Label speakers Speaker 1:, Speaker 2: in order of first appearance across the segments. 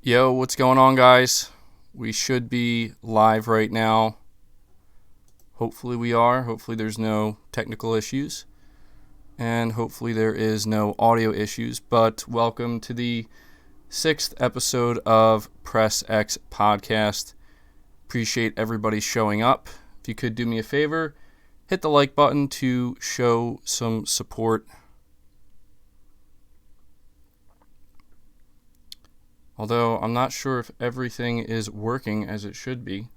Speaker 1: Yo, what's going on, guys? We should be live right now. Hopefully we are. Hopefully there's no technical issues. And hopefully there is no audio issues. But welcome to the 6th episode of Press X Podcast. Appreciate everybody showing up. If you could do me a favor, hit the like button to show some support. Although I'm not sure if everything is working as it should be.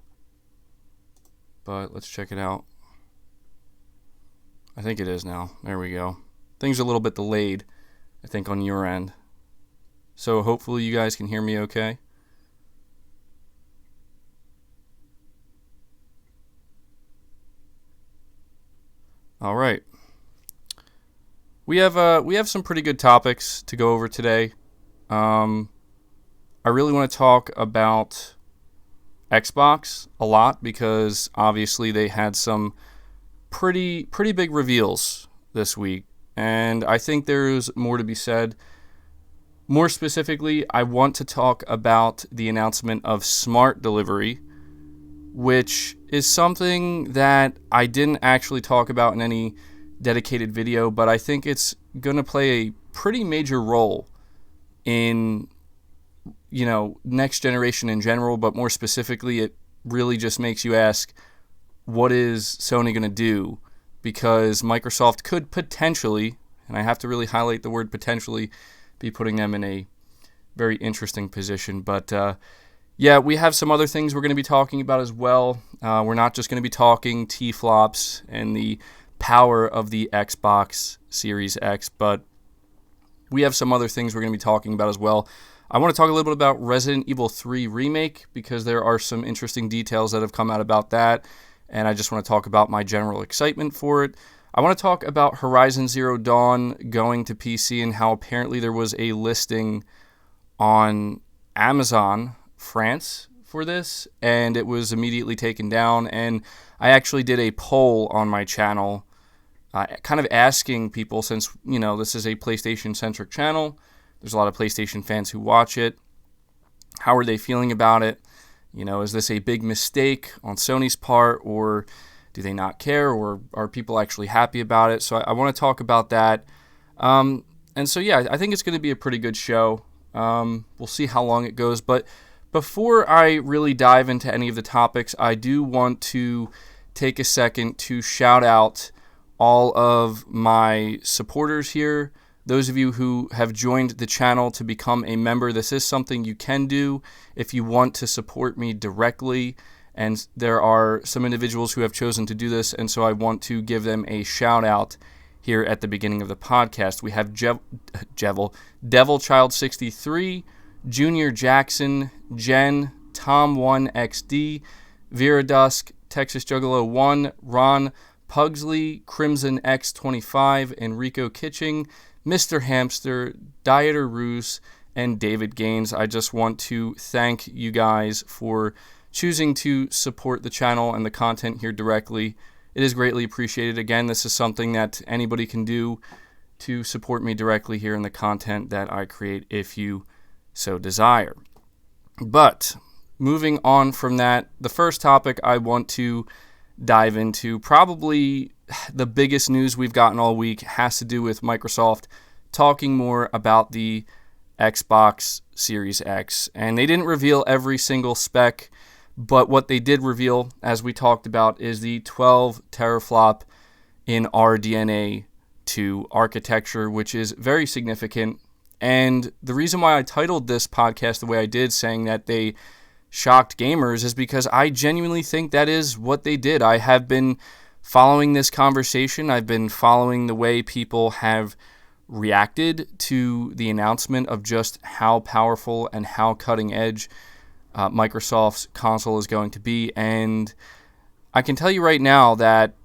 Speaker 1: But let's check it out. I think it is now. There we go. Things are a little bit delayed, I think, on your end. So hopefully you guys can hear me okay. All right. We have some pretty good topics to go over today. I really want to talk about Xbox a lot because obviously they had some pretty big reveals this week, and I think there's more to be said. More specifically, I want to talk about the announcement of Smart Delivery, which is something that I didn't actually talk about in any dedicated video, but I think it's going to play a pretty major role in next generation in general, but more specifically, it really just makes you ask, what is Sony going to do? Because Microsoft could potentially, and I have to really highlight the word potentially, be putting them in a very interesting position. But we have some other things we're going to be talking about as well. We're not just going to be talking T-flops and the power of the Xbox Series X, but we have some other things we're going to be talking about as well. I want to talk a little bit about Resident Evil 3 Remake because there are some interesting details that have come out about that, and I just want to talk about my general excitement for it. I want to talk about Horizon Zero Dawn going to PC and how apparently there was a listing on Amazon France for this, and it was immediately taken down, and I actually did a poll on my channel kind of asking people, since, this is a PlayStation-centric channel, there's a lot of PlayStation fans who watch it. How are they feeling about it? Is this a big mistake on Sony's part, or do they not care, or are people actually happy about it? So I want to talk about that. I think it's going to be a pretty good show. We'll see how long it goes. But before I really dive into any of the topics, I do want to take a second to shout out all of my supporters here. Those of you who have joined the channel to become a member, this is something you can do if you want to support me directly. And there are some individuals who have chosen to do this, and so I want to give them a shout out here at the beginning of the podcast. We have Devil Child 63, Junior Jackson, Jen, Tom1XD, Vera Dusk, Texas Juggalo 1, Ron Pugsley, Crimson X25, Enrico Kitching, Mr. Hamster, Dieter Roos, and David Gaines. I just want to thank you guys for choosing to support the channel and the content here directly. It is greatly appreciated. Again, this is something that anybody can do to support me directly here in the content that I create if you so desire. But moving on from that, the first topic I want to dive into, probably the biggest news we've gotten all week, has to do with Microsoft talking more about the Xbox Series X. And they didn't reveal every single spec, but what they did reveal, as we talked about, is the 12 teraflop in RDNA 2 architecture, which is very significant. And the reason why I titled this podcast the way I did, saying that they shocked gamers, is because I genuinely think that is what they did. I have been following this conversation. I've been following the way people have reacted to the announcement of just how powerful and how cutting edge Microsoft's console is going to be. And I can tell you right now that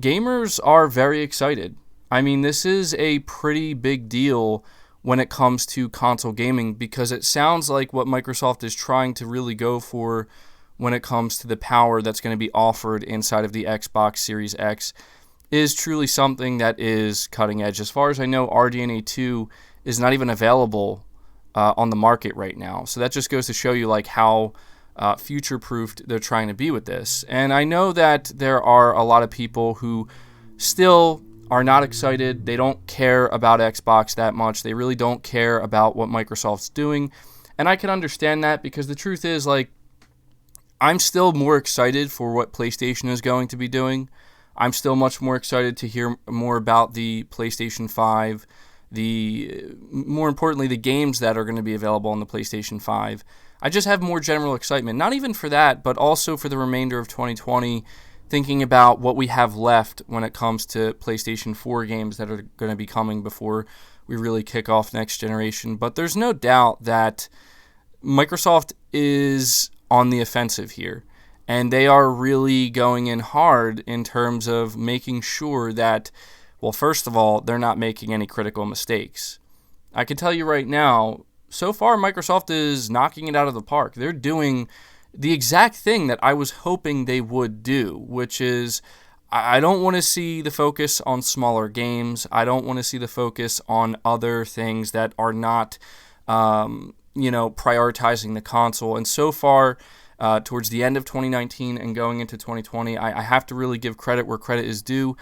Speaker 1: gamers are very excited. I mean, this is a pretty big deal when it comes to console gaming, because it sounds like what Microsoft is trying to really go for when it comes to the power that's going to be offered inside of the Xbox Series X is truly something that is cutting edge. As far as I know, RDNA 2 is not even available on the market right now. So that just goes to show you like how future-proofed they're trying to be with this. And I know that there are a lot of people who still are not excited. They don't care about Xbox that much. They really don't care about what Microsoft's doing. And I can understand that, because the truth is, like, I'm still more excited for what PlayStation is going to be doing. I'm still much more excited to hear more about the PlayStation 5, more importantly, the games that are going to be available on the PlayStation 5. I just have more general excitement, not even for that, but also for the remainder of 2020, thinking about what we have left when it comes to PlayStation 4 games that are going to be coming before we really kick off next generation. But there's no doubt that Microsoft is on the offensive here, and they are really going in hard in terms of making sure that, well, first of all, they're not making any critical mistakes. I can tell you right now, so far, Microsoft is knocking it out of the park. They're doing the exact thing that I was hoping they would do, which is, I don't want to see the focus on smaller games. I don't want to see the focus on other things that are not, prioritizing the console. And so far, towards the end of 2019 and going into 2020, I have to really give credit where credit is due.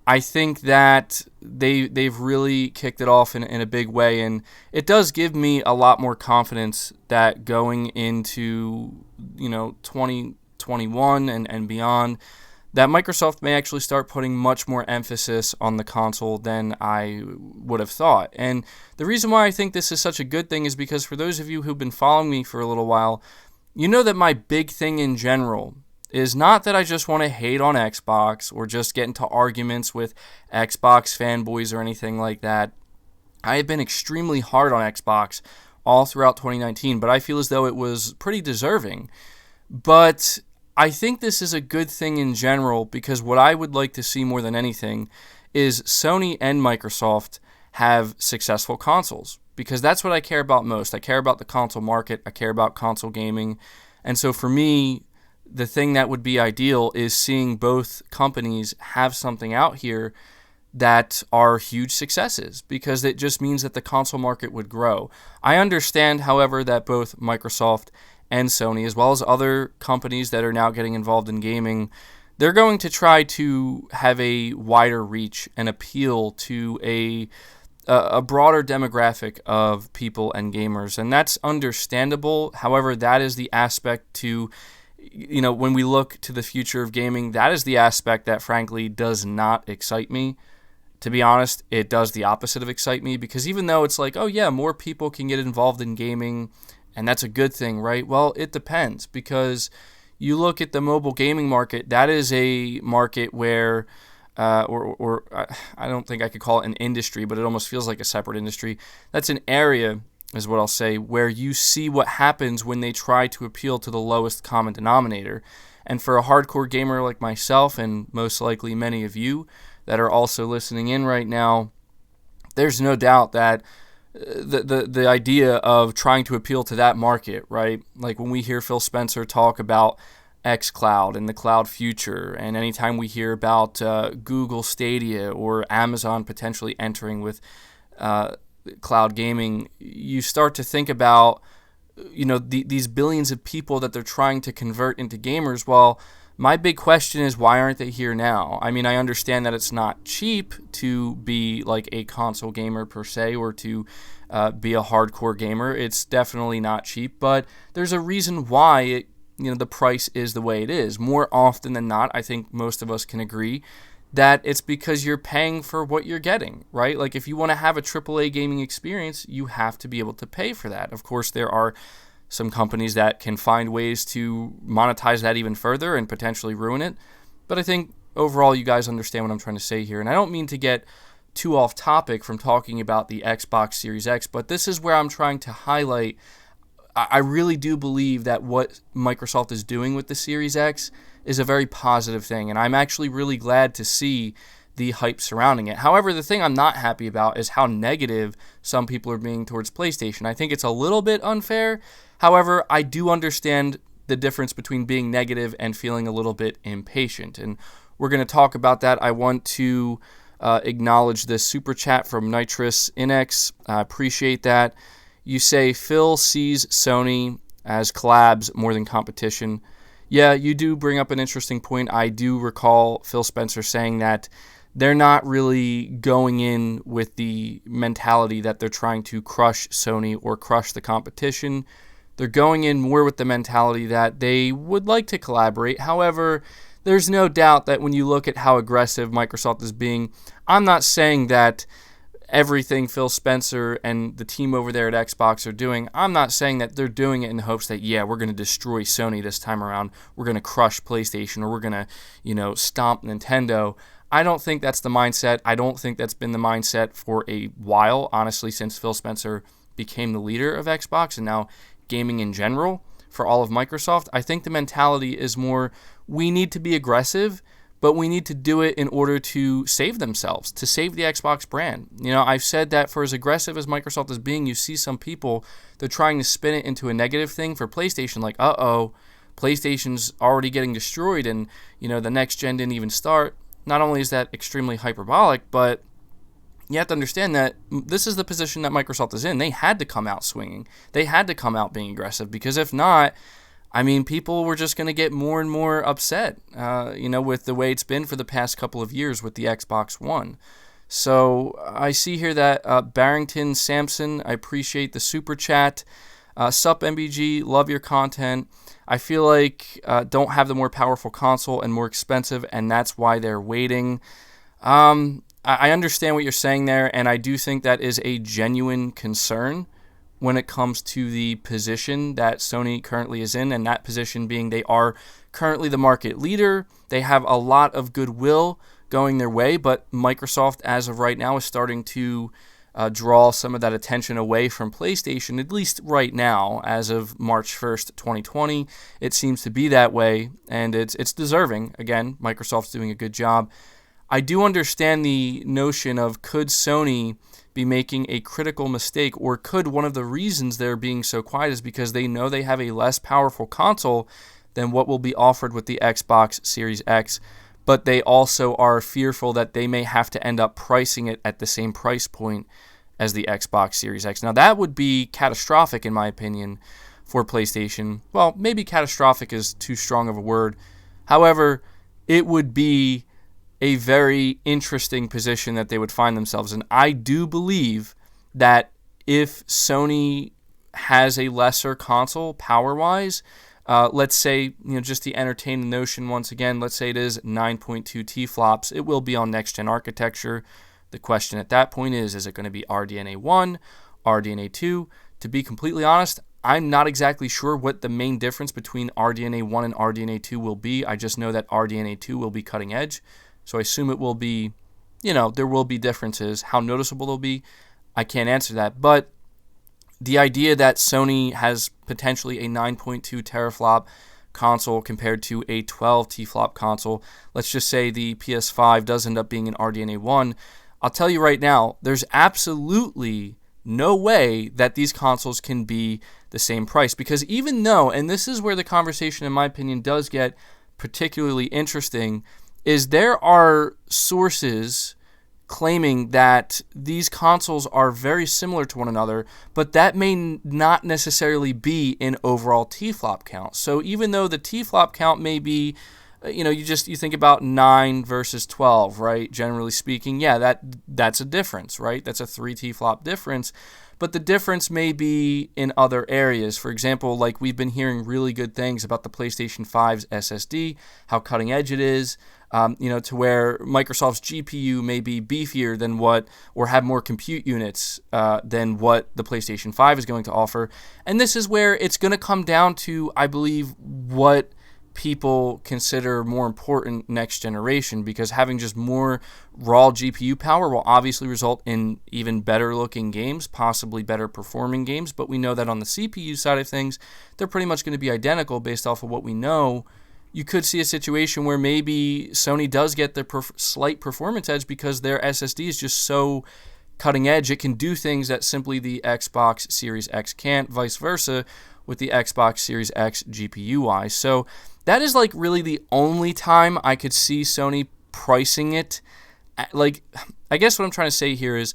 Speaker 1: I think that they've really kicked it off in a big way, and it does give me a lot more confidence that going into 2021 and beyond, that Microsoft may actually start putting much more emphasis on the console than I would have thought. And the reason why I think this is such a good thing is because for those of you who've been following me for a little while, you know that my big thing in general is not that I just want to hate on Xbox or just get into arguments with Xbox fanboys or anything like that. I have been extremely hard on Xbox all throughout 2019, but I feel as though it was pretty deserving. But I think this is a good thing in general, because what I would like to see more than anything is Sony and Microsoft have successful consoles, because that's what I care about most. I care about the console market. I care about console gaming. And so for me, the thing that would be ideal is seeing both companies have something out here that are huge successes, because it just means that the console market would grow. I understand, however, that both Microsoft and Sony, as well as other companies that are now getting involved in gaming, they're going to try to have a wider reach and appeal to a broader demographic of people and gamers, and that's understandable. However, that is the aspect to, when we look to the future of gaming, that is the aspect that frankly does not excite me. To be honest, it does the opposite of excite me, because even though it's like, oh yeah, more people can get involved in gaming, and that's a good thing, right? Well, it depends, because you look at the mobile gaming market, that is a market where, I don't think I could call it an industry, but it almost feels like a separate industry. That's an area, is what I'll say, where you see what happens when they try to appeal to the lowest common denominator. And for a hardcore gamer like myself, and most likely many of you that are also listening in right now, there's no doubt that the idea of trying to appeal to that market, right? Like when we hear Phil Spencer talk about xCloud and the cloud future, and anytime we hear about Google Stadia or Amazon potentially entering with cloud gaming, you start to think about these billions of people that they're trying to convert into gamers. Well, my big question is, why aren't they here now? I mean, I understand that it's not cheap to be like a console gamer per se, or to be a hardcore gamer. It's definitely not cheap, but there's a reason why the price is the way it is. More often than not, I think most of us can agree that it's because you're paying for what you're getting, right? Like if you want to have a AAA gaming experience, you have to be able to pay for that. Of course, there are some companies that can find ways to monetize that even further and potentially ruin it. But I think overall you guys understand what I'm trying to say here. And I don't mean to get too off topic from talking about the Xbox Series X, but this is where I'm trying to highlight. I really do believe that what Microsoft is doing with the Series X is a very positive thing, and I'm actually really glad to see the hype surrounding it. However, the thing I'm not happy about is how negative some people are being towards PlayStation. I think it's a little bit unfair. However, I do understand the difference between being negative and feeling a little bit impatient, and we're going to talk about that. I want to acknowledge this super chat from Nitrous Inex. I appreciate that. You say Phil sees Sony as collabs more than competition. Yeah, you do bring up an interesting point. I do recall Phil Spencer saying that they're not really going in with the mentality that they're trying to crush Sony or crush the competition. They're going in more with the mentality that they would like to collaborate. However, there's no doubt that when you look at how aggressive Microsoft is being, I'm not saying that everything Phil Spencer and the team over there at Xbox are doing, I'm not saying that they're doing it in the hopes that, yeah, we're going to destroy Sony this time around. We're going to crush PlayStation, or we're going to, stomp Nintendo. I don't think that's the mindset. I don't think that's been the mindset for a while, honestly, since Phil Spencer became the leader of Xbox and now gaming in general for all of Microsoft. I think the mentality is more, we need to be aggressive, but we need to do it in order to save themselves, to save the Xbox brand. I've said that for as aggressive as Microsoft is being, you see some people, they're trying to spin it into a negative thing for PlayStation, like, PlayStation's already getting destroyed and, the next gen didn't even start. Not only is that extremely hyperbolic, but you have to understand that this is the position that Microsoft is in. They had to come out swinging. They had to come out being aggressive, because if not, people were just going to get more and more upset, with the way it's been for the past couple of years with the Xbox One. So I see here that Barrington Sampson, I appreciate the super chat. Sup MBG, love your content. I feel like don't have the more powerful console and more expensive, and that's why they're waiting. I understand what you're saying there, and I do think that is a genuine concern when it comes to the position that Sony currently is in, and that position being they are currently the market leader. They have a lot of goodwill going their way, but Microsoft, as of right now, is starting to draw some of that attention away from PlayStation, at least right now, as of March 1st, 2020. It seems to be that way, and it's deserving. Again, Microsoft's doing a good job. I do understand the notion of, could Sony be making a critical mistake, or could one of the reasons they're being so quiet is because they know they have a less powerful console than what will be offered with the Xbox Series X, but they also are fearful that they may have to end up pricing it at the same price point as the Xbox Series X. Now, that would be catastrophic, in my opinion, for PlayStation. Well, maybe catastrophic is too strong of a word. However, it would be a very interesting position that they would find themselves in. I do believe that if Sony has a lesser console power-wise, let's say, just to entertain the notion once again, let's say it is 9.2 T-flops, it will be on next-gen architecture. The question at that point is it going to be RDNA 1, RDNA 2? To be completely honest, I'm not exactly sure what the main difference between RDNA 1 and RDNA 2 will be. I just know that RDNA 2 will be cutting edge. So I assume it will be, there will be differences. How noticeable they'll be, I can't answer that. But the idea that Sony has potentially a 9.2 teraflop console compared to a 12 T-flop console, let's just say the PS5 does end up being an RDNA 1, I'll tell you right now, there's absolutely no way that these consoles can be the same price. Because even though, and this is where the conversation, in my opinion, does get particularly interesting, is there are sources claiming that these consoles are very similar to one another, but that may not necessarily be in overall T-flop count. So even though the T-flop count may be, you think about 9 versus 12, right? Generally speaking, yeah, that's a difference, right? That's a 3 T-flop difference. But the difference may be in other areas. For example, like we've been hearing really good things about the PlayStation 5's SSD, how cutting edge it is, to where Microsoft's GPU may be beefier than or have more compute units than what the PlayStation 5 is going to offer. And this is where it's going to come down to, I believe, what people consider more important next generation, because having just more raw GPU power will obviously result in even better looking games, possibly better performing games, but we know that on the CPU side of things, they're pretty much going to be identical based off of what we know. You could see a situation where maybe Sony does get their slight performance edge because their SSD is just so cutting edge. It can do things that simply the Xbox Series X can't, vice versa with the Xbox Series X GPU-wise. So that is like really the only time I could see Sony pricing it. Like, I guess what I'm trying to say here is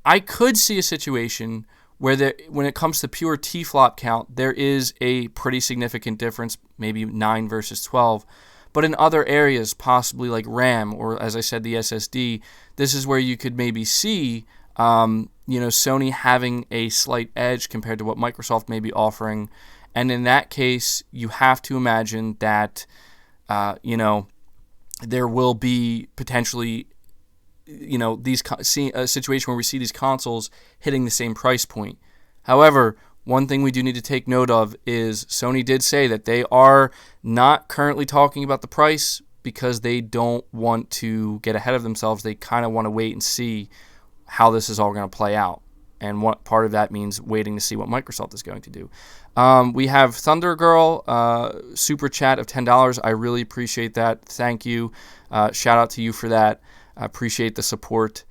Speaker 1: I could see a situation when it comes to pure T-flop count, there is a pretty significant difference, maybe 9 versus 12. But in other areas, possibly like RAM or, as I said, the SSD, this is where you could maybe see, Sony having a slight edge compared to what Microsoft may be offering. And in that case, you have to imagine that, there will be potentially, a situation where we see these consoles hitting the same price point. However, one thing we do need to take note of is Sony did say that they are not currently talking about the price because they don't want to get ahead of themselves. They kind of want to wait and see how this is all going to play out. And what part of that means waiting to see what Microsoft is going to do. We have Thunder Girl, super chat of $10. I really appreciate that. Thank you. Shout out to you for that. I appreciate the support.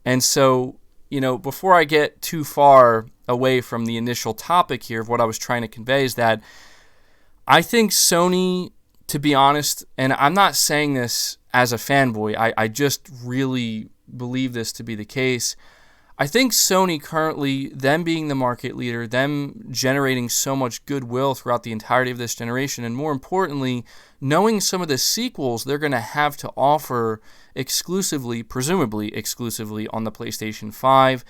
Speaker 1: And so, before I get too far away from the initial topic here of what I was trying to convey is that I think Sony, to be honest, and I'm not saying this as a fanboy, I just really believe this to be the case. I think Sony currently, them being the market leader, them generating so much goodwill throughout the entirety of this generation, and more importantly, knowing some of the sequels they're going to have to offer presumably exclusively on the PlayStation 5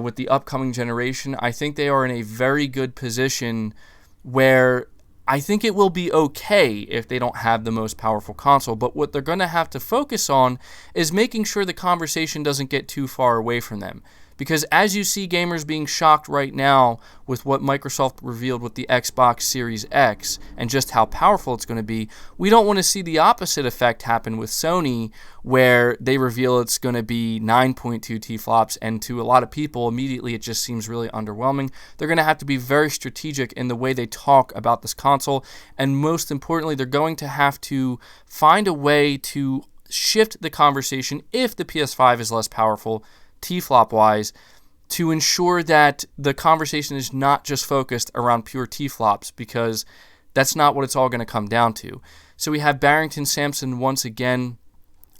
Speaker 1: with the upcoming generation, I think they are in a very good position where I think it will be okay if they don't have the most powerful console, but what they're going to have to focus on is making sure the conversation doesn't get too far away from them. Because as you see gamers being shocked right now with what Microsoft revealed with the Xbox Series X and just how powerful it's going to be, we don't want to see the opposite effect happen with Sony where they reveal it's going to be 9.2 T-flops, and to a lot of people immediately it just seems really underwhelming. They're going to have to be very strategic in the way they talk about this console, and most importantly, they're going to have to find a way to shift the conversation if the PS5 is less powerful T-flop wise, to ensure that the conversation is not just focused around pure T-flops, because that's not what it's all going to come down to. So we have Barrington Sampson once again.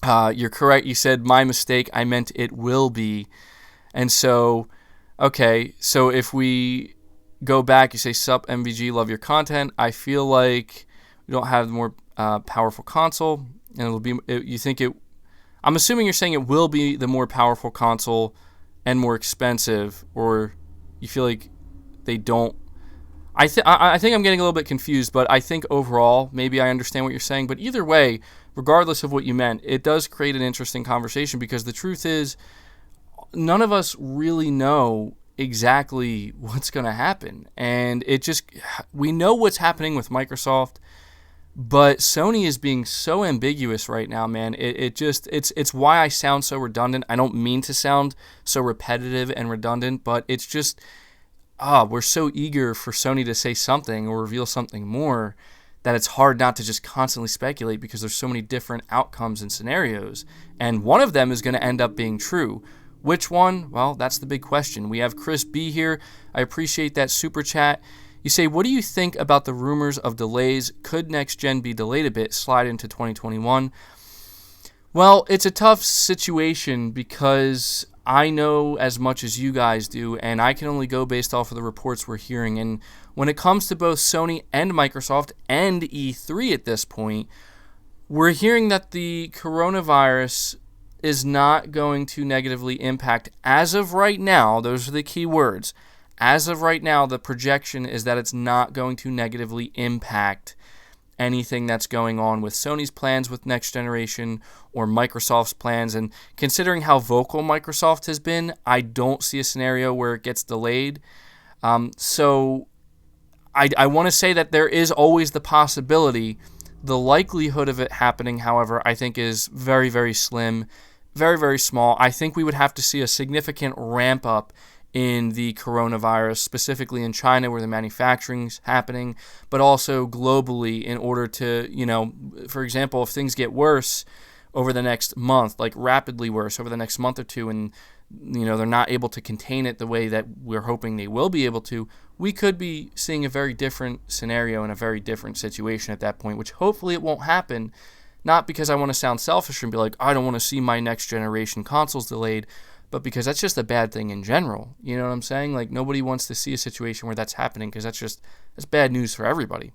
Speaker 1: You're correct. You said my mistake. I meant it will be. And so, okay. So if we go back, you say, sup MVG, love your content. I feel like we don't have the more powerful console, and it'll be. You think it. I'm assuming you're saying it will be the more powerful console and more expensive, or you feel like they don't. I think I'm getting a little bit confused, but I think overall, maybe I understand what you're saying. But either way, regardless of what you meant, it does create an interesting conversation, because the truth is, none of us really know exactly what's going to happen. And we know what's happening with Microsoft, but Sony is being so ambiguous right now, man. It's why I sound so redundant. I don't mean to sound so repetitive and redundant, but it's just, we're so eager for Sony to say something or reveal something more that it's hard not to just constantly speculate, because there's so many different outcomes and scenarios. And one of them is going to end up being true. Which one? Well, that's the big question. We have Chris B here. I appreciate that super chat. You say, what do you think about the rumors of delays? Could next gen be delayed a bit, slide into 2021? Well, it's a tough situation, because I know as much as you guys do, and I can only go based off of the reports we're hearing. And when it comes to both Sony and Microsoft and E3 at this point, we're hearing that the coronavirus is not going to negatively impact, as of right now, those are the key words. As of right now, the projection is that it's not going to negatively impact anything that's going on with Sony's plans with next generation or Microsoft's plans. And considering how vocal Microsoft has been, I don't see a scenario where it gets delayed. So I want to say that there is always the possibility. The likelihood of it happening, however, I think is very, very slim, very, very small. I think we would have to see a significant ramp up in the coronavirus, specifically in China where the manufacturing's happening, but also globally, in order to, for example, if things get worse over the next month, like rapidly worse over the next month or two, and they're not able to contain it the way that we're hoping they will be able to, we could be seeing a very different scenario and a very different situation at that point, which hopefully it won't happen. Not because I want to sound selfish and be like, I don't want to see my next generation consoles delayed, but because that's just a bad thing in general. You know what I'm saying? Like, nobody wants to see a situation where that's happening, because that's bad news for everybody.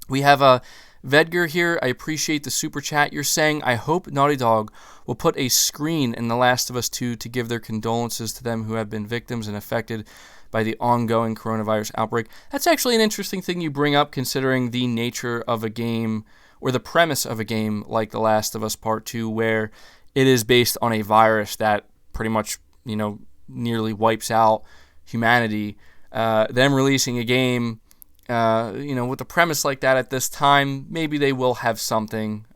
Speaker 1: We have a Vedger here. I appreciate the super chat. You're saying, I hope Naughty Dog will put a screen in The Last of Us 2 to give their condolences to them who have been victims and affected by the ongoing coronavirus outbreak. That's actually an interesting thing you bring up, considering the nature of a game, or the premise of a game like The Last of Us Part 2, where it is based on a virus that pretty much, nearly wipes out humanity. Them releasing a game, with a premise like that at this time, maybe they will have something.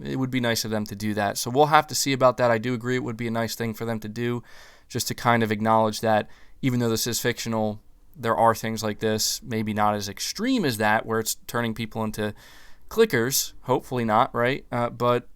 Speaker 1: It would be nice of them to do that. So we'll have to see about that. I do agree it would be a nice thing for them to do, just to kind of acknowledge that even though this is fictional, there are things like this, maybe not as extreme as that, where it's turning people into clickers. Hopefully not, right? But,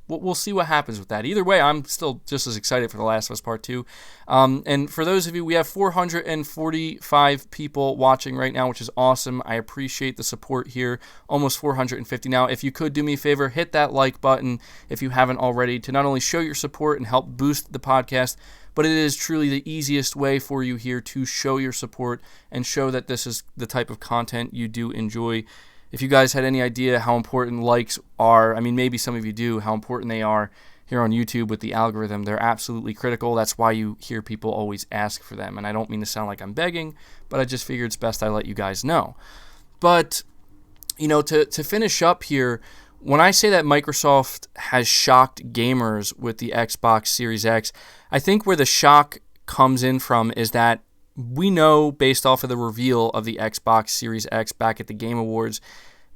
Speaker 1: we'll see what happens with that. Either way, I'm still just as excited for The Last of Us Part 2. And for those of you, we have 445 people watching right now, which is awesome. I appreciate the support here. Almost 450 now. If you could do me a favor, hit that like button if you haven't already, to not only show your support and help boost the podcast, but it is truly the easiest way for you here to show your support and show that this is the type of content you do enjoy. If you guys had any idea how important likes are, maybe some of you do, how important they are here on YouTube with the algorithm, they're absolutely critical. That's why you hear people always ask for them. And I don't mean to sound like I'm begging, but I just figured it's best I let you guys know. But, to finish up here, when I say that Microsoft has shocked gamers with the Xbox Series X, I think where the shock comes in from is that we know, based off of the reveal of the Xbox Series X back at the Game Awards,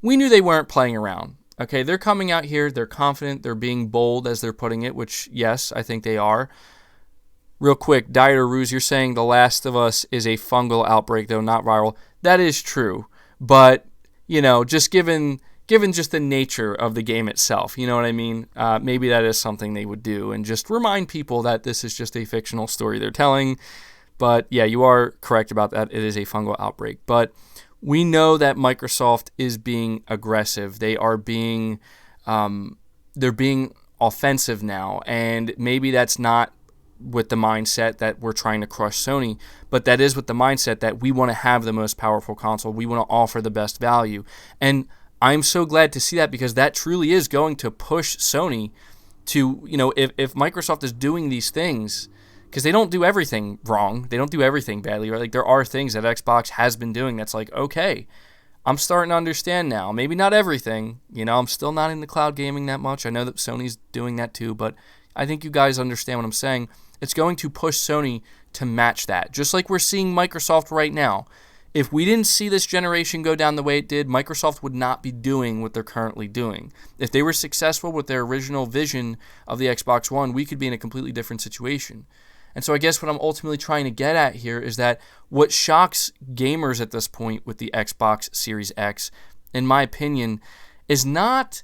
Speaker 1: we knew they weren't playing around. Okay, they're coming out here, they're confident, they're being bold as they're putting it, which, yes, I think they are. Real quick, Dieter Ruse, you're saying The Last of Us is a fungal outbreak, though not viral. That is true, but, just given just the nature of the game itself, you know what I mean? Maybe that is something they would do, and just remind people that this is just a fictional story they're telling. But yeah, you are correct about that. It is a fungal outbreak. But we know that Microsoft is being aggressive. They are being, they're being offensive now. And maybe that's not with the mindset that we're trying to crush Sony, but that is with the mindset that we want to have the most powerful console. We want to offer the best value. And I'm so glad to see that, because that truly is going to push Sony to, if Microsoft is doing these things, because they don't do everything wrong. They don't do everything badly, right? Like, there are things that Xbox has been doing that's like, okay, I'm starting to understand now. Maybe not everything. I'm still not into cloud gaming that much. I know that Sony's doing that too, but I think you guys understand what I'm saying. It's going to push Sony to match that, just like we're seeing Microsoft right now. If we didn't see this generation go down the way it did, Microsoft would not be doing what they're currently doing. If they were successful with their original vision of the Xbox One, we could be in a completely different situation. And so I guess what I'm ultimately trying to get at here is that what shocks gamers at this point with the Xbox Series X, in my opinion, is not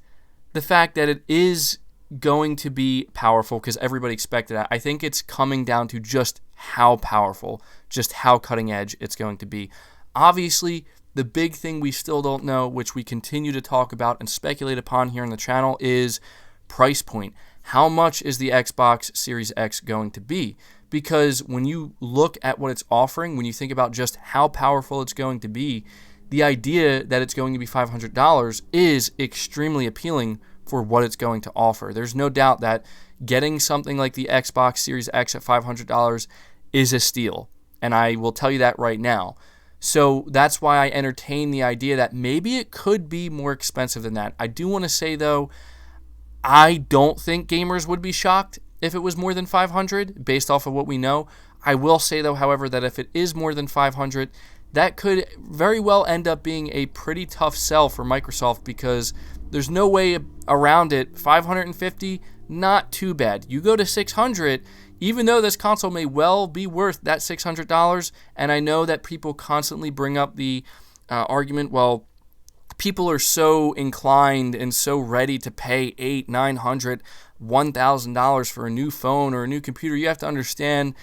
Speaker 1: the fact that it is going to be powerful, because everybody expected that. I think it's coming down to just how powerful, just how cutting edge it's going to be. Obviously, the big thing we still don't know, which we continue to talk about and speculate upon here on the channel, is price point. How much is the Xbox Series X going to be? Because when you look at what it's offering, when you think about just how powerful it's going to be, the idea that it's going to be $500 is extremely appealing for what it's going to offer. There's no doubt that getting something like the Xbox Series X at $500 is a steal, and I will tell you that right now. So that's why I entertain the idea that maybe it could be more expensive than that. I do want to say, though, I don't think gamers would be shocked if it was more than $500 based off of what we know. I will say, though, however, that if it is more than $500, that could very well end up being a pretty tough sell for Microsoft, because there's no way around it. $550, not too bad. You go to $600, even though this console may well be worth that $600, and I know that people constantly bring up the argument, well, people are so inclined and so ready to pay $800, $900, $1,000 for a new phone or a new computer. You have to understand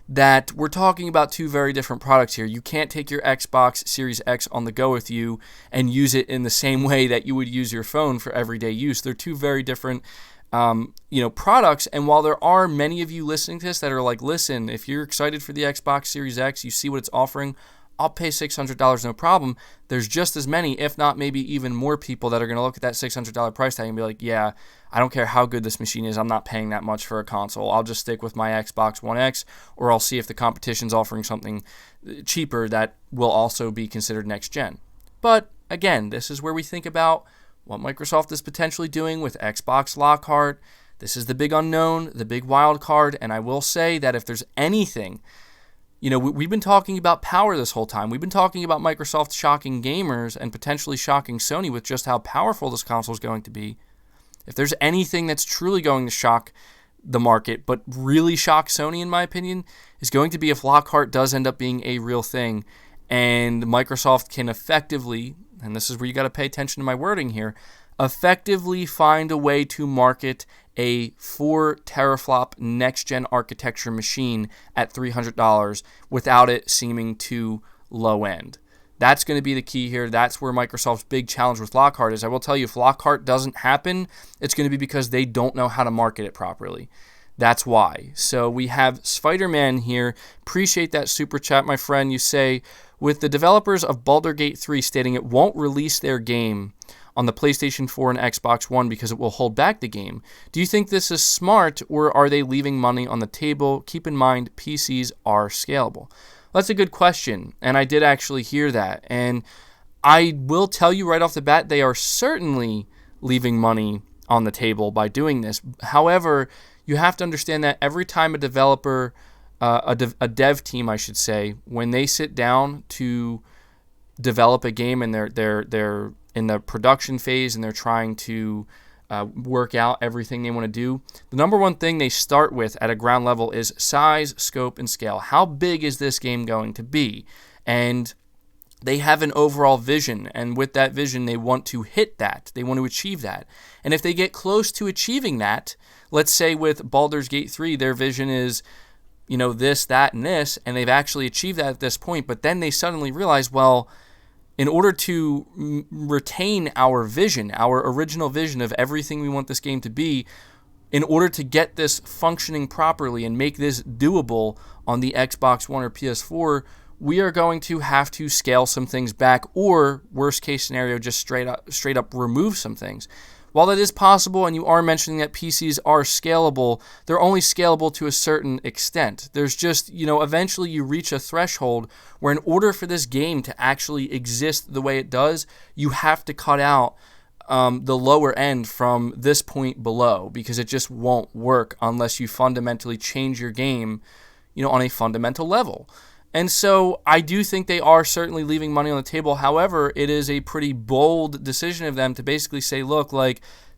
Speaker 1: that we're talking about two very different products here. You can't take your Xbox Series X on the go with you and use it in the same way that you would use your phone for everyday use. They're two very different products. And while there are many of you listening to this that are like, listen, if you're excited for the Xbox Series X, you see what it's offering, I'll pay $600 no problem. There's just as many, if not maybe even more people that are going to look at that $600 price tag and be like, yeah, I don't care how good this machine is, I'm not paying that much for a console. I'll just stick with my Xbox One X, or I'll see if the competition's offering something cheaper that will also be considered next gen. But again, this is where we think about what Microsoft is potentially doing with Xbox Lockhart. This is the big unknown, the big wild card, and I will say that if there's anything, we've been talking about power this whole time. We've been talking about Microsoft shocking gamers and potentially shocking Sony with just how powerful this console is going to be. If there's anything that's truly going to shock the market, but really shock Sony, in my opinion, is going to be if Lockhart does end up being a real thing and Microsoft can effectively, and this is where you got to pay attention to my wording here, effectively find a way to market a 4 teraflop next-gen architecture machine at $300 without it seeming too low-end. That's going to be the key here. That's where Microsoft's big challenge with Lockhart is. I will tell you, if Lockhart doesn't happen, it's going to be because they don't know how to market it properly. That's why. So we have Spider-Man here. Appreciate that super chat, my friend. You say, with the developers of Baldur's Gate 3 stating it won't release their game on the PlayStation 4 and Xbox One because it will hold back the game, do you think this is smart, or are they leaving money on the table? Keep in mind, PCs are scalable. That's a good question, and I did actually hear that. And I will tell you right off the bat, they are certainly leaving money on the table by doing this. However, you have to understand that every time a developer, a dev team, I should say, when they sit down to develop a game and they're in the production phase and they're trying to work out everything they want to do, the number one thing they start with at a ground level is size, scope, and scale. How big is this game going to be? And they have an overall vision, and with that vision, they want to hit that. They want to achieve that. And if they get close to achieving that, let's say with Baldur's Gate 3, their vision is, this, that, and this, and they've actually achieved that at this point, but then they suddenly realize, well, in order to retain our vision, our original vision of everything we want this game to be, in order to get this functioning properly and make this doable on the Xbox One or PS4, we are going to have to scale some things back, or worst case scenario, just straight up remove some things. While that is possible, and you are mentioning that PCs are scalable, they're only scalable to a certain extent. There's just, eventually you reach a threshold where in order for this game to actually exist the way it does, you have to cut out the lower end from this point below, because it just won't work unless you fundamentally change your game, on a fundamental level. And so I do think they are certainly leaving money on the table. However, it is a pretty bold decision of them to basically say, look,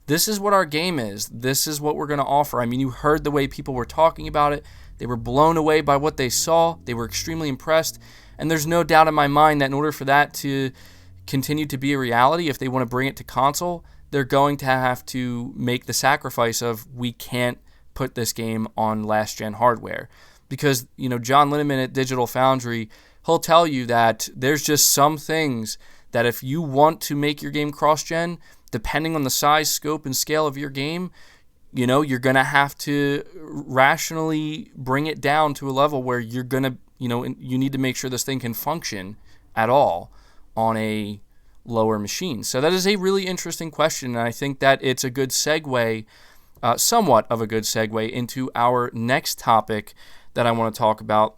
Speaker 1: this is what our game is. This is what we're going to offer. I mean, you heard the way people were talking about it. They were blown away by what they saw. They were extremely impressed. And there's no doubt in my mind that in order for that to continue to be a reality, if they want to bring it to console, they're going to have to make the sacrifice of, we can't put this game on last-gen hardware. Because, John Linneman at Digital Foundry, he'll tell you that there's just some things that if you want to make your game cross-gen, depending on the size, scope, and scale of your game, you're going to have to rationally bring it down to a level where you're going to, you need to make sure this thing can function at all on a lower machine. So that is a really interesting question, and I think that it's a good segue, somewhat of a good segue into our next topic that I want to talk about.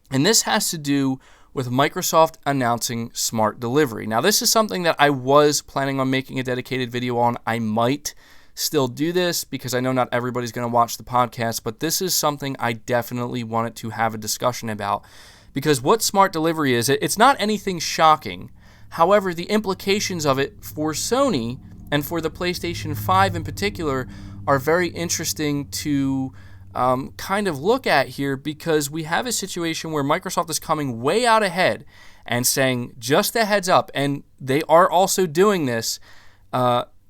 Speaker 1: And this has to do with Microsoft announcing smart delivery. Now, this is something that I was planning on making a dedicated video on. I might still do this because I know not everybody's going to watch the podcast, but this is something I definitely wanted to have a discussion about, because what smart delivery is, it's not anything shocking. However, the implications of it for Sony and for the PlayStation 5 in particular are very interesting to kind of look at here, because we have a situation where Microsoft is coming way out ahead and saying, just a heads up, and they are also doing this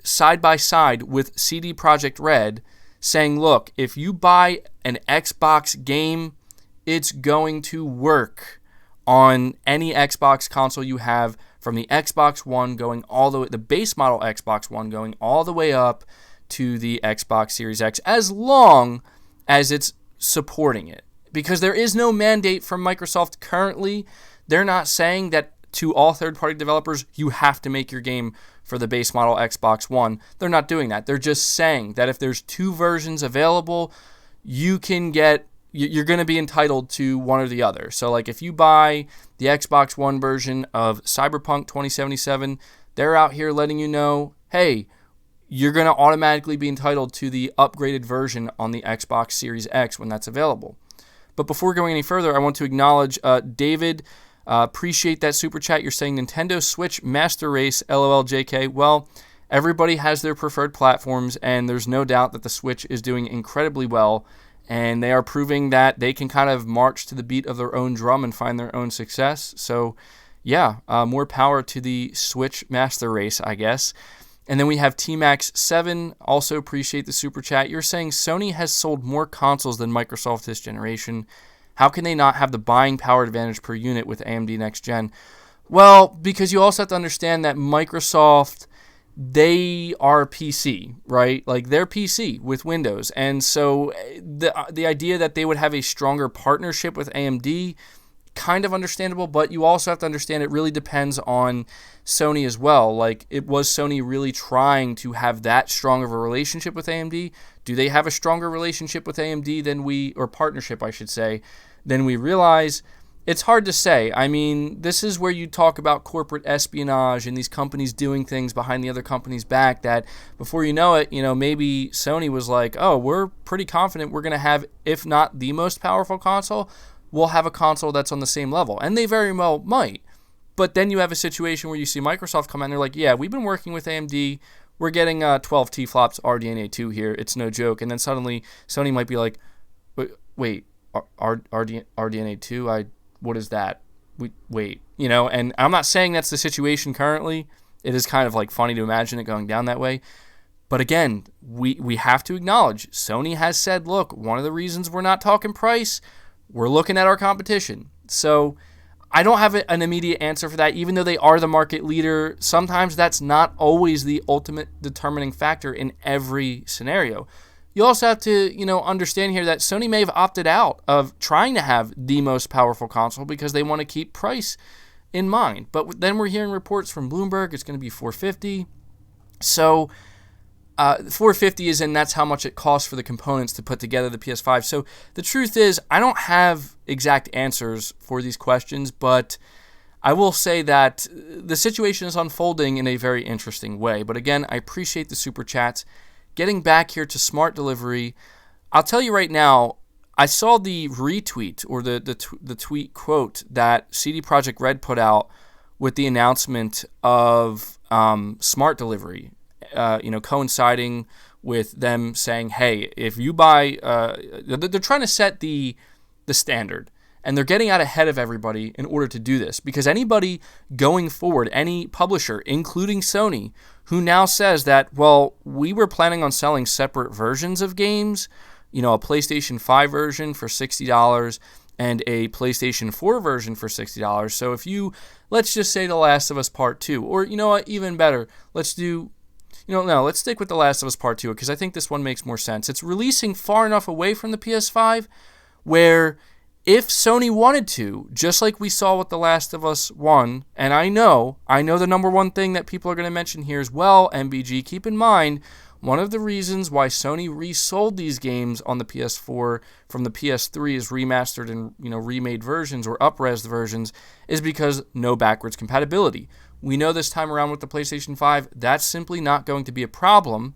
Speaker 1: side by side with CD Projekt Red, saying, look, if you buy an Xbox game, it's going to work on any Xbox console you have, from the Xbox One going all the way, the base model Xbox One going all the way up to the Xbox Series X as long as it's supporting it. Because there is no mandate from Microsoft currently. They're not saying that to all third-party developers, you have to make your game for the base model Xbox One. They're not doing that. They're just saying that if there's 2 versions available, you're going to be entitled to one or the other. So like if you buy the Xbox One version of Cyberpunk 2077, they're out here letting you know, hey, you're going to automatically be entitled to the upgraded version on the Xbox Series X when that's available. But before going any further, I want to acknowledge David. Appreciate that super chat. You're saying Nintendo Switch Master Race, LOL JK. Well, everybody has their preferred platforms, and there's no doubt that the Switch is doing incredibly well, and they are proving that they can kind of march to the beat of their own drum and find their own success. So, yeah, more power to the Switch Master Race, I guess. And then we have T-Max7, also appreciate the super chat. You're saying Sony has sold more consoles than Microsoft this generation. How can they not have the buying power advantage per unit with AMD Next Gen? Well, because you also have to understand that Microsoft, they are PC, right? Like they're PC with Windows. And so the idea that they would have a stronger partnership with AMD, kind of understandable, but you also have to understand it really depends on Sony as well. Like, was Sony really trying to have that strong of a relationship with AMD? Do they have a stronger relationship with AMD than or partnership, I should say, than we realize? It's hard to say. I mean, this is where you talk about corporate espionage and these companies doing things behind the other company's back that before you know it, maybe Sony was like, oh, we're pretty confident we're going to have, if not the most powerful console, we'll have a console that's on the same level. And they very well might. But then you have a situation where you see Microsoft come out and they're like, yeah, we've been working with AMD. We're getting 12 T-flops RDNA 2 here. It's no joke. And then suddenly Sony might be like, wait, RDNA 2? What is that? Wait. And I'm not saying that's the situation currently. It is kind of like funny to imagine it going down that way. But again, we have to acknowledge Sony has said, look, one of the reasons we're not talking price, we're looking at our competition. So I don't have an immediate answer for that. Even though they are the market leader, sometimes that's not always the ultimate determining factor in every scenario. You also have to, understand here that Sony may have opted out of trying to have the most powerful console because they want to keep price in mind. But then we're hearing reports from Bloomberg it's going to be $450. So $450 is in, that's how much it costs for the components to put together the PS5. So the truth is, I don't have exact answers for these questions, but I will say that the situation is unfolding in a very interesting way. But again, I appreciate the super chats. Getting back here to smart delivery, I'll tell you right now, I saw the retweet or the tweet quote that CD Projekt Red put out with the announcement of smart delivery. Coinciding with them saying, hey, if you buy, they're trying to set the standard, and they're getting out ahead of everybody in order to do this, because anybody going forward, any publisher, including Sony, who now says that, well, we were planning on selling separate versions of games, a PlayStation 5 version for $60 and a PlayStation 4 version for $60. So if let's just say The Last of Us Part 2, or what, even better, let's stick with The Last of Us Part 2 because I think this one makes more sense. It's releasing far enough away from the PS5 where if Sony wanted to, just like we saw with The Last of Us 1, and I know the number one thing that people are going to mention here as well, MBG, keep in mind, one of the reasons why Sony resold these games on the PS4 from the PS3 as remastered and remade versions or up-res versions is because no backwards compatibility. We know this time around with the PlayStation 5, that's simply not going to be a problem.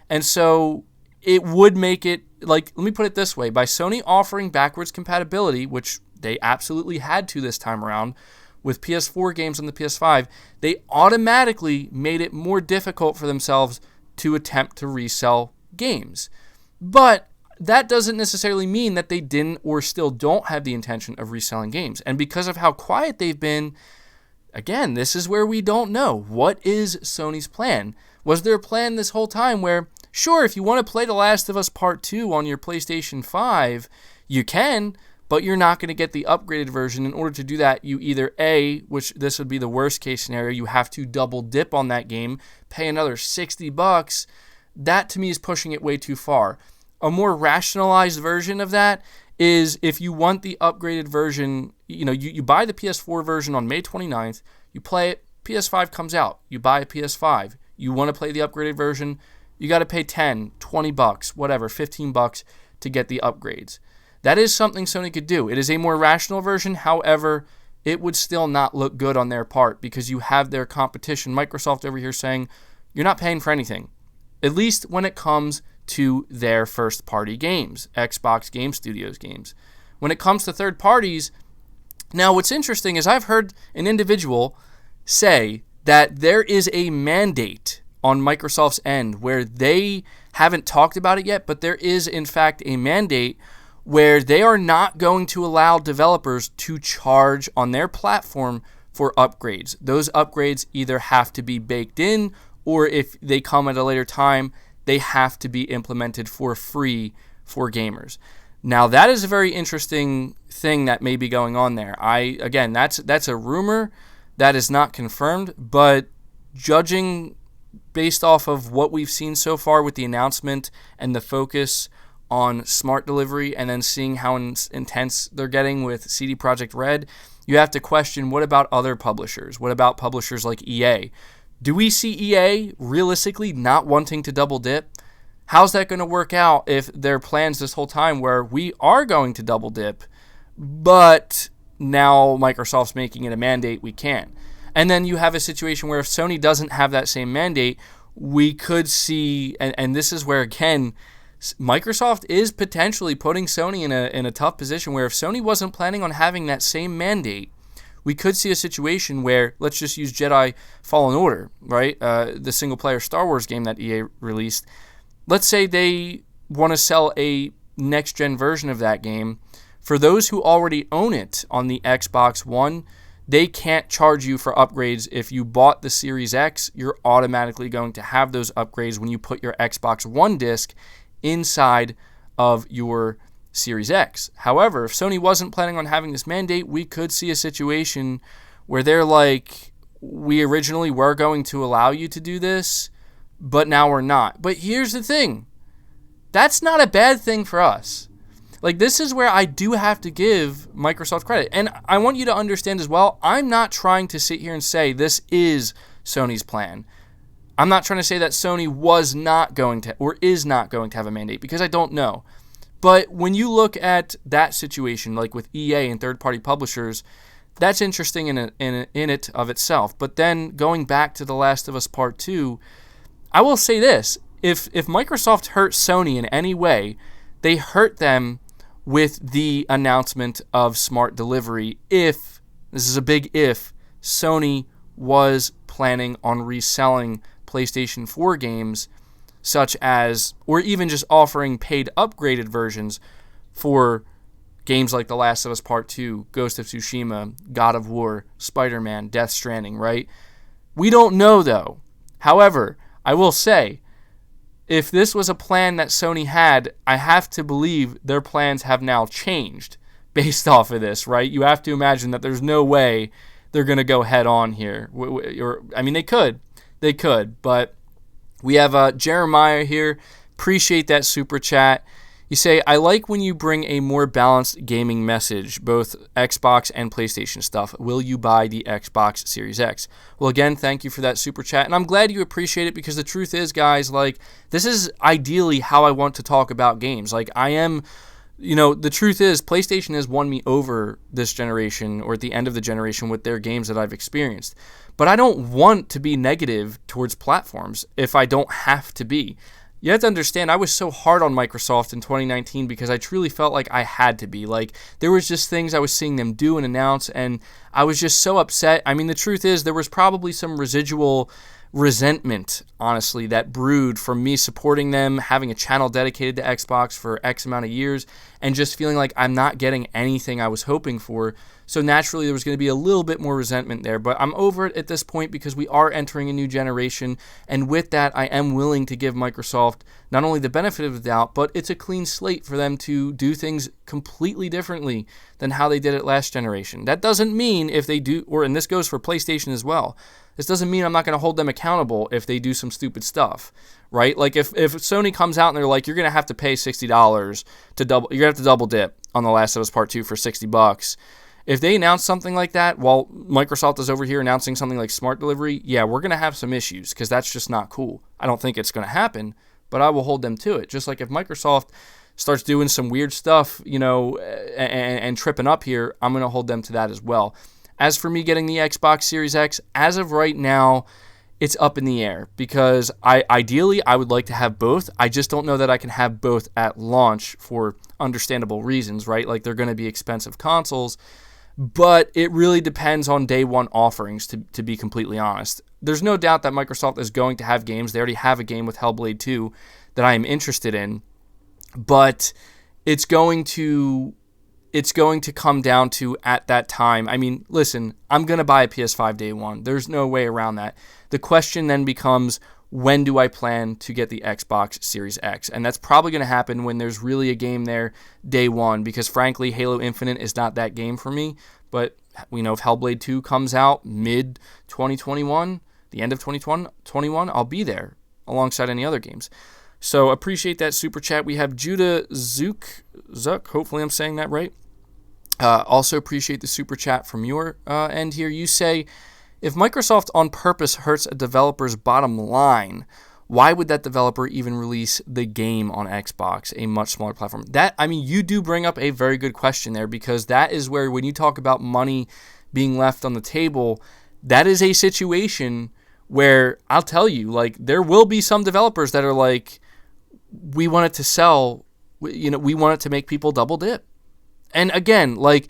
Speaker 1: And so it would make it, let me put it this way, by Sony offering backwards compatibility, which they absolutely had to this time around, with PS4 games on the PS5, they automatically made it more difficult for themselves to attempt to resell games. But that doesn't necessarily mean that they didn't or still don't have the intention of reselling games. And because of how quiet they've been, again, this is where we don't know. What is Sony's plan? Was there a plan this whole time where, sure, if you want to play The Last of Us Part 2 on your PlayStation 5, you can, but you're not going to get the upgraded version. In order to do that, you either A, which this would be the worst case scenario, you have to double dip on that game, pay another $60 that to me is pushing it way too far. A more rationalized version of that is if you want the upgraded version, you buy the PS4 version on May 29th, you play it, PS5 comes out, you buy a PS5, you want to play the upgraded version, you got to pay $10, $20, whatever, $15 to get the upgrades. That is something Sony could do. It is a more rational version. However, it would still not look good on their part because you have their competition, Microsoft, over here saying, you're not paying for anything, at least when it comes to their first-party games, Xbox Game Studios games. When it comes to third parties, now what's interesting is I've heard an individual say that there is a mandate on Microsoft's end where they haven't talked about it yet, but there is in fact a mandate where they are not going to allow developers to charge on their platform for upgrades. Those upgrades either have to be baked in, or if they come at a later time, they have to be implemented for free for gamers. Now that is a very interesting thing that may be going on there. Again, that's a rumor that is not confirmed, but judging based off of what we've seen so far with the announcement and the focus on smart delivery and then seeing how intense they're getting with CD Projekt Red, you have to question, what about other publishers? What about publishers like EA? Do we see EA realistically not wanting to double dip? How's that going to work out if their plans this whole time where we are going to double dip, but now Microsoft's making it a mandate we can't? And then you have a situation where if Sony doesn't have that same mandate, we could see, and this is where, again, Microsoft is potentially putting Sony in a tough position where if Sony wasn't planning on having that same mandate, we could see a situation where, let's just use Jedi Fallen Order, right? The single-player Star Wars game that EA released. Let's say they want to sell a next-gen version of that game. For those who already own it on the Xbox One, they can't charge you for upgrades. If you bought the Series X, you're automatically going to have those upgrades when you put your Xbox One disc inside of your Series X. However, if Sony wasn't planning on having this mandate, we could see a situation where they're like, we originally were going to allow you to do this, but now we're not. But here's the thing. That's not a bad thing for us. Like, this is where I do have to give Microsoft credit. And I want you to understand as well, I'm not trying to sit here and say this is Sony's plan. I'm not trying to say that Sony was not going to or is not going to have a mandate, because I don't know. But when you look at that situation, like with EA and third-party publishers, that's interesting in it of itself. But then going back to The Last of Us Part 2, I will say this. If Microsoft hurt Sony in any way, they hurt them with the announcement of smart delivery. If, this is a big if, Sony was planning on reselling PlayStation 4 games, such as, or even just offering paid upgraded versions for games like The Last of Us Part 2, Ghost of Tsushima, God of War, Spider-Man, Death Stranding, right? We don't know, though. However, I will say, if this was a plan that Sony had, I have to believe their plans have now changed based off of this, right? You have to imagine that there's no way they're going to go head on here. I mean, they could, but we have Jeremiah here. Appreciate that super chat. You say, I like when you bring a more balanced gaming message, both Xbox and PlayStation stuff. Will you buy the Xbox Series X? Well, again, thank you for that super chat. And I'm glad you appreciate it, because the truth is, guys, like, this is ideally how I want to talk about games. Like, I am, the truth is, PlayStation has won me over this generation, or at the end of the generation, with their games that I've experienced. But I don't want to be negative towards platforms if I don't have to be. You have to understand, I was so hard on Microsoft in 2019 because I truly felt like I had to be. Like, there was just things I was seeing them do and announce, and I was just so upset. I mean, the truth is, there was probably some residual resentment, honestly, that brewed from me supporting them, having a channel dedicated to Xbox for X amount of years, and just feeling like I'm not getting anything I was hoping for. So naturally, there was going to be a little bit more resentment there. But I'm over it at this point because we are entering a new generation. And with that, I am willing to give Microsoft not only the benefit of the doubt, but it's a clean slate for them to do things completely differently than how they did it last generation. That doesn't mean if they do, and this goes for PlayStation as well, this doesn't mean I'm not going to hold them accountable if they do some stupid stuff, right? Like if Sony comes out and they're like, you're going to have to pay $60 to double, you're going to have to double dip on The Last of Us Part 2 for $60. If they announce something like that while Microsoft is over here announcing something like smart delivery, yeah, we're going to have some issues because that's just not cool. I don't think it's going to happen, but I will hold them to it. Just like if Microsoft starts doing some weird stuff, and tripping up here, I'm going to hold them to that as well. As for me getting the Xbox Series X, as of right now, it's up in the air because ideally I would like to have both. I just don't know that I can have both at launch for understandable reasons, right? Like they're going to be expensive consoles, but it really depends on day one offerings, to be completely honest. There's no doubt that Microsoft is going to have games. They already have a game with Hellblade 2 that I am interested in, but it's going to come down to at that time. I mean, listen, I'm going to buy a PS5 day one. There's no way around that. The question then becomes, when do I plan to get the Xbox Series X? And that's probably going to happen when there's really a game there day one, because frankly, Halo Infinite is not that game for me. But we know if Hellblade 2 comes out mid-2021, the end of 2021, I'll be there alongside any other games. So appreciate that super chat. We have Judah Zook, hopefully I'm saying that right. Also appreciate the super chat from your end here. You say, if Microsoft on purpose hurts a developer's bottom line, why would that developer even release the game on Xbox, a much smaller platform? You do bring up a very good question there, because that is where, when you talk about money being left on the table, that is a situation where I'll tell you, like, there will be some developers that are like, we want it to sell, we want it to make people double dip. And again, like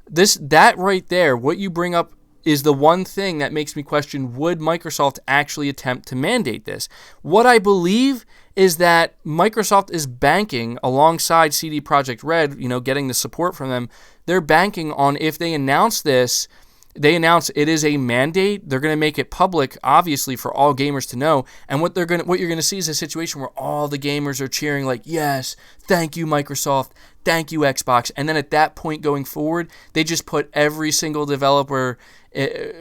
Speaker 1: that right there, what you bring up is the one thing that makes me question, would Microsoft actually attempt to mandate this? What I believe is that Microsoft is banking alongside CD Projekt Red, getting the support from them. They're banking on, if they announce this, they announce it is a mandate. They're going to make it public, obviously, for all gamers to know. And what you're going to see is a situation where all the gamers are cheering, like, yes, thank you, Microsoft, thank you, Xbox. And then at that point going forward, they just put every single developer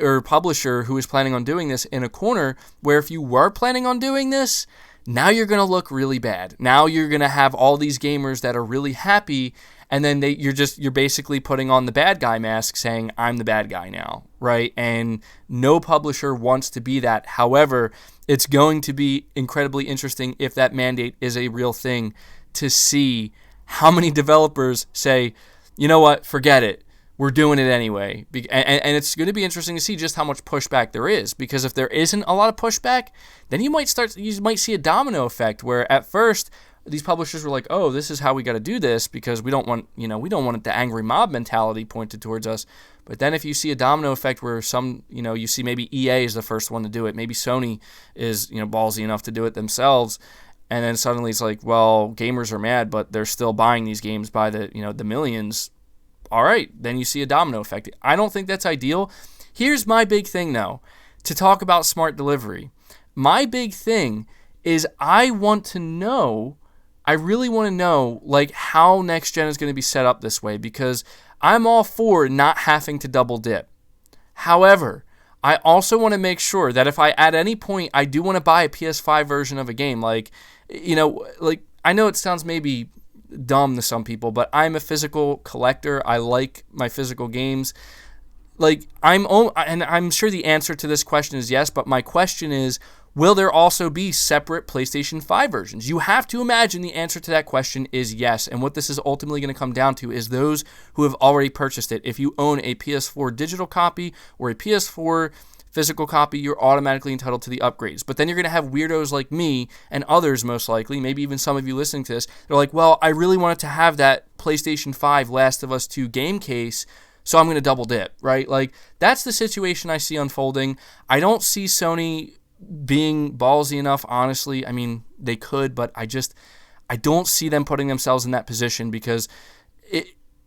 Speaker 1: or publisher who is planning on doing this in a corner where, if you were planning on doing this, now you're going to look really bad. Now you're going to have all these gamers that are really happy, and then you're basically putting on the bad guy mask, saying, I'm the bad guy now, right? And no publisher wants to be that. However, it's going to be incredibly interesting if that mandate is a real thing, to see how many developers say, you know what, forget it, we're doing it anyway. And it's going to be interesting to see just how much pushback there is, because if there isn't a lot of pushback, then you might see a domino effect where at first these publishers were like, oh, this is how we got to do this, because we don't want the angry mob mentality pointed towards us. But then if you see a domino effect where you see maybe EA is the first one to do it, maybe Sony is, ballsy enough to do it themselves, and then suddenly it's like, well, gamers are mad, but they're still buying these games by the millions. All right, then you see a domino effect. I don't think that's ideal. Here's my big thing, though, to talk about smart delivery. My big thing is I really want to know, like, how next gen is going to be set up this way, because I'm all for not having to double dip. However, I also want to make sure that if I at any point I do want to buy a PS5 version of a game, like I know it sounds maybe dumb to some people, but I'm a physical collector. I like my physical games. And I'm sure the answer to this question is yes, but my question is, will there also be separate PlayStation 5 versions? You have to imagine the answer to that question is yes, and what this is ultimately going to come down to is those who have already purchased it. If you own a PS4 digital copy or a PS4 physical copy, you're automatically entitled to the upgrades. But then you're going to have weirdos like me and others, most likely, maybe even some of you listening to this, they're like, well, I really wanted to have that PlayStation 5 Last of Us 2 game case, so I'm going to double dip, right? Like, that's the situation I see unfolding. I don't see Sony being ballsy enough, honestly. I mean, they could, but I don't see them putting themselves in that position, because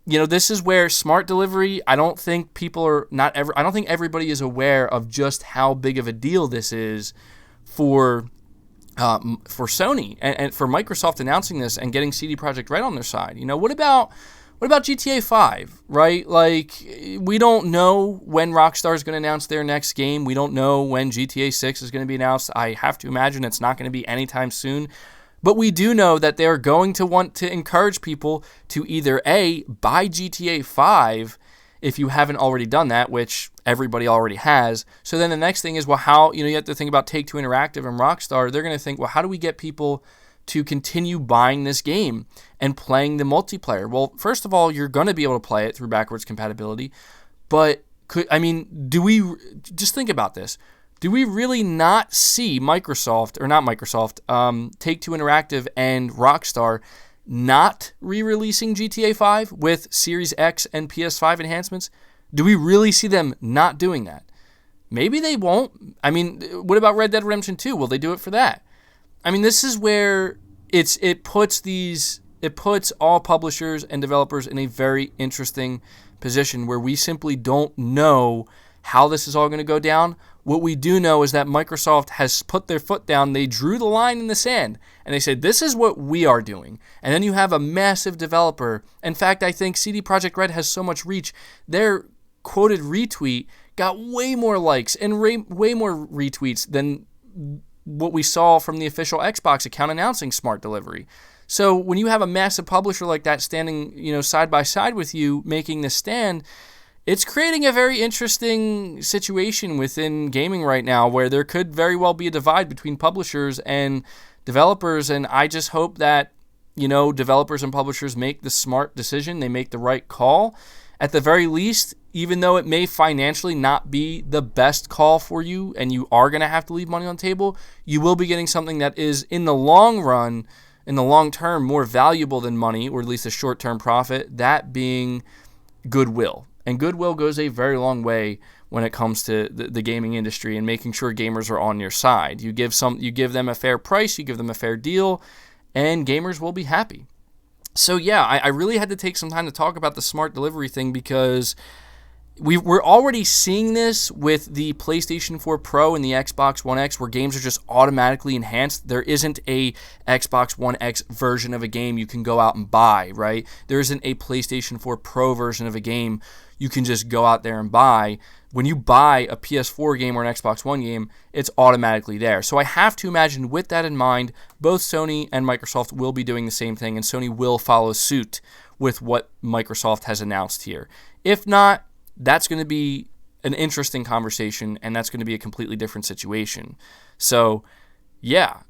Speaker 1: this is where smart delivery, I don't think everybody is aware of just how big of a deal this is for for Sony and for Microsoft announcing this and getting CD Projekt Red on their side. What about GTA 5, right? Like, we don't know when Rockstar is going to announce their next game. We don't know when GTA 6 is going to be announced. I have to imagine it's not going to be anytime soon. But we do know that they're going to want to encourage people to either A, buy GTA 5 if you haven't already done that, which everybody already has. So then the next thing is, well, how, you have to think about Take-Two Interactive and Rockstar. They're going to think, well, how do we get people to continue buying this game and playing the multiplayer? Well, first of all, you're going to be able to play it through backwards compatibility. But, do we, just think about this. Do we really not see Take-Two Interactive and Rockstar not re-releasing GTA 5 with Series X and PS5 enhancements? Do we really see them not doing that? Maybe they won't. What about Red Dead Redemption 2? Will they do it for that? This is where it puts all publishers and developers in a very interesting position where we simply don't know how this is all going to go down. What we do know is that Microsoft has put their foot down. They drew the line in the sand, and they said, this is what we are doing. And then you have a massive developer. In fact, I think CD Projekt Red has so much reach. Their quoted retweet got way more likes and way more retweets than what we saw from the official Xbox account announcing Smart Delivery. So when you have a massive publisher like that standing, side by side with you, making this stand, it's creating a very interesting situation within gaming right now where there could very well be a divide between publishers and developers. And I just hope that, developers and publishers make the smart decision. They make the right call. At the very least, even though it may financially not be the best call for you and you are going to have to leave money on the table, you will be getting something that is, in the long run, in the long term, more valuable than money, or at least a short-term profit, that being goodwill. And goodwill goes a very long way when it comes to the gaming industry and making sure gamers are on your side. You give them a fair price, you give them a fair deal, and gamers will be happy. So yeah, I really had to take some time to talk about the smart delivery thing because we're already seeing this with the PlayStation 4 Pro and the Xbox One X, where games are just automatically enhanced. There isn't a Xbox One X version of a game you can go out and buy, right? There isn't a PlayStation 4 Pro version of a game you can just go out there and buy. When you buy a PS4 game or an Xbox One game, it's automatically there. So I have to imagine, with that in mind, both Sony and Microsoft will be doing the same thing, and Sony will follow suit with what Microsoft has announced here. If not, that's going to be an interesting conversation, and that's going to be a completely different situation. So, yeah.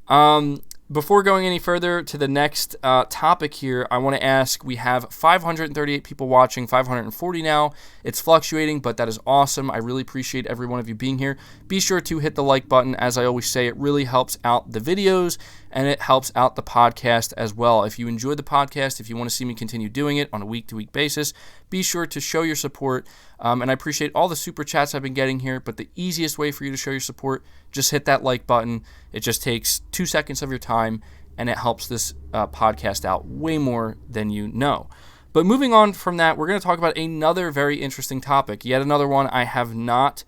Speaker 1: Before going any further to the next topic here, I want to ask, we have 538 people watching, 540 now. It's fluctuating, but that is awesome. I really appreciate every one of you being here. Be sure to hit the like button. As I always say, it really helps out the videos, and it helps out the podcast as well. If you enjoyed the podcast, if you want to see me continue doing it on a week-to-week basis, be sure to show your support. And I appreciate all the super chats I've been getting here, but the easiest way for you to show your support, just hit that like button. It just takes 2 seconds of your time, and it helps this podcast out way more than you know. But moving on from that, we're going to talk about another very interesting topic, yet another one I have not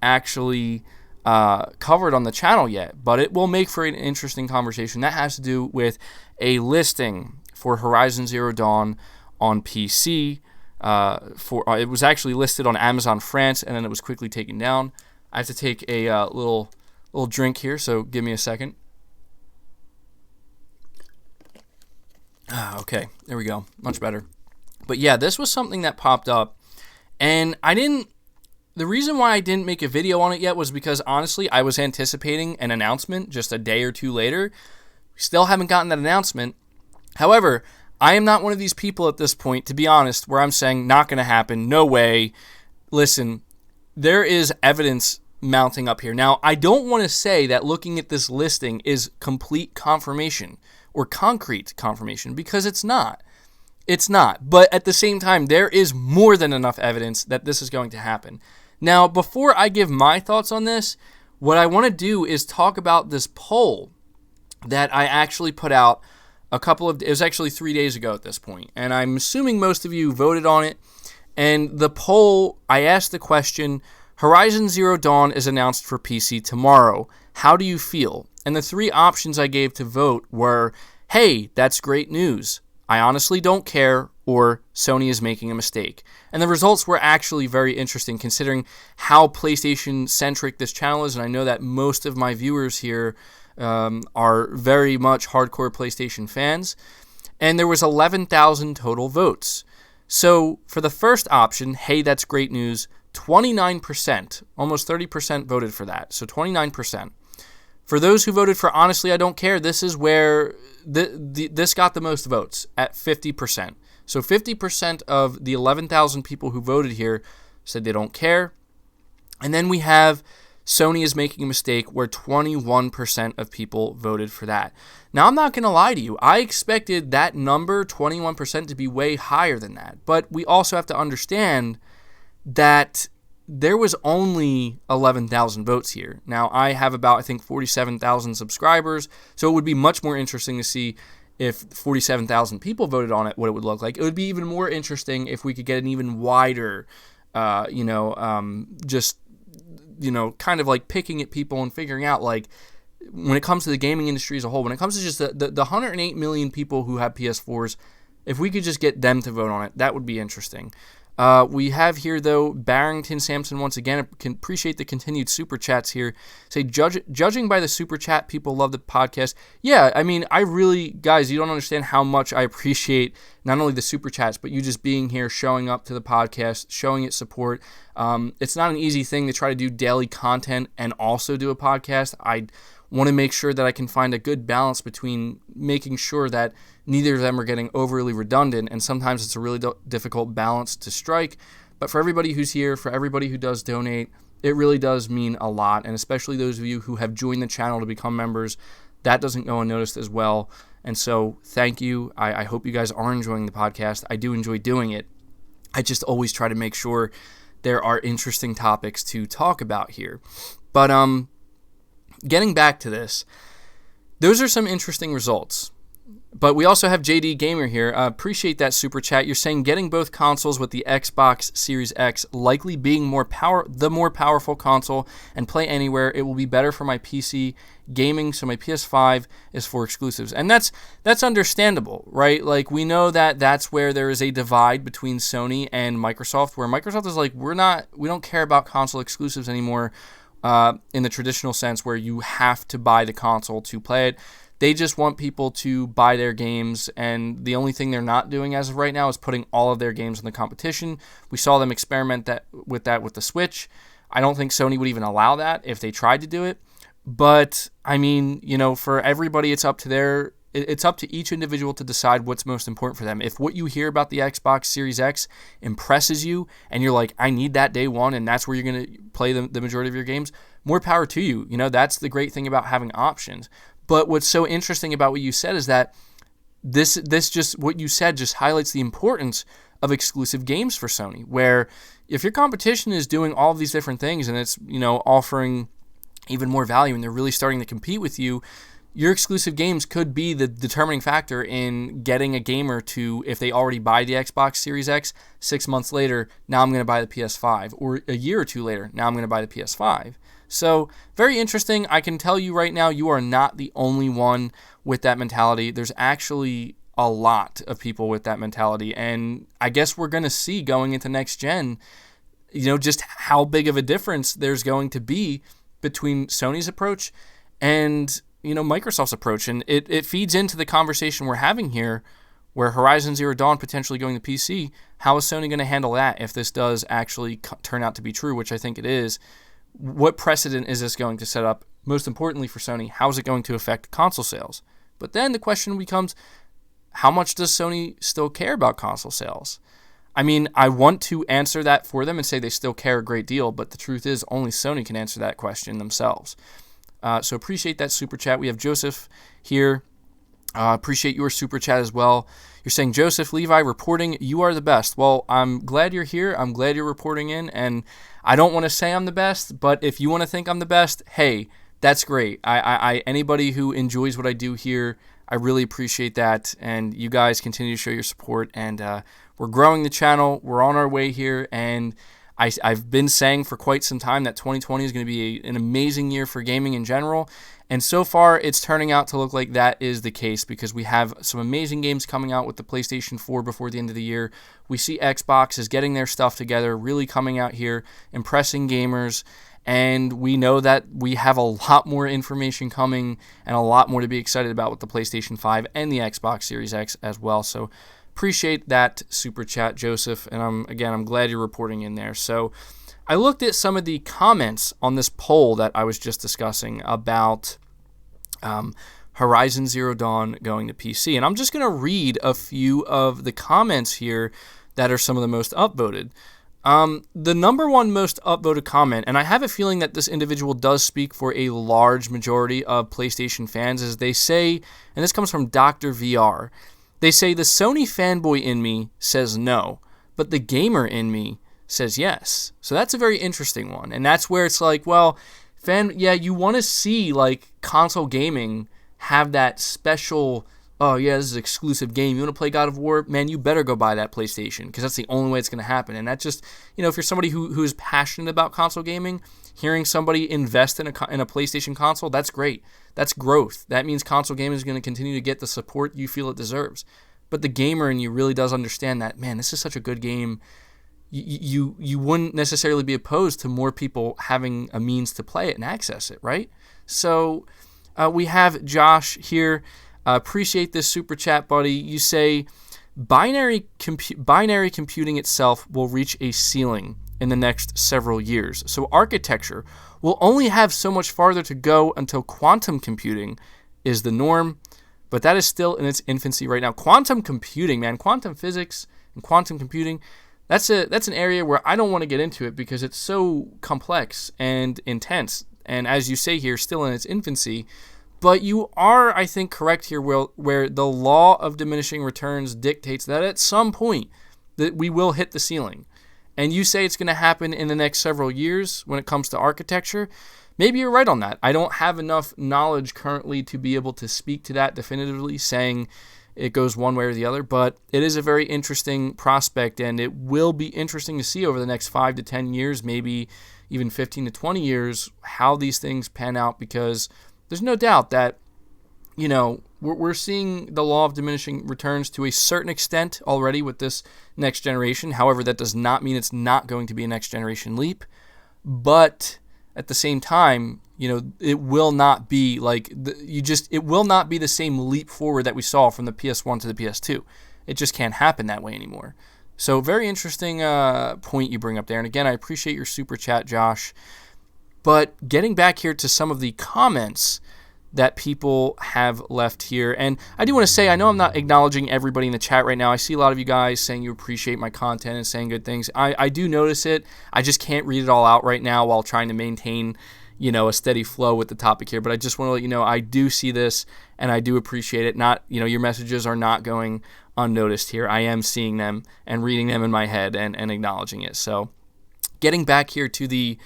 Speaker 1: actually covered on the channel yet, but it will make for an interesting conversation. That has to do with a listing for Horizon Zero Dawn on PC. It was actually listed on Amazon France, and then it was quickly taken down. I have to take a little drink here, so give me a second. Okay, there we go. Much better. But yeah, this was something that popped up, and the reason why I didn't make a video on it yet was because, honestly, I was anticipating an announcement just a day or two later. We still haven't gotten that announcement. However, I am not one of these people at this point, to be honest, where I'm saying, not going to happen, no way. Listen, there is evidence mounting up here. Now, I don't want to say that looking at this listing is complete confirmation or concrete confirmation, because it's not. It's not. But at the same time, there is more than enough evidence that this is going to happen. Now, before I give my thoughts on this, what I want to do is talk about this poll that I actually put out it was actually 3 days ago at this point, and I'm assuming most of you voted on it. And the poll, I asked the question, Horizon Zero Dawn is announced for PC tomorrow. How do you feel? And the three options I gave to vote were, hey, that's great news, I honestly don't care, or Sony is making a mistake. And the results were actually very interesting considering how PlayStation-centric this channel is, and I know that most of my viewers here are very much hardcore PlayStation fans. And there was 11,000 total votes. So for the first option, hey, that's great news, 29%, almost 30% voted for that. So 29%. For those who voted for honestly, I don't care, this is where this got the most votes at 50%. So 50% of the 11,000 people who voted here said they don't care. And then we have Sony is making a mistake, where 21% of people voted for that. Now, I'm not going to lie to you. I expected that number, 21%, to be way higher than that. But we also have to understand that there was only 11,000 votes here. Now, I have about, I think, 47,000 subscribers, so it would be much more interesting to see if 47,000 people voted on it, what it would look like. It would be even more interesting if we could get an even wider, kind of like picking at people and figuring out, like, when it comes to the gaming industry as a whole, when it comes to just the 108 million people who have PS4s, if we could just get them to vote on it, that would be interesting. We have here, though, Barrington Sampson once again. Can appreciate the continued super chats here. Say, judging by the super chat, people love the podcast. Yeah, I mean, I really, guys, you don't understand how much I appreciate not only the super chats, but you just being here, showing up to the podcast, showing it support. It's not an easy thing to try to do daily content and also do a podcast. I want to make sure that I can find a good balance between making sure that neither of them are getting overly redundant, and sometimes it's a really difficult balance to strike. But for everybody who's here, for everybody who does donate, it really does mean a lot, and especially those of you who have joined the channel to become members, that doesn't go unnoticed as well. And so thank you. I hope you guys are enjoying the podcast. I do enjoy doing it. I just always try to make sure there are interesting topics to talk about here. But getting back to this, those are some interesting results. But we also have JD Gamer here. Appreciate that super chat. You're saying getting both consoles with the Xbox Series X likely being the more powerful console and play anywhere. It will be better for my PC gaming, so my PS5 is for exclusives. And that's understandable, right? Like, we know that that's where there is a divide between Sony and Microsoft, where Microsoft is like, we don't care about console exclusives anymore in the traditional sense where you have to buy the console to play it. They just want people to buy their games, and the only thing they're not doing as of right now is putting all of their games in the competition. We saw them experiment with the Switch. I don't think Sony would even allow that if they tried to do it. But, I mean, for everybody, it's up to each individual to decide what's most important for them. If what you hear about the Xbox Series X impresses you, and you're like, I need that day one, and that's where you're going to play the majority of your games, more power to you. That's the great thing about having options. But what's so interesting about what you said is that this just, what you said just highlights the importance of exclusive games for Sony, where if your competition is doing all of these different things and it's, offering even more value and they're really starting to compete with you, your exclusive games could be the determining factor in getting a gamer to, if they already buy the Xbox Series X, 6 months later, now I'm going to buy the PS5, or a year or two later, now I'm going to buy the PS5. So, very interesting. I can tell you right now, you are not the only one with that mentality. There's actually a lot of people with that mentality, and I guess we're going to see going into next gen, just how big of a difference there's going to be between Sony's approach and, Microsoft's approach. And it feeds into the conversation we're having here, where Horizon Zero Dawn potentially going to PC. How is Sony going to handle that if this does actually turn out to be true, which I think it is? What precedent is this going to set up? Most importantly for Sony, how is it going to affect console sales? But then the question becomes, how much does Sony still care about console sales? I mean, I want to answer that for them and say they still care a great deal, but the truth is only Sony can answer that question themselves. So appreciate that super chat. We have Joseph here. Appreciate your super chat as well. You're saying, Joseph Levi reporting, you are the best. Well, I'm glad you're here. I'm glad you're reporting in, and I don't want to say I'm the best, but if you want to think I'm the best, hey, that's great. I anybody who enjoys what I do here, I really appreciate that, and you guys continue to show your support, and we're growing the channel. We're on our way here, and I've been saying for quite some time that 2020 is going to be an amazing year for gaming in general. And so far, it's turning out to look like that is the case because we have some amazing games coming out with the PlayStation 4 before the end of the year. We see Xbox is getting their stuff together, really coming out here, impressing gamers. And we know that we have a lot more information coming and a lot more to be excited about with the PlayStation 5 and the Xbox Series X as well. So appreciate that super chat, Joseph. And I'm glad you're reporting in there. So I looked at some of the comments on this poll that I was just discussing about Horizon Zero Dawn going to PC. And I'm just going to read a few of the comments here that are some of the most upvoted. The number one most upvoted comment, and I have a feeling that this individual does speak for a large majority of PlayStation fans, is they say, and this comes from Dr. VR, they say the Sony fanboy in me says no, but the gamer in me says yes. So that's a very interesting one. And that's where it's like, well, you want to see like console gaming have that special, oh yeah, this is an exclusive game. You want to play God of War? Man, you better go buy that PlayStation because that's the only way it's going to happen. And that just, if you're somebody who is passionate about console gaming, hearing somebody invest in a PlayStation console, that's great. That's growth. That means console gaming is going to continue to get the support you feel it deserves. But the gamer in you really does understand that, man, this is such a good game. You wouldn't necessarily be opposed to more people having a means to play it and access it, right? So we have Josh here. Appreciate this super chat, buddy. You say binary computing itself will reach a ceiling in the next several years. So architecture will only have so much farther to go until quantum computing is the norm, but that is still in its infancy right now. Quantum computing, man, quantum physics and quantum computing, that's an area where I don't want to get into it because it's so complex and intense. And as you say here, still in its infancy. But you are, I think, correct here where the law of diminishing returns dictates that at some point that we will hit the ceiling. And you say it's going to happen in the next several years when it comes to architecture. Maybe you're right on that. I don't have enough knowledge currently to be able to speak to that definitively, saying it goes one way or the other. But it is a very interesting prospect, and it will be interesting to see over the next 5 to 10 years, maybe even 15 to 20 years, how these things pan out, because there's no doubt that, we're seeing the law of diminishing returns to a certain extent already with this next generation. However, that does not mean it's not going to be a next generation leap. But at the same time, it will not be it will not be the same leap forward that we saw from the PS1 to the PS2. It just can't happen that way anymore. So very interesting point you bring up there. And again, I appreciate your super chat, Josh. But getting back here to some of the comments that people have left here. And I do want to say, I know I'm not acknowledging everybody in the chat right now. I see a lot of you guys saying you appreciate my content and saying good things. I do notice it. I just can't read it all out right now while trying to maintain, a steady flow with the topic here. But I just want to let you know I do see this and I do appreciate it. Not, your messages are not going unnoticed here. I am seeing them and reading them in my head and acknowledging it. So getting back here to the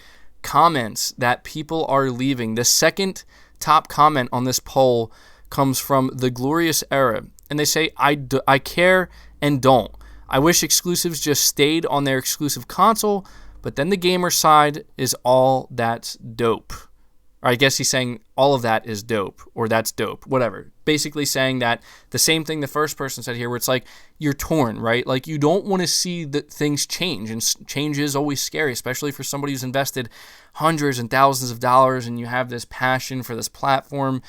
Speaker 1: comments that people are leaving, the second top comment on this poll comes from The Glorious Era, and they say, I care and don't. I wish exclusives just stayed on their exclusive console, but then the gamer side is all that's dope. Or I guess he's saying all of that is dope, or that's dope, whatever. Basically saying that the same thing the first person said here, where it's like you're torn, right? Like you don't want to see that things change, and change is always scary, especially for somebody who's invested hundreds and thousands of dollars and you have this passion for this platform.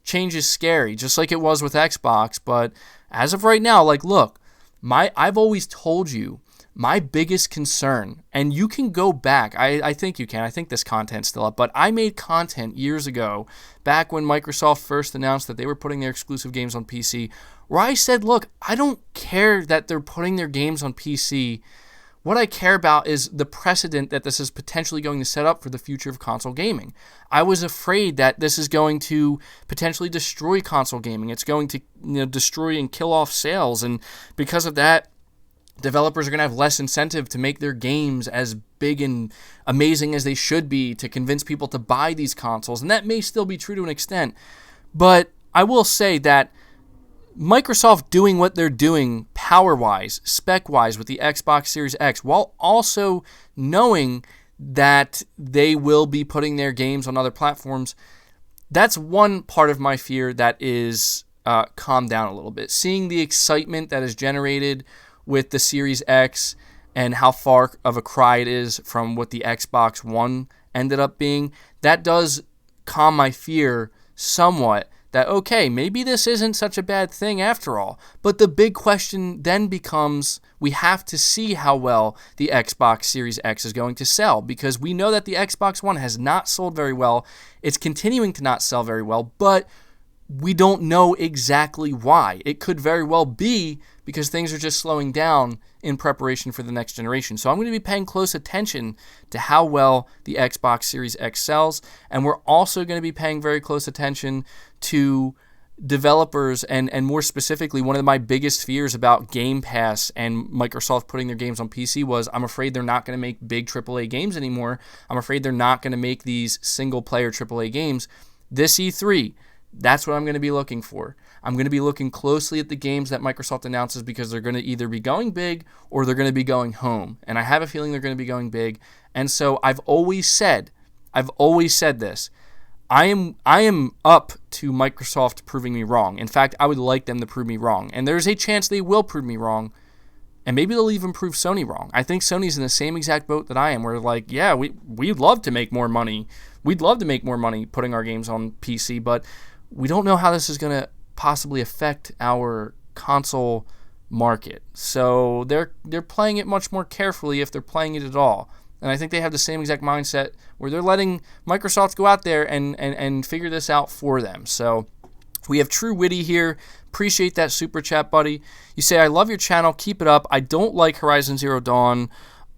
Speaker 1: Change is scary, just like it was with Xbox. But as of right now, look, I've always told you my biggest concern, and you can go back, I think you can, I think this content's still up, but I made content years ago, back when Microsoft first announced that they were putting their exclusive games on PC, where I said, look, I don't care that they're putting their games on PC. What I care about is the precedent that this is potentially going to set up for the future of console gaming. I was afraid that this is going to potentially destroy console gaming. It's going to destroy and kill off sales, and because of that, developers are going to have less incentive to make their games as big and amazing as they should be to convince people to buy these consoles. And that may still be true to an extent. But I will say that Microsoft doing what they're doing power-wise, spec-wise with the Xbox Series X, while also knowing that they will be putting their games on other platforms, that's one part of my fear that is calmed down a little bit. Seeing the excitement that is generated with the Series X and how far of a cry it is from what the Xbox One ended up being, that does calm my fear somewhat that, okay, maybe this isn't such a bad thing after all. But the big question then becomes, we have to see how well the Xbox Series X is going to sell, because we know that the Xbox One has not sold very well. It's continuing to not sell very well, but we don't know exactly why. It could very well be because things are just slowing down in preparation for the next generation. So I'm going to be paying close attention to how well the Xbox Series X sells, and we're also going to be paying very close attention to developers, and more specifically, one of my biggest fears about Game Pass and Microsoft putting their games on PC was, I'm afraid they're not going to make big AAA games anymore. I'm afraid they're not going to make these single-player AAA games. This E3, that's what I'm going to be looking for. I'm going to be looking closely at the games that Microsoft announces, because they're going to either be going big or they're going to be going home. And I have a feeling they're going to be going big. And so I've always said this. I am up to Microsoft proving me wrong. In fact, I would like them to prove me wrong. And there's a chance they will prove me wrong. And maybe they'll even prove Sony wrong. I think Sony's in the same exact boat that I am, where like, yeah, we'd love to make more money. We'd love to make more money putting our games on PC, but we don't know how this is going to possibly affect our console market. So they're playing it much more carefully, if they're playing it at all. And I think they have the same exact mindset where they're letting Microsoft go out there and figure this out for them. So we have True Witty here. Appreciate that super chat, buddy. You say, I love your channel. Keep it up. I don't like Horizon Zero Dawn.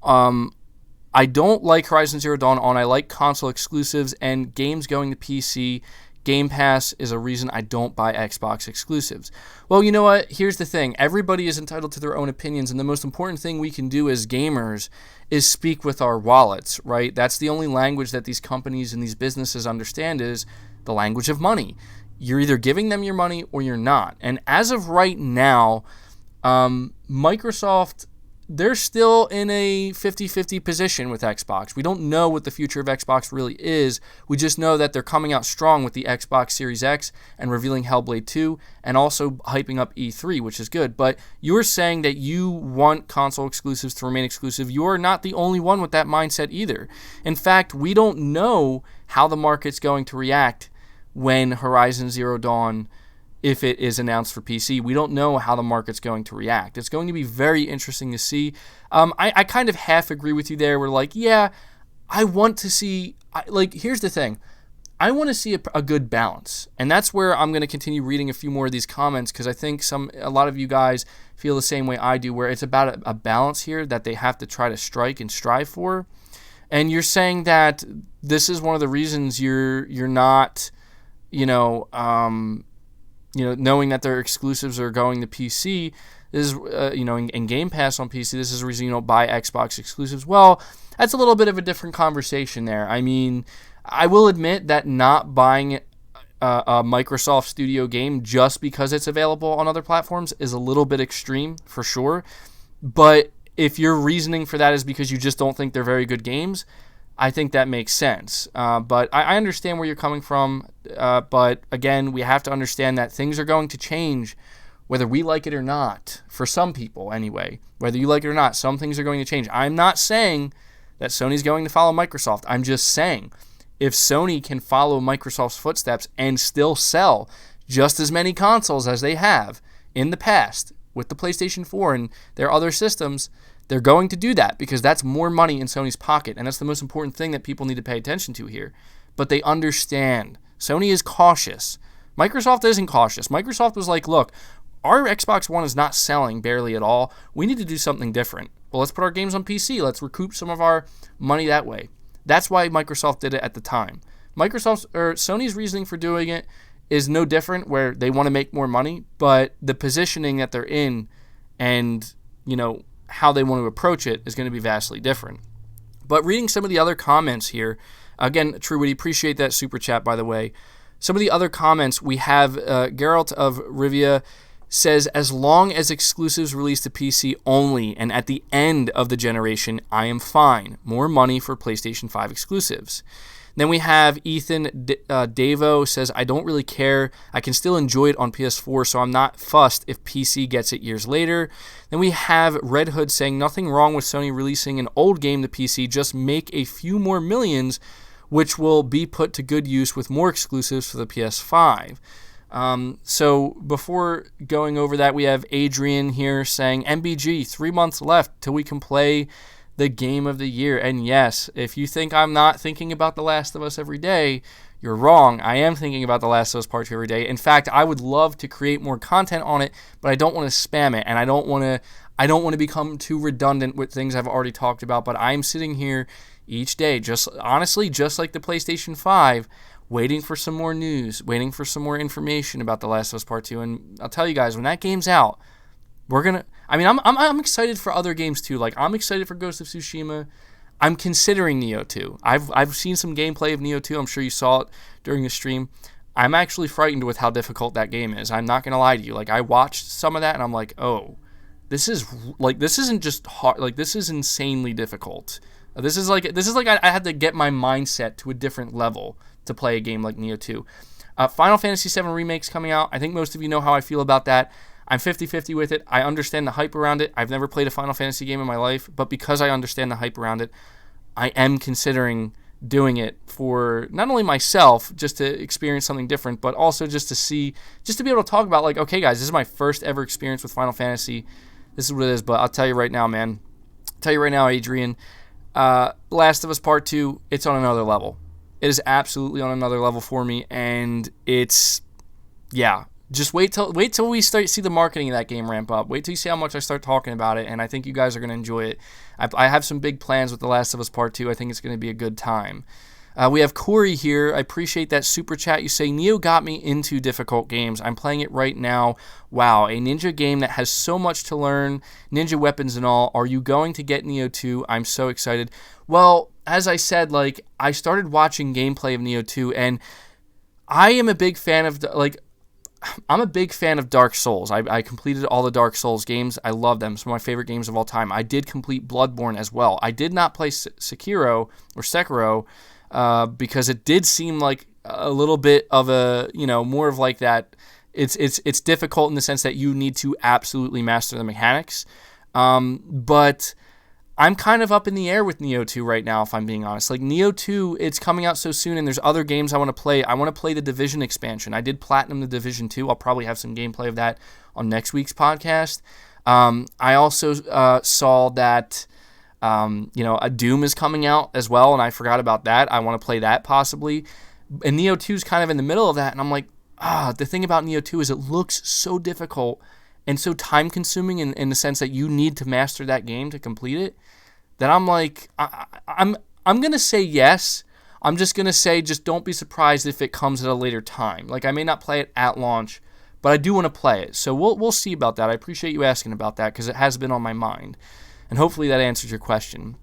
Speaker 1: I don't like Horizon Zero Dawn I like console exclusives and games going to PC. Game Pass is a reason I don't buy Xbox exclusives. Well, you know what? Here's the thing. Everybody is entitled to their own opinions, and the most important thing we can do as gamers is speak with our wallets, right? That's the only language that these companies and these businesses understand, is the language of money. You're either giving them your money or you're not. And as of right now, Microsoft, they're still in a 50-50 position with Xbox. We don't know what the future of Xbox really is. We just know that they're coming out strong with the Xbox Series X and revealing Hellblade 2 and also hyping up E3, which is good. But you're saying that you want console exclusives to remain exclusive. You're not the only one with that mindset either. In fact, we don't know how the market's going to react when Horizon Zero Dawn, if it is announced for PC. We don't know how the market's going to react. It's going to be very interesting to see. I kind of half agree with you there. We're like, yeah, I want to see, here's the thing. I want to see a good balance. And that's where I'm going to continue reading a few more of these comments, because I think a lot of you guys feel the same way I do, where it's about a balance here that they have to try to strike and strive for. And you're saying that this is one of the reasons you're not, knowing that their exclusives are going to PC, this is, and Game Pass on PC, this is the reason you don't buy Xbox exclusives. Well, that's a little bit of a different conversation there. I mean, I will admit that not buying a Microsoft Studio game just because it's available on other platforms is a little bit extreme, for sure. But if your reasoning for that is because you just don't think they're very good games, I think that makes sense. But I understand where you're coming from. But again, we have to understand that things are going to change whether we like it or not. For some people, anyway. Whether you like it or not, some things are going to change. I'm not saying that Sony's going to follow Microsoft. I'm just saying, if Sony can follow Microsoft's footsteps and still sell just as many consoles as they have in the past with the PlayStation 4 and their other systems, they're going to do that, because that's more money in Sony's pocket, and that's the most important thing that people need to pay attention to here. But they understand. Sony is cautious. Microsoft isn't cautious. Microsoft was like, look, our Xbox One is not selling barely at all. We need to do something different. Well, let's put our games on PC. Let's recoup some of our money that way. That's why Microsoft did it at the time. Sony's reasoning for doing it is no different, where they want to make more money, but the positioning that they're in and, how they want to approach it is going to be vastly different. But reading some of the other comments here, again, True Witty, appreciate that super chat, by the way. Some of the other comments, we have Geralt of Rivia. says, as long as exclusives release to PC only and at the end of the generation, I am fine. More money for PlayStation 5 exclusives. Then we have Ethan Davo says, I don't really care. I can still enjoy it on PS4, so I'm not fussed if PC gets it years later. Then we have Red Hood saying, nothing wrong with Sony releasing an old game to PC, just make a few more millions, which will be put to good use with more exclusives for the PS5. So before going over that, we have Adrian here saying, MBG, 3 months left till we can play the game of the year. And yes, if you think I'm not thinking about The Last of Us every day, you're wrong. I am thinking about The Last of Us Part 2 every day. In fact, I would love to create more content on it, but I don't want to spam it, and I don't want to become too redundant with things I've already talked about. But I'm sitting here each day, just like the PlayStation 5, waiting for some more news, waiting for some more information about The Last of Us Part 2. And I'll tell you guys, when that game's out, I'm excited for other games too. Like, I'm excited for Ghost of Tsushima. I'm considering Nioh 2. I've seen some gameplay of Nioh 2. I'm sure you saw it during the stream. I'm actually frightened with how difficult that game is. I'm not gonna lie to you. Like, I watched some of that and I'm like, oh, this isn't just hard. Like, this is insanely difficult. This is like I had to get my mindset to a different level to play a game like Nioh 2. Final Fantasy VII Remake's coming out. I think most of you know how I feel about that. I'm 50-50 with it. I understand the hype around it. I've never played a Final Fantasy game in my life, but because I understand the hype around it, I am considering doing it for not only myself, just to experience something different, but also just to be able to talk about, like, okay, guys, this is my first ever experience with Final Fantasy. This is what it is, but I'll tell you right now, man. Adrian, Last of Us Part 2, it's on another level. It is absolutely on another level for me, and it's, yeah. Just wait till we see the marketing of that game ramp up. Wait till you see how much I start talking about it, and I think you guys are going to enjoy it. I have some big plans with The Last of Us Part 2. I think it's going to be a good time. We have Corey here. I appreciate that super chat. You say, Nioh got me into difficult games. I'm playing it right now. Wow, a ninja game that has so much to learn, ninja weapons and all. Are you going to get Nioh 2? I'm so excited. Well, as I said, like, I started watching gameplay of Nioh 2, and I am a big fan of, I'm a big fan of Dark Souls. I completed all the Dark Souls games. I love them. Some of my favorite games of all time. I did complete Bloodborne as well. I did not play Sekiro because it did seem like a little bit of a, more of like that. It's difficult in the sense that you need to absolutely master the mechanics. But I'm kind of up in the air with Nioh 2 right now, if I'm being honest. Like, Nioh 2, it's coming out so soon, and there's other games I want to play. I want to play the Division expansion. I did Platinum the Division 2. I'll probably have some gameplay of that on next week's podcast. I also saw that, a Doom is coming out as well, and I forgot about that. I want to play that possibly. And Nioh 2 is kind of in the middle of that, and I'm like, the thing about Nioh 2 is it looks so difficult and so time-consuming in the sense that you need to master that game to complete it, that I'm like, I'm going to say yes. I'm just going to say just don't be surprised if it comes at a later time. Like, I may not play it at launch, but I do want to play it. So we'll see about that. I appreciate you asking about that because it has been on my mind. And hopefully that answers your question.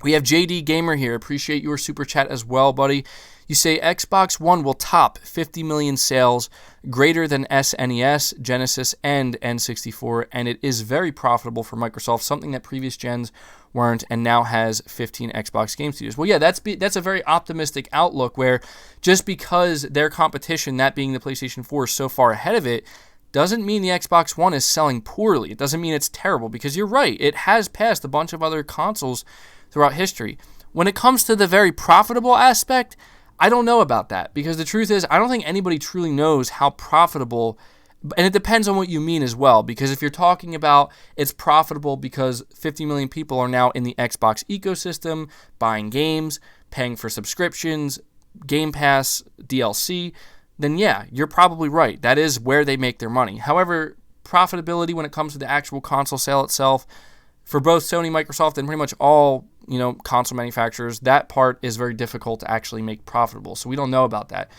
Speaker 1: We have JD Gamer here. Appreciate your super chat as well, buddy. You say Xbox One will top 50 million sales, greater than SNES, Genesis, and N64, and it is very profitable for Microsoft, something that previous gens weren't, and now has 15 Xbox game studios. Well, yeah, that's a very optimistic outlook where just because their competition, that being the PlayStation 4, is so far ahead of it, doesn't mean the Xbox One is selling poorly. It doesn't mean it's terrible, because you're right, it has passed a bunch of other consoles throughout history. When it comes to the very profitable aspect, I don't know about that, because the truth is, I don't think anybody truly knows how profitable, and it depends on what you mean as well, because if you're talking about it's profitable because 50 million people are now in the Xbox ecosystem, buying games, paying for subscriptions, Game Pass, DLC, then yeah, you're probably right. That is where they make their money. However, profitability when it comes to the actual console sale itself, for both Sony, Microsoft, and pretty much all console manufacturers, that part is very difficult to actually make profitable. So we don't know about that.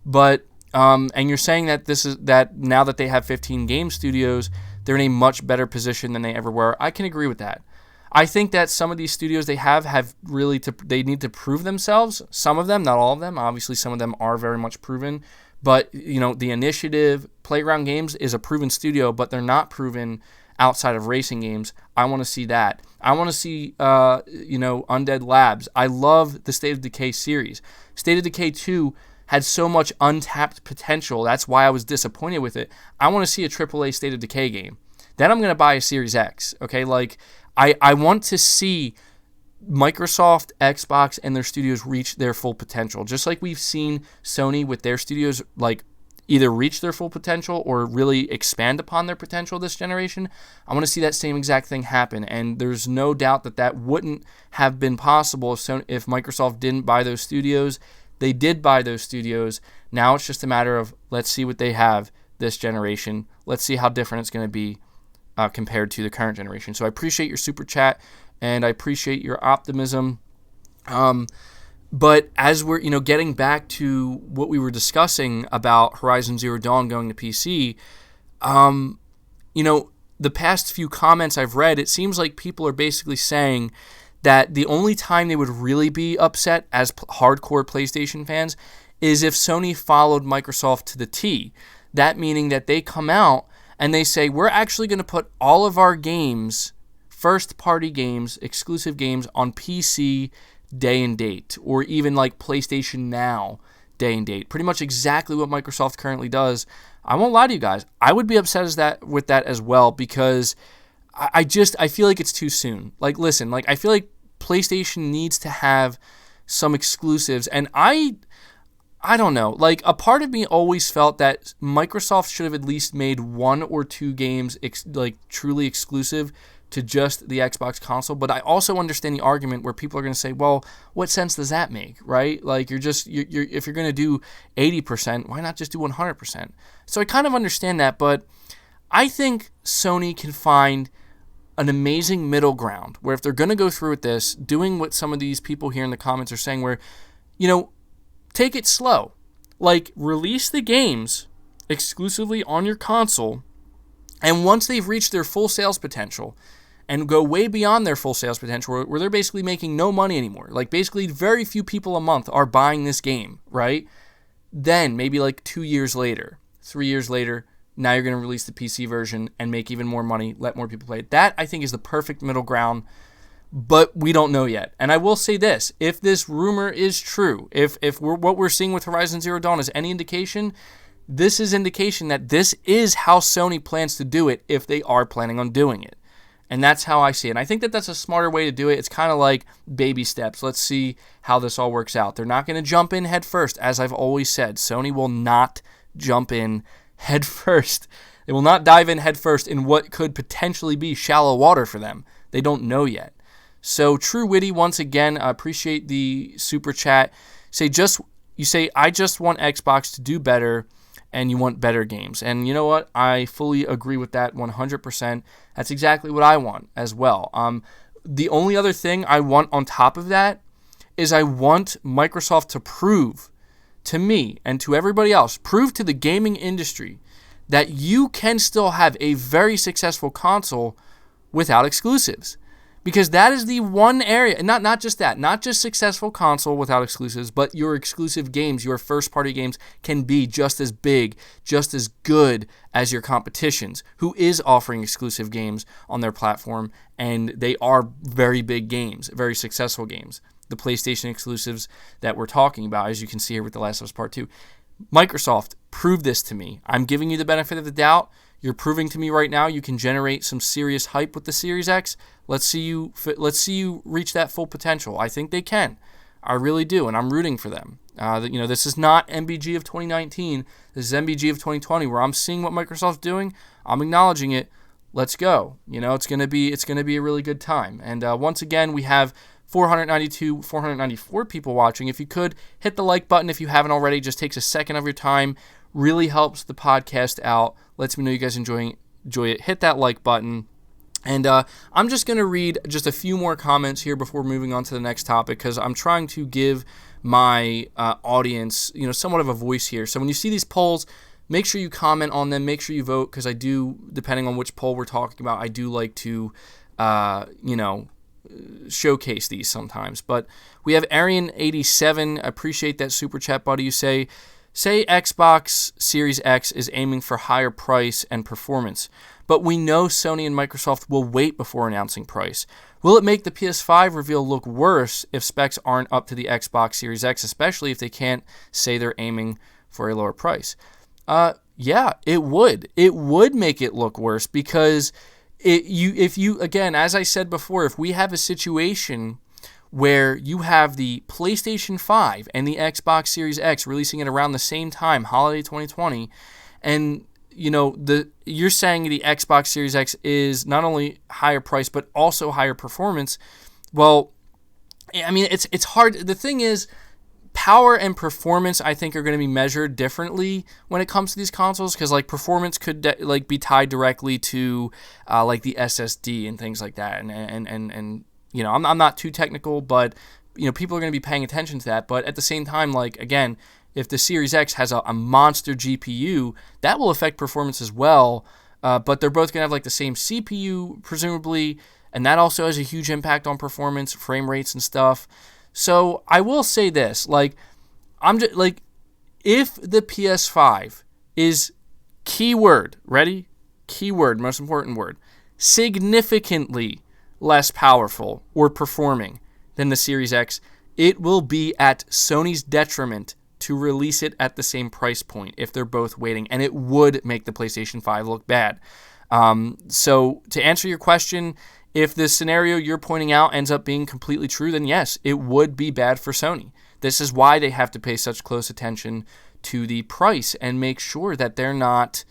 Speaker 1: But and you're saying that now that they have 15 game studios, they're in a much better position than they ever were. I can agree with that. I think that some of these studios they have really they need to prove themselves. Some of them, not all of them. Obviously, some of them are very much proven. But, the Initiative, Playground Games is a proven studio, but they're not proven outside of racing games. I want to see that. I want to see, Undead Labs. I love the State of Decay series. State of Decay 2 had so much untapped potential. That's why I was disappointed with it. I want to see a AAA State of Decay game. Then I'm going to buy a Series X. Okay, I want to see Microsoft, Xbox, and their studios reach their full potential. Just like we've seen Sony with their studios either reach their full potential or really expand upon their potential this generation. I want to see that same exact thing happen, and there's no doubt that wouldn't have been possible if Microsoft didn't buy those studios. They did buy those studios. Now it's just a matter of let's see what they have this generation. Let's see how different it's going to be compared to the current generation. So I appreciate your super chat, and I appreciate your optimism. But as we're getting back to what we were discussing about Horizon Zero Dawn going to PC, the past few comments I've read, it seems like people are basically saying that the only time they would really be upset as hardcore PlayStation fans is if Sony followed Microsoft to the T. That meaning that they come out and they say, we're actually going to put all of our games, first-party games, exclusive games, on PC day and date, or even like PlayStation Now day and date. Pretty much exactly what Microsoft currently does. I won't lie to you guys. I would be upset with that as well, because I feel like it's too soon. Listen, I feel like PlayStation needs to have some exclusives, and I don't know. A part of me always felt that Microsoft should have at least made one or two games truly exclusive to just the Xbox console. But I also understand the argument where people are going to say, well, what sense does that make, right? You're if you're going to do 80%, why not just do 100%? So I kind of understand that, but I think Sony can find an amazing middle ground where if they're going to go through with this, doing what some of these people here in the comments are saying, where, take it slow. Release the games exclusively on your console, and once they've reached their full sales potential and go way beyond their full sales potential, where they're basically making no money anymore, basically very few people a month are buying this game, right? Then maybe 2 years later, 3 years later, now you're going to release the PC version and make even more money, let more people play it. That, I think, is the perfect middle ground, but we don't know yet. And I will say this, if this rumor is true, if what we're seeing with Horizon Zero Dawn is any indication, this is indication that this is how Sony plans to do it if they are planning on doing it. And that's how I see it. And I think that's a smarter way to do it. It's kind of like baby steps. Let's see how this all works out. They're not going to jump in head first. As I've always said, Sony will not jump in head first. They will not dive in head first in what could potentially be shallow water for them. They don't know yet. So True Witty, once again, I appreciate the super chat. You say, I just want Xbox to do better, and you want better games. And you know what? I fully agree with that 100%. That's exactly what I want as well. The only other thing I want on top of that is I want Microsoft to prove to me and to everybody else, prove to the gaming industry that you can still have a very successful console without exclusives. Because that is the one area, not just that, not just successful console without exclusives, but your exclusive games, your first-party games can be just as big, just as good as your competitions, who is offering exclusive games on their platform, and they are very big games, very successful games. The PlayStation exclusives that we're talking about, as you can see here with The Last of Us Part 2. Microsoft, prove this to me. I'm giving you the benefit of the doubt. You're proving to me right now you can generate some serious hype with the Series X. Let's see you reach that full potential. I think they can. I really do, and I'm rooting for them. This is not MBG of 2019. This is MBG of 2020, where I'm seeing what Microsoft's doing. I'm acknowledging it. Let's go. It's gonna be a really good time. And once again, we have 494 people watching. If you could hit the like button if you haven't already, just takes a second of your time. Really helps the podcast out. Lets me know you guys enjoy it. Hit that like button. And I'm just going to read just a few more comments here before moving on to the next topic, because I'm trying to give my audience, somewhat of a voice here. So when you see these polls, make sure you comment on them. Make sure you vote, because I do, depending on which poll we're talking about, I do like to, showcase these sometimes. But we have Arian87. Appreciate that super chat, buddy. You say, say Xbox Series X is aiming for higher price and performance, but we know Sony and Microsoft will wait before announcing price. Will it make the PS5 reveal look worse if specs aren't up to the Xbox Series X, especially if they can't say they're aiming for a lower price? Yeah, it would. It would make it look worse because if you again, as I said before, if we have a situation where you have the PlayStation 5 and the Xbox Series X releasing it around the same time, holiday 2020, and you're saying the Xbox Series X is not only higher price but also higher performance. Well, I mean, it's hard. The thing is, power and performance, I think, are going to be measured differently when it comes to these consoles, because like performance could be tied directly to like the SSD and things like that, and I'm not too technical, but people are going to be paying attention to that. But at the same time, like again, if the Series X has a monster GPU, that will affect performance as well. But they're both going to have like the same CPU presumably, and that also has a huge impact on performance, frame rates, and stuff. So I will say this, like, I'm just like, if the PS5 is keyword, ready? Keyword, most important word, significantly less powerful or performing than the Series X, it will be at Sony's detriment to release it at the same price point if they're both waiting, and it would make the PlayStation 5 look bad. So to answer your question, if the scenario you're pointing out ends up being completely true, then yes, it would be bad for Sony. This is why they have to pay such close attention to the price and make sure that they're not,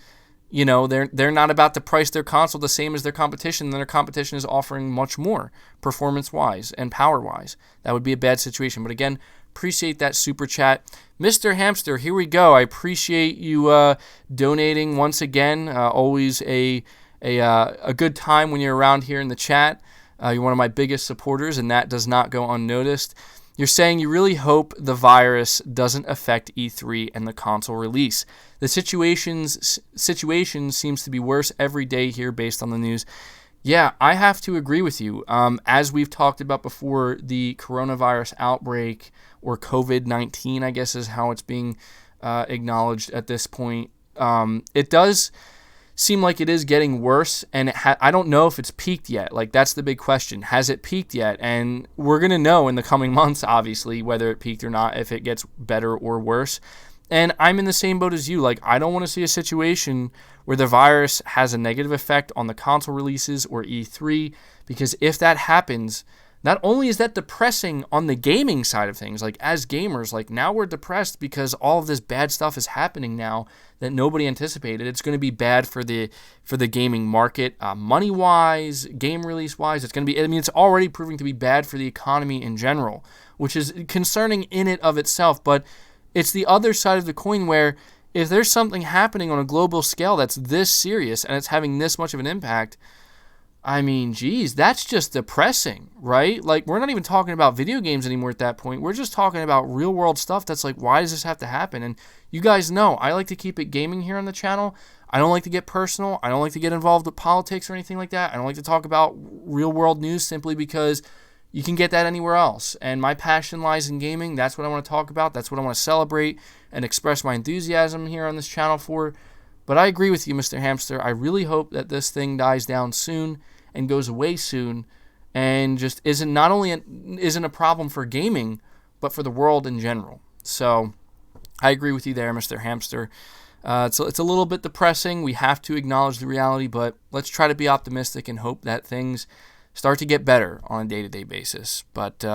Speaker 1: they're not about to price their console the same as their competition, and their competition is offering much more performance-wise and power-wise. That would be a bad situation. But again, appreciate that super chat. Mr. Hamster, here we go. I appreciate you donating once again. Always a good time when you're around here in the chat. You're one of my biggest supporters, and that does not go unnoticed. You're saying you really hope the virus doesn't affect E3 and the console release. The situation seems to be worse every day here based on the news. Yeah, I have to agree with you. As we've talked about before, the coronavirus outbreak, or COVID-19, I guess is how it's being acknowledged at this point, it does seem like it is getting worse, and I don't know if it's peaked yet. Like, that's the big question. Has it peaked yet? And we're going to know in the coming months, obviously, whether it peaked or not, if it gets better or worse. And I'm in the same boat as you. Like, I don't want to see a situation where the virus has a negative effect on the console releases or E3, because if that happens, not only is that depressing on the gaming side of things, like as gamers, like now we're depressed because all of this bad stuff is happening now that nobody anticipated. It's going to be bad for the gaming market, money-wise, game release-wise. It's going to be, it's already proving to be bad for the economy in general, which is concerning in and of itself. But it's the other side of the coin where if there's something happening on a global scale that's this serious and it's having this much of an impact, I mean, geez, that's just depressing, right? Like, we're not even talking about video games anymore at that point. We're just talking about real-world stuff that's like, why does this have to happen? And you guys know, I like to keep it gaming here on the channel. I don't like to get personal. I don't like to get involved with politics or anything like that. I don't like to talk about real-world news simply because you can get that anywhere else. And my passion lies in gaming. That's what I want to talk about. That's what I want to celebrate and express my enthusiasm here on this channel for. But I agree with you, Mr. Hamster. I really hope that this thing dies down soon and goes away soon, and just isn't a problem for gaming, but for the world in general. So I agree with you there, Mr. Hamster. It's a little bit depressing. We have to acknowledge the reality, but let's try to be optimistic and hope that things start to get better on a day-to-day basis. But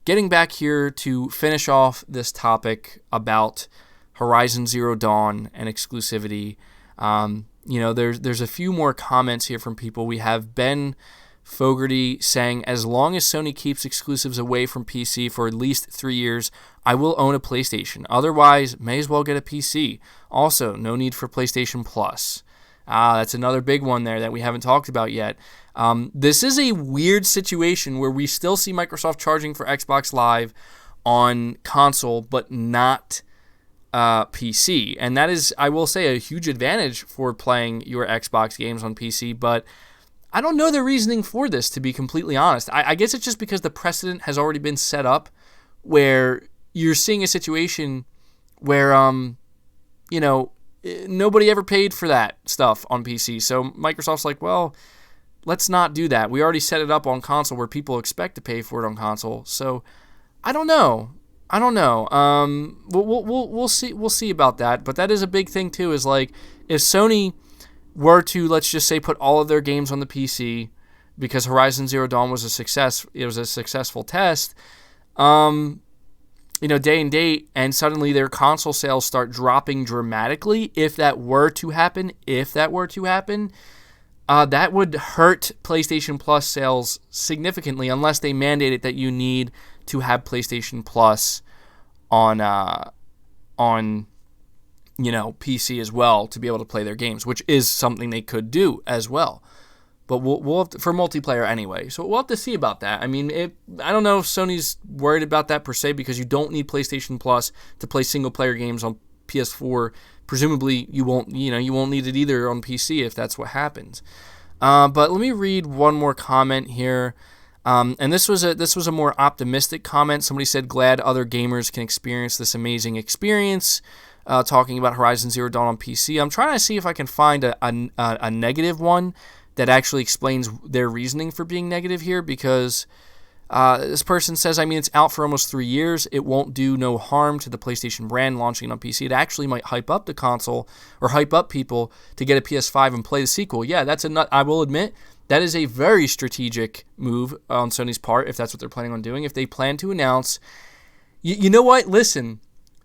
Speaker 1: getting back here to finish off this topic about Horizon Zero Dawn and exclusivity, there's a few more comments here from people. We have Ben Fogarty saying, as long as Sony keeps exclusives away from PC for at least 3 years, I will own a PlayStation. Otherwise, may as well get a PC. Also, no need for PlayStation Plus. That's another big one there that we haven't talked about yet. This is a weird situation where we still see Microsoft charging for Xbox Live on console, but not PC, and that is, I will say, a huge advantage for playing your Xbox games on PC, but I don't know the reasoning for this, to be completely honest. I guess it's just because the precedent has already been set up where you're seeing a situation where nobody ever paid for that stuff on PC. So Microsoft's like, well, let's not do that. We already set it up on console where people expect to pay for it on console. So I don't know. We'll see. We'll see about that. But that is a big thing too. Is like if Sony were to, let's just say, put all of their games on the PC because Horizon Zero Dawn was a success. It was a successful test. Day and date, and suddenly their console sales start dropping dramatically. If that were to happen, that would hurt PlayStation Plus sales significantly unless they mandated that you need to have PlayStation Plus on PC as well to be able to play their games, which is something they could do as well. But we'll have to, for multiplayer anyway. So we'll have to see about that. I mean, I don't know if Sony's worried about that per se because you don't need PlayStation Plus to play single player games on PS4. Presumably, you won't need it either on PC if that's what happens. But let me read one more comment here. And this was a more optimistic comment. Somebody said, "Glad other gamers can experience this amazing experience." Talking about Horizon Zero Dawn on PC. I'm trying to see if I can find a negative one that actually explains their reasoning for being negative here, because this person says, it's out for almost 3 years. It won't do no harm to the PlayStation brand launching on PC. It actually might hype up the console or hype up people to get a PS5 and play the sequel. Yeah, I will admit, that is a very strategic move on Sony's part if that's what they're planning on doing. If they plan to announce, you know what? Listen,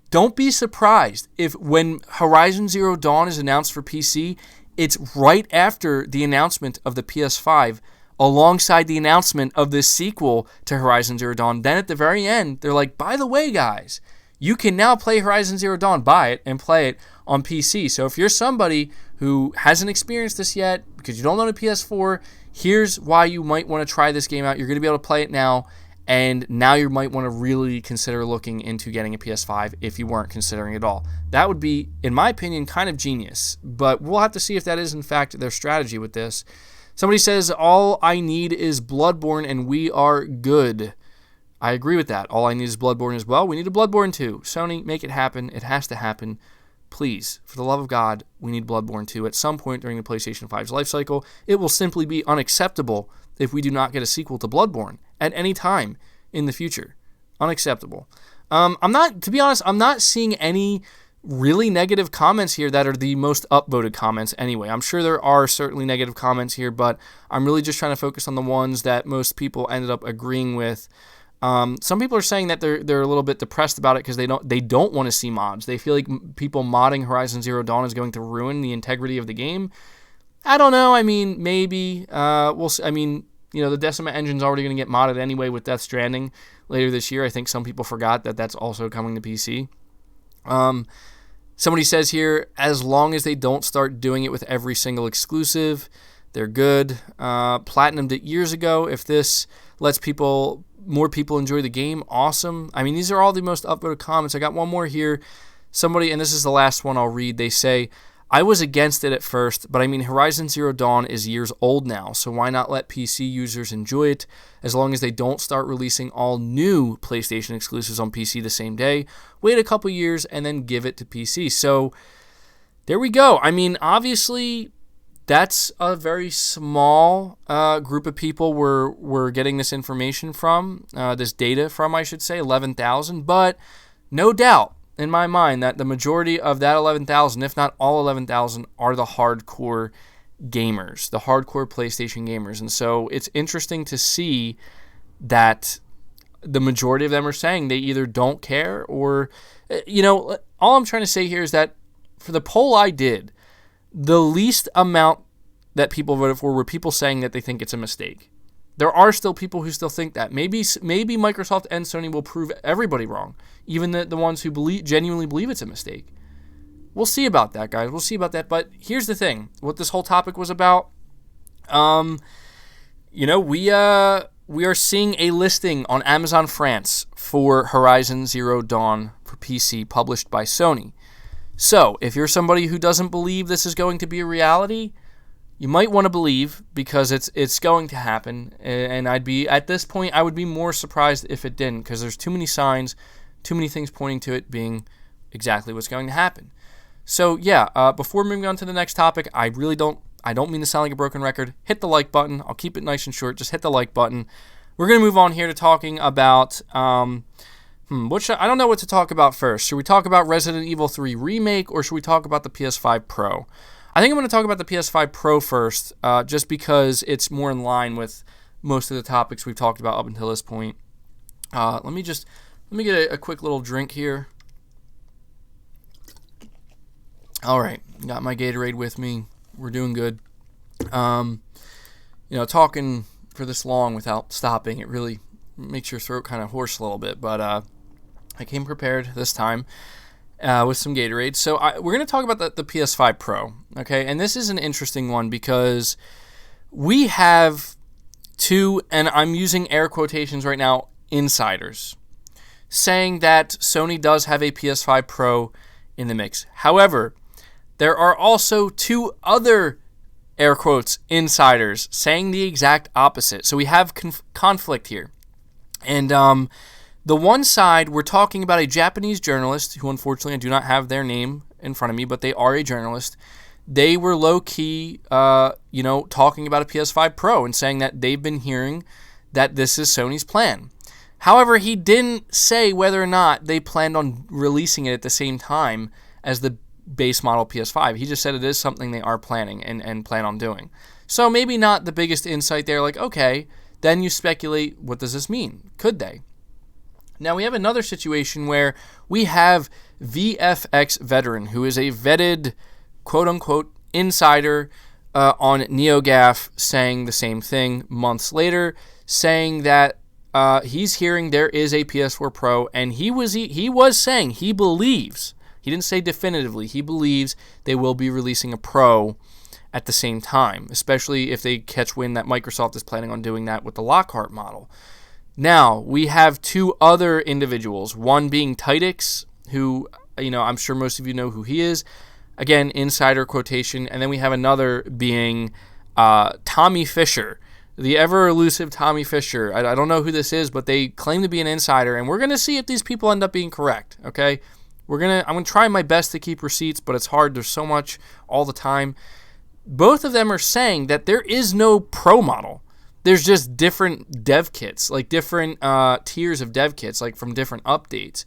Speaker 1: don't be surprised if when Horizon Zero Dawn is announced for PC, it's right after the announcement of the PS5, alongside the announcement of this sequel to Horizon Zero Dawn. Then at the very end, they're like, by the way, guys, you can now play Horizon Zero Dawn, buy it, and play it on PC. So if you're somebody who hasn't experienced this yet because you don't own a PS4, here's why you might want to try this game out. You're going to be able to play it now, and now you might want to really consider looking into getting a PS5 if you weren't considering it at all. That would be, in my opinion, kind of genius. But we'll have to see if that is, in fact, their strategy with this. Somebody says, all I need is Bloodborne and we are good. I agree with that. All I need is Bloodborne as well. We need a Bloodborne 2. Sony, make it happen. It has to happen. Please, for the love of God, we need Bloodborne 2 at some point during the PlayStation 5's life cycle. It will simply be unacceptable if we do not get a sequel to Bloodborne at any time in the future. Unacceptable. To be honest, I'm not seeing any really negative comments here that are the most upvoted comments anyway. I'm sure there are certainly negative comments here, but I'm really just trying to focus on the ones that most people ended up agreeing with. Some people are saying that they're a little bit depressed about it because they don't want to see mods. They feel like people modding Horizon Zero Dawn is going to ruin the integrity of the game. I don't know. Maybe. We'll see. The Decima engine's already going to get modded anyway with Death Stranding later this year. I think some people forgot that that's also coming to PC. Somebody says here, as long as they don't start doing it with every single exclusive, they're good. Platinum did years ago. If this lets more people enjoy the game, awesome. These are all the most upvoted comments. I got one more here. Somebody, and this is the last one I'll read, they say, I was against it at first, but Horizon Zero Dawn is years old now, so why not let PC users enjoy it as long as they don't start releasing all new PlayStation exclusives on PC the same day? Wait a couple years and then give it to PC. So there we go. Obviously, that's a very small group of people we're getting this information from, this data from, I should say, 11,000, but no doubt in my mind that the majority of that 11,000, if not all 11,000, are the hardcore gamers, the hardcore PlayStation gamers. And so it's interesting to see that the majority of them are saying they either don't care or, all I'm trying to say here is that for the poll I did, the least amount that people voted for were people saying that they think it's a mistake. There are still people who still think that. Maybe Microsoft and Sony will prove everybody wrong, even the ones who genuinely believe it's a mistake. We'll see about that, guys. We'll see about that. But here's the thing. What this whole topic was about, we are seeing a listing on Amazon France for Horizon Zero Dawn for PC published by Sony. So if you're somebody who doesn't believe this is going to be a reality, you might want to believe because it's going to happen, and at this point I would be more surprised if it didn't, because there's too many signs, too many things pointing to it being exactly what's going to happen. So before moving on to the next topic, I don't mean to sound like a broken record. Hit the like button. I'll keep it nice and short. Just hit the like button. We're going to move on here to talking about, I don't know what to talk about first. Should we talk about Resident Evil 3 Remake, or should we talk about the PS5 Pro? I think I'm going to talk about the PS5 Pro first, just because it's more in line with most of the topics we've talked about up until this point. Let me get a quick little drink here. All right, got my Gatorade with me. We're doing good. Talking for this long without stopping, it really makes your throat kind of hoarse a little bit. But I came prepared this time with some Gatorade. So we're going to talk about the PS5 Pro, okay? And this is an interesting one because we have two, and I'm using air quotations right now, insiders, saying that Sony does have a PS5 Pro in the mix. However, there are also two other, air quotes, insiders saying the exact opposite. So we have conflict here. And the one side, we're talking about a Japanese journalist who, unfortunately, I do not have their name in front of me, but they are a journalist. They were low-key, talking about a PS5 Pro and saying that they've been hearing that this is Sony's plan. However, he didn't say whether or not they planned on releasing it at the same time as the base model PS5. He just said it is something they are planning and plan on doing. So maybe not the biggest insight there. Like, okay, then you speculate, what does this mean? Could they? Now we have another situation where we have VFX Veteran, who is a vetted, quote-unquote, insider on NeoGAF, saying the same thing months later, saying that he's hearing there is a PS4 Pro, and he was saying he believes, he didn't say definitively, he believes they will be releasing a Pro at the same time, especially if they catch wind that Microsoft is planning on doing that with the Lockhart model. Now, we have two other individuals, one being Titix, who, I'm sure most of you know who he is. Again, insider quotation. And then we have another being Tommy Fisher, the ever-elusive Tommy Fisher. I don't know who this is, but they claim to be an insider, and we're going to see if these people end up being correct, okay? I'm going to try my best to keep receipts, but it's hard. There's so much all the time. Both of them are saying that there is no Pro model. There's just different dev kits, like different tiers of dev kits, like from different updates.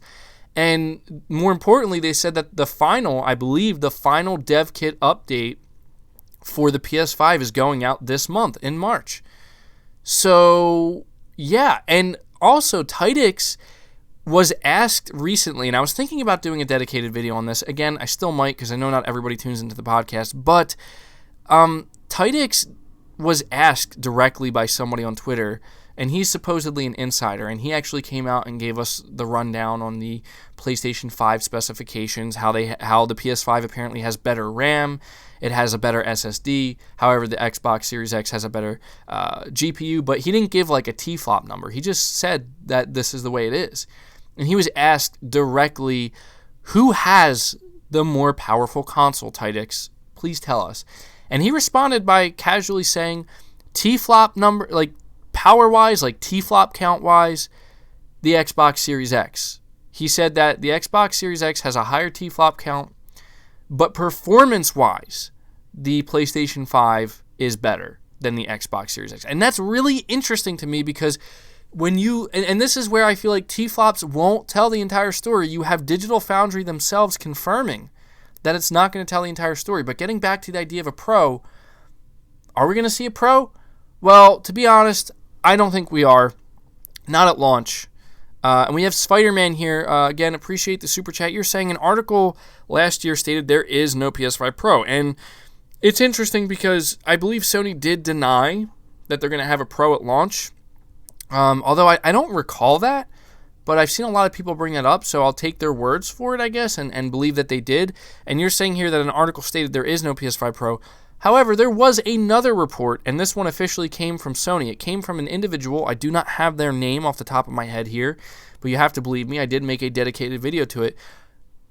Speaker 1: And more importantly, they said that the final dev kit update for the PS5 is going out this month in March. So, yeah. And also, Titix was asked recently, and I was thinking about doing a dedicated video on this. Again, I still might, because I know not everybody tunes into the podcast, but Titix was asked directly by somebody on Twitter, and he's supposedly an insider, and he actually came out and gave us the rundown on the PlayStation 5 specifications, how the PS5 apparently has better RAM, it has a better SSD, however the Xbox Series X has a better GPU, but he didn't give like a T-flop number. He just said that this is the way it is. And he was asked directly, who has the more powerful console, Titix? Please tell us. And he responded by casually saying, T-flop number, like power-wise, like T-flop count-wise, the Xbox Series X. He said that the Xbox Series X has a higher T-flop count, but performance-wise, the PlayStation 5 is better than the Xbox Series X. And that's really interesting to me because when you, and this is where I feel like T-flops won't tell the entire story. You have Digital Foundry themselves confirming that it's not going to tell the entire story. But getting back to the idea of a Pro, are we going to see a Pro? Well, to be honest, I don't think we are. Not at launch. And we have Spider-Man here. Again, appreciate the super chat. You're saying an article last year stated there is no PS5 Pro. And it's interesting because I believe Sony did deny that they're going to have a Pro at launch. Although I don't recall that. But I've seen a lot of people bring that up, so I'll take their words for it, I guess, and believe that they did. And you're saying here that an article stated there is no PS5 Pro. However, there was another report, and this one officially came from Sony. It came from an individual. I do not have their name off the top of my head here, but you have to believe me, I did make a dedicated video to it.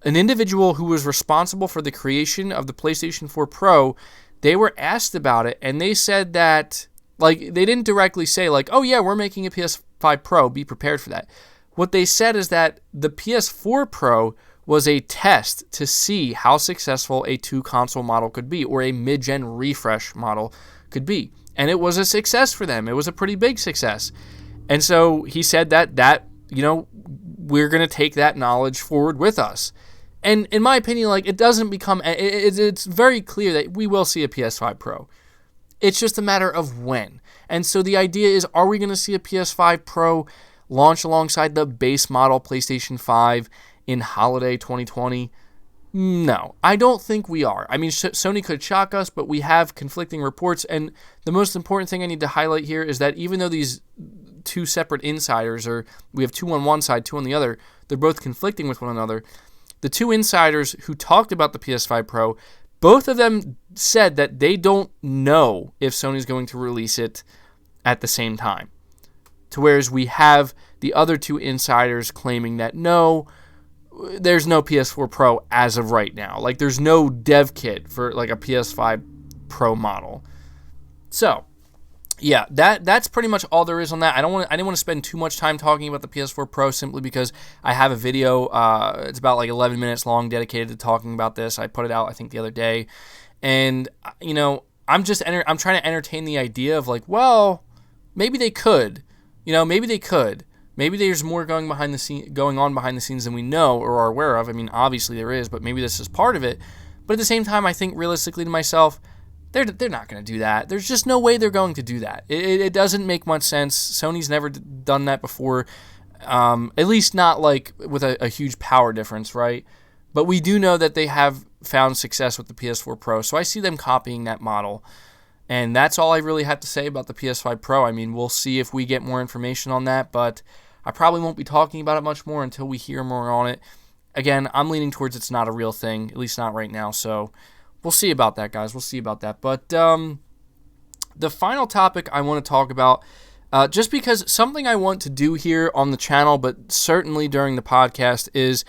Speaker 1: An individual who was responsible for the creation of the PlayStation 4 Pro, they were asked about it, and they said that, like, they didn't directly say, like, oh yeah, we're making a PS5 Pro, be prepared for that. What they said is that the PS4 Pro was a test to see how successful a 2-console model could be, or a mid-gen refresh model could be. And it was a success for them. It was a pretty big success. And so he said that we're going to take that knowledge forward with us. And in my opinion, like, it doesn't become, it's very clear that we will see a PS5 Pro. It's just a matter of when. And so the idea is, are we going to see a PS5 Pro launch alongside the base model PlayStation 5 in holiday 2020? No, I don't think we are. I mean, Sony could shock us, but we have conflicting reports. And the most important thing I need to highlight here is that even though these two separate insiders, or we have two on one side, two on the other, they're both conflicting with one another. The two insiders who talked about the PS5 Pro, both of them said that they don't know if Sony's going to release it at the same time. To whereas we have the other two insiders claiming that no, there's no PS4 Pro as of right now. Like, there's no dev kit for like a PS5 Pro model. So, yeah, that's pretty much all there is on that. I didn't want to spend too much time talking about the PS4 Pro simply because I have a video. It's about like 11 minutes long dedicated to talking about this. I put it out, I think, the other day, and I'm trying to entertain the idea of like, well, maybe they could. Maybe they could. Maybe there's more going on behind the scenes than we know or are aware of. I mean, obviously there is, but maybe this is part of it. But at the same time, I think realistically to myself, they're not going to do that. There's just no way they're going to do that. It doesn't make much sense. Sony's never done that before, at least not like with a huge power difference, right? But we do know that they have found success with the PS4 Pro, so I see them copying that model. And that's all I really have to say about the PS5 Pro. I mean, we'll see if we get more information on that, but I probably won't be talking about it much more until we hear more on it. Again, I'm leaning towards it's not a real thing, at least not right now, so we'll see about that, guys. We'll see about that. But the final topic I want to talk about, just because something I want to do here on the channel, but certainly during the podcast, is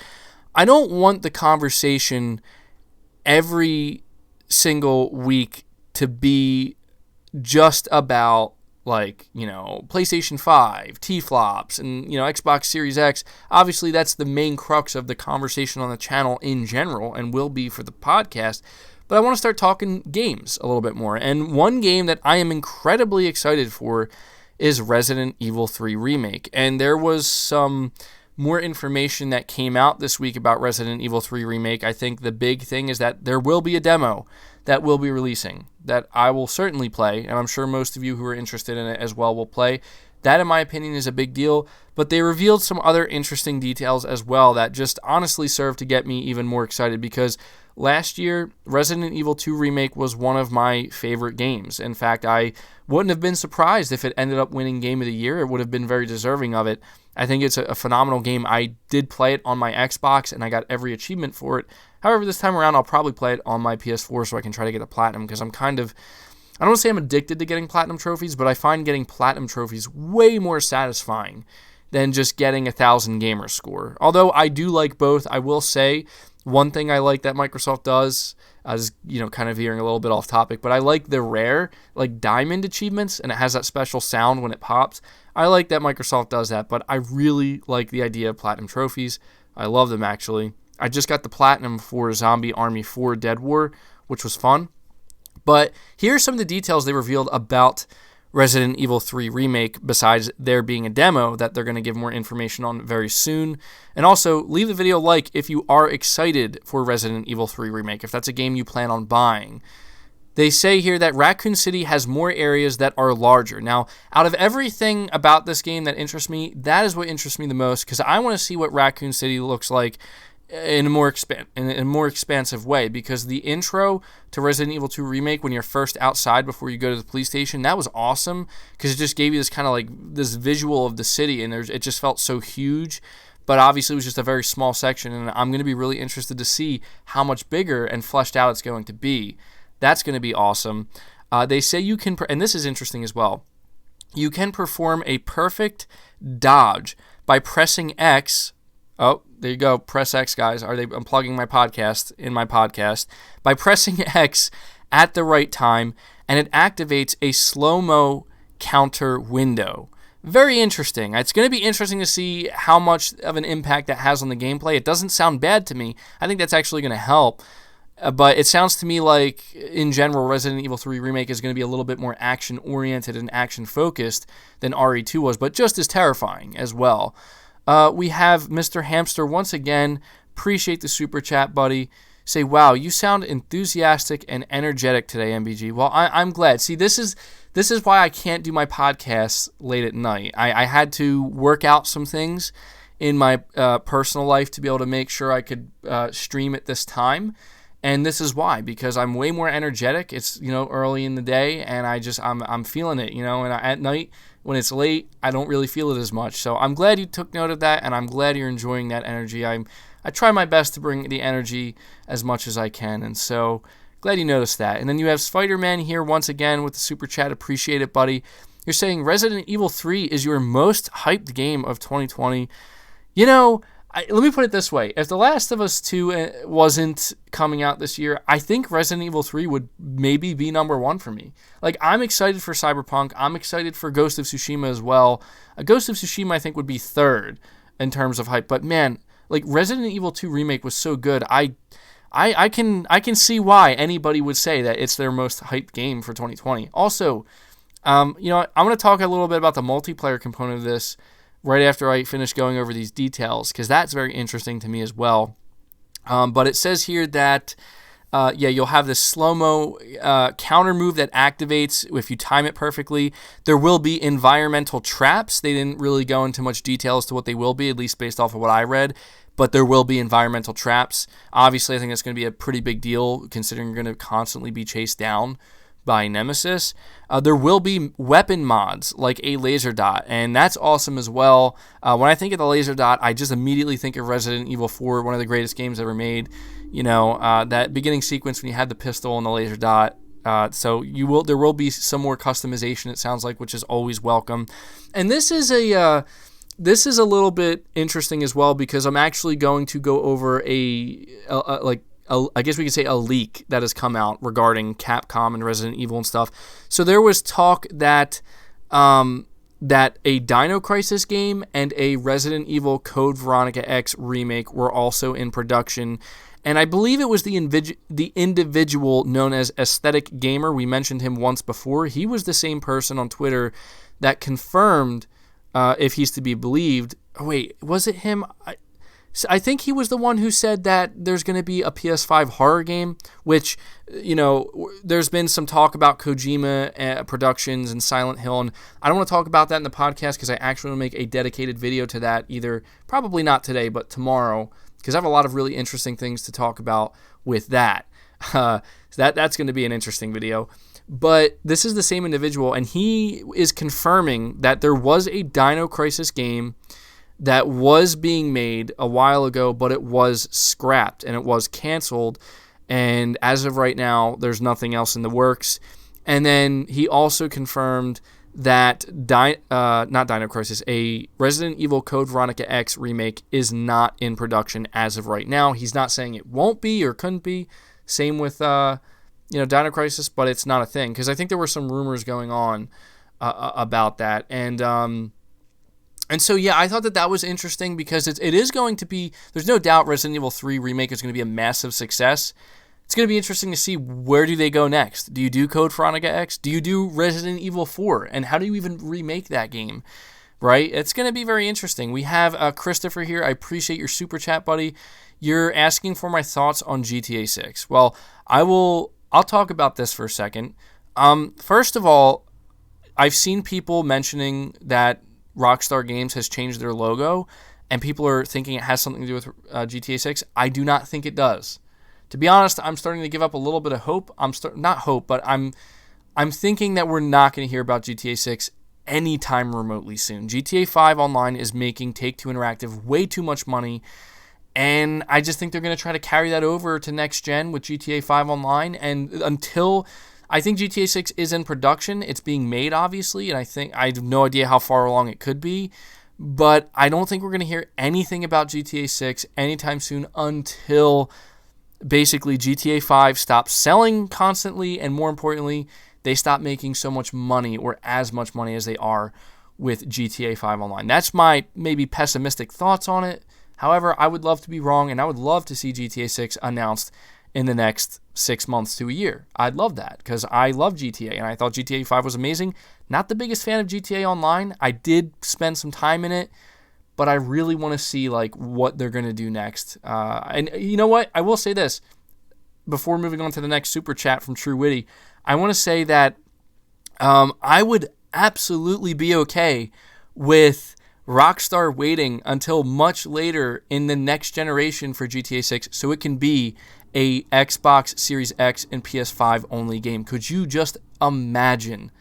Speaker 1: I don't want the conversation every single week to be just about PlayStation 5, T-flops, and, Xbox Series X. Obviously, that's the main crux of the conversation on the channel in general and will be for the podcast. But I want to start talking games a little bit more. And one game that I am incredibly excited for is Resident Evil 3 Remake. And there was some more information that came out this week about Resident Evil 3 Remake. I think the big thing is that there will be a demo that will be releasing that I will certainly play, and I'm sure most of you who are interested in it as well will play. That, in my opinion, is a big deal, but they revealed some other interesting details as well that just honestly serve to get me even more excited, because last year, Resident Evil 2 Remake was one of my favorite games. In fact, I wouldn't have been surprised if it ended up winning Game of the Year. It would have been very deserving of it. I think it's a phenomenal game. I did play it on my Xbox, and I got every achievement for it. However, this time around, I'll probably play it on my PS4 so I can try to get a platinum, because I'm kind of, I don't want to say I'm addicted to getting platinum trophies, but I find getting platinum trophies way more satisfying than just getting 1,000 gamer score. Although I do like both, I will say one thing I like that Microsoft does, as kind of veering a little bit off topic, but I like the rare, like diamond achievements, and it has that special sound when it pops. I like that Microsoft does that, but I really like the idea of platinum trophies. I love them, actually. I just got the platinum for Zombie Army 4 Dead War, which was fun. But here's some of the details they revealed about Resident Evil 3 Remake, besides there being a demo that they're going to give more information on very soon. And also, leave the video a like if you are excited for Resident Evil 3 Remake, if that's a game you plan on buying. They say here that Raccoon City has more areas that are larger. Now, out of everything about this game that interests me, that is what interests me the most, because I want to see what Raccoon City looks like in a more expansive way, because the intro to Resident Evil 2 Remake, when you're first outside before you go to the police station, that was awesome, because it just gave you this kind of like this visual of the city, and it just felt so huge. But obviously it was just a very small section, and I'm going to be really interested to see how much bigger and fleshed out it's going to be. That's going to be awesome. They say you can, and this is interesting as well, you can perform a perfect dodge by pressing X. Oh, there you go. Press X, guys. I'm plugging my podcast in my podcast. By pressing X at the right time, and it activates a slow-mo counter window. very interesting. It's going to be interesting to see how much of an impact that has on the gameplay. It doesn't sound bad to me. I think that's actually going to help. But it sounds to me like, in general, Resident Evil 3 Remake is going to be a little bit more action-oriented and action-focused than RE2 was, but just as terrifying as well. We have Mr. Hamster once again. Appreciate the super chat, buddy. Say, wow, you sound enthusiastic and energetic today, MBG. Well, I'm glad. See, this is why I can't do my podcasts late at night. I had to work out some things in my personal life to be able to make sure I could stream at this time. And this is why, because I'm way more energetic. It's, early in the day, and I'm feeling it, and at night when it's late, I don't really feel it as much. So I'm glad you took note of that, and I'm glad you're enjoying that energy. I try my best to bring the energy as much as I can, and so glad you noticed that. And then you have Spider-Man here once again with the super chat. Appreciate it, buddy. You're saying Resident Evil 3 is your most hyped game of 2020. Let me put it this way. If The Last of Us 2 wasn't coming out this year, I think Resident Evil 3 would maybe be number one for me. Like, I'm excited for Cyberpunk. I'm excited for Ghost of Tsushima as well. Ghost of Tsushima, I think, would be third in terms of hype. But, man, like, Resident Evil 2 Remake was so good. I can see why anybody would say that it's their most hyped game for 2020. Also, I'm going to talk a little bit about the multiplayer component of this right after I finish going over these details, because that's very interesting to me as well. But it says here that, you'll have this slow-mo counter move that activates if you time it perfectly. There will be environmental traps. They didn't really go into much detail as to what they will be, at least based off of what I read. But there will be environmental traps. Obviously, I think that's going to be a pretty big deal, considering you're going to constantly be chased down by Nemesis. There will be weapon mods like a laser dot, and that's awesome as well. When I think of the laser dot, I just immediately think of Resident Evil 4, one of the greatest games ever made. That beginning sequence when you had the pistol and the laser dot. So there will be some more customization, it sounds like, which is always welcome. And this is a little bit interesting as well, because I'm actually going to go over I guess we could say a leak that has come out regarding Capcom and Resident Evil and stuff. So there was talk that a Dino Crisis game and a Resident Evil Code Veronica X remake were also in production. And I believe it was the individual known as Aesthetic Gamer. We mentioned him once before. He was the same person on Twitter that confirmed, if he's to be believed. Oh, wait, was it him? I think he was the one who said that there's going to be a PS5 horror game, which, there's been some talk about Kojima Productions and Silent Hill, and I don't want to talk about that in the podcast because I actually want to make a dedicated video to that, probably not today, but tomorrow, because I have a lot of really interesting things to talk about with that. So that's going to be an interesting video. But this is the same individual, and he is confirming that there was a Dino Crisis game that was being made a while ago, but it was scrapped and it was canceled. And as of right now, there's nothing else in the works. And then he also confirmed that not Dino Crisis, a Resident Evil Code Veronica X remake is not in production as of right now. He's not saying it won't be or couldn't be. Same with Dino Crisis, but it's not a thing, because I think there were some rumors going on about that. And so, yeah, I thought that was interesting, because it is going to be, there's no doubt Resident Evil 3 Remake is going to be a massive success. It's going to be interesting to see, where do they go next? Do you do Code Veronica X? Do you do Resident Evil 4? And how do you even remake that game, right? It's going to be very interesting. We have Christopher here. I appreciate your super chat, buddy. You're asking for my thoughts on GTA 6. Well, I'll talk about this for a second. First of all, I've seen people mentioning that Rockstar Games has changed their logo, and people are thinking it has something to do with GTA 6. I do not think it does. To be honest, I'm starting to give up a little bit of hope. Not hope, but I'm thinking that we're not going to hear about GTA 6 anytime remotely soon. GTA 5 Online is making Take-Two Interactive way too much money, and I just think they're going to try to carry that over to next gen with GTA 5 Online, and until I think GTA 6 is in production. It's being made, obviously, and I have no idea how far along it could be, but I don't think we're going to hear anything about GTA 6 anytime soon until basically GTA 5 stops selling constantly, and more importantly, they stop making so much money, or as much money as they are with GTA 5 Online. That's my maybe pessimistic thoughts on it. However, I would love to be wrong, and I would love to see GTA 6 announced in the next 6 months to a year. I'd love that because I love GTA, and I thought GTA 5 was amazing. Not the biggest fan of GTA Online. I did spend some time in it, but I really want to see like what they're going to do next. And you know what? I will say this before moving on to the next super chat from True Witty. I want to say that I would absolutely be okay with Rockstar waiting until much later in the next generation for GTA 6 so it can be a Xbox Series X and PS5 only game. Could you just imagine?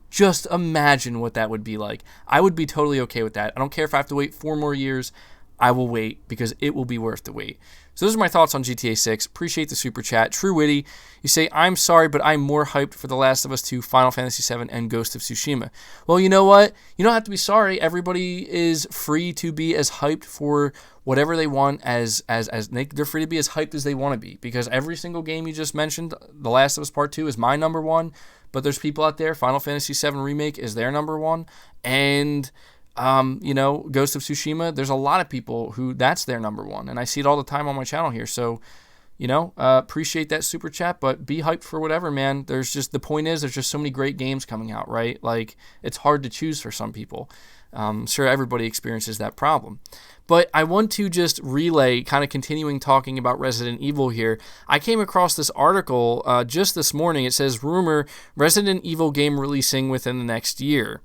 Speaker 1: Just imagine what that would be like. I would be totally okay with that. I don't care if I have to wait 4 more years. I will wait because it will be worth the wait. So those are my thoughts on GTA 6. Appreciate the super chat. True Witty, you say, I'm sorry, but I'm more hyped for The Last of Us 2, Final Fantasy 7, and Ghost of Tsushima. Well, you know what? You don't have to be sorry. Everybody is free to be as hyped for whatever they want as they're free to be as hyped as they want to be, because every single game you just mentioned, The Last of Us Part 2 is my number one, but there's people out there, Final Fantasy 7 Remake is their number one, and Ghost of Tsushima, there's a lot of people who that's their number one, and I see it all the time on my channel here. So, appreciate that super chat, but be hyped for whatever, man. There's just so many great games coming out, right? Like, it's hard to choose for some people. Sure, everybody experiences that problem. But I want to just relay, kind of continuing talking about Resident Evil here. I came across this article just this morning. It says, rumor, Resident Evil game releasing within the next year.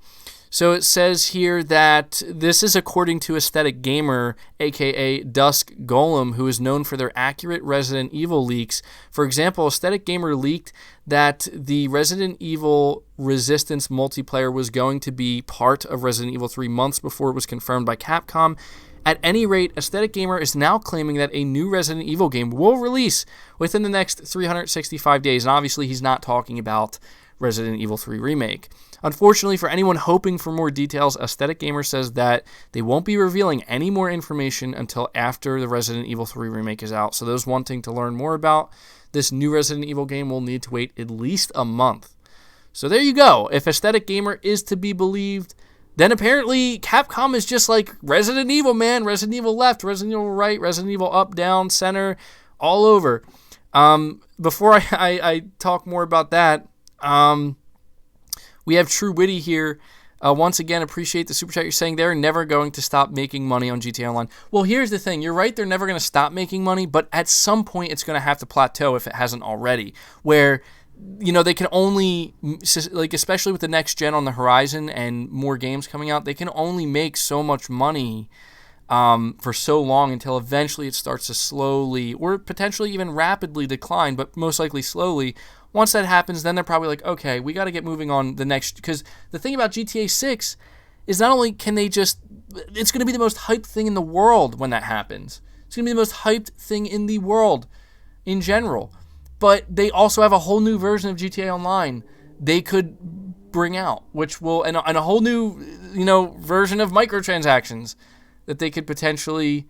Speaker 1: So it says here that this is according to Aesthetic Gamer, aka Dusk Golem, who is known for their accurate Resident Evil leaks. For example, Aesthetic Gamer leaked that the Resident Evil Resistance multiplayer was going to be part of Resident Evil 3 months before it was confirmed by Capcom. At any rate, Aesthetic Gamer is now claiming that a new Resident Evil game will release within the next 365 days. And obviously, he's not talking about Resident Evil 3 Remake. Unfortunately, for anyone hoping for more details, Aesthetic Gamer says that they won't be revealing any more information until after the Resident Evil 3 Remake is out. So those wanting to learn more about this new Resident Evil game will need to wait at least a month. So there you go. If Aesthetic Gamer is to be believed, then apparently Capcom is just like Resident Evil, man. Resident Evil left, Resident Evil right, Resident Evil up, down, center, all over. Before I talk more about that, we have True Witty here. Once again, appreciate the super chat. You're saying they're never going to stop making money on GTA Online. Well, here's the thing. You're right, they're never going to stop making money, but at some point it's going to have to plateau if it hasn't already, where they can only, like, especially with the next gen on the horizon and more games coming out, they can only make so much money for so long until eventually it starts to slowly or potentially even rapidly decline, but most likely slowly. Once that happens, then they're probably like, okay, we got to get moving on the next, because the thing about GTA 6 is not only can they just, it's going to be the most hyped thing in the world when that happens. It's going to be the most hyped thing in the world in general. But they also have a whole new version of GTA Online they could bring out, which will, and a whole new, version of microtransactions that they could potentially,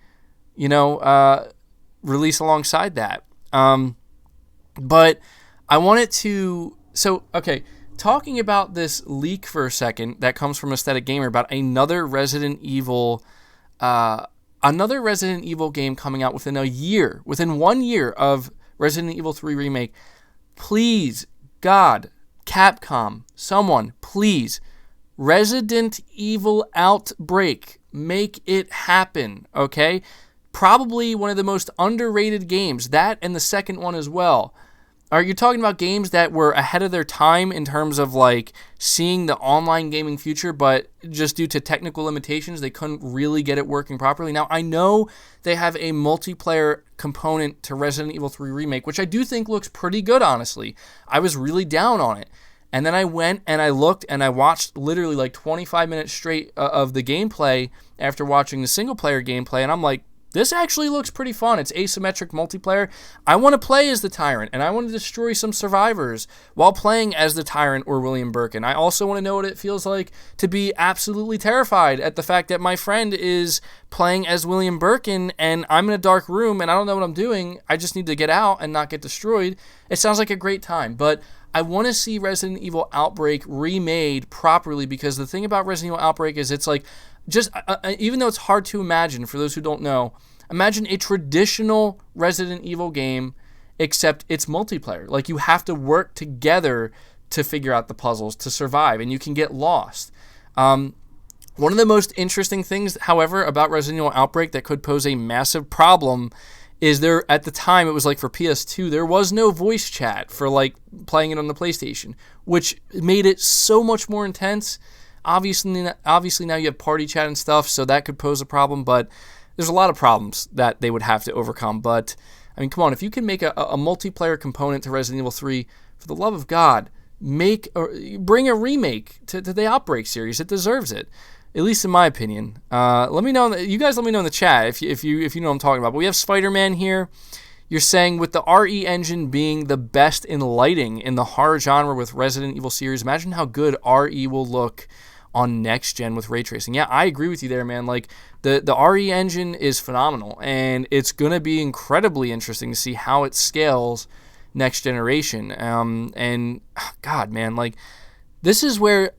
Speaker 1: release alongside that. But I wanted to, talking about this leak for a second that comes from Aesthetic Gamer about another Resident Evil game coming out within 1 year of Resident Evil 3 Remake. Please, God, Capcom, someone, please, Resident Evil Outbreak, make it happen, okay? Probably one of the most underrated games, that and the second one as well. You're talking about games that were ahead of their time in terms of like seeing the online gaming future, but just due to technical limitations, they couldn't really get it working properly. Now, I know they have a multiplayer component to Resident Evil 3 Remake, which I do think looks pretty good, honestly. I was really down on it. And then I went and I looked and I watched literally like 25 minutes straight of the gameplay after watching the single player gameplay, and I'm like, this actually looks pretty fun. It's asymmetric multiplayer. I want to play as the Tyrant, and I want to destroy some survivors while playing as the Tyrant or William Birkin. I also want to know what it feels like to be absolutely terrified at the fact that my friend is playing as William Birkin, and I'm in a dark room, and I don't know what I'm doing. I just need to get out and not get destroyed. It sounds like a great time, but I want to see Resident Evil Outbreak remade properly, because the thing about Resident Evil Outbreak is it's like, just even though it's hard to imagine, for those who don't know, imagine a traditional Resident Evil game, except it's multiplayer. Like, you have to work together to figure out the puzzles to survive, and you can get lost. One of the most interesting things, however, about Resident Evil Outbreak that could pose a massive problem is there, at the time, it was like for PS2, there was no voice chat for like playing it on the PlayStation, which made it so much more intense. Obviously now you have party chat and stuff, so that could pose a problem, but there's a lot of problems that they would have to overcome. But, I mean, come on, if you can make a multiplayer component to Resident Evil 3, for the love of God, bring a remake to the Outbreak series. It deserves it, at least in my opinion. Let me know. You guys let me know in the chat if you know what I'm talking about. But we have Spider-Man here. You're saying, with the RE engine being the best in lighting in the horror genre with Resident Evil series, imagine how good RE will look on next gen with ray tracing. Yeah, I agree with you there, man. Like, the RE engine is phenomenal, and it's gonna be incredibly interesting to see how it scales next generation. And God, man, like, this is where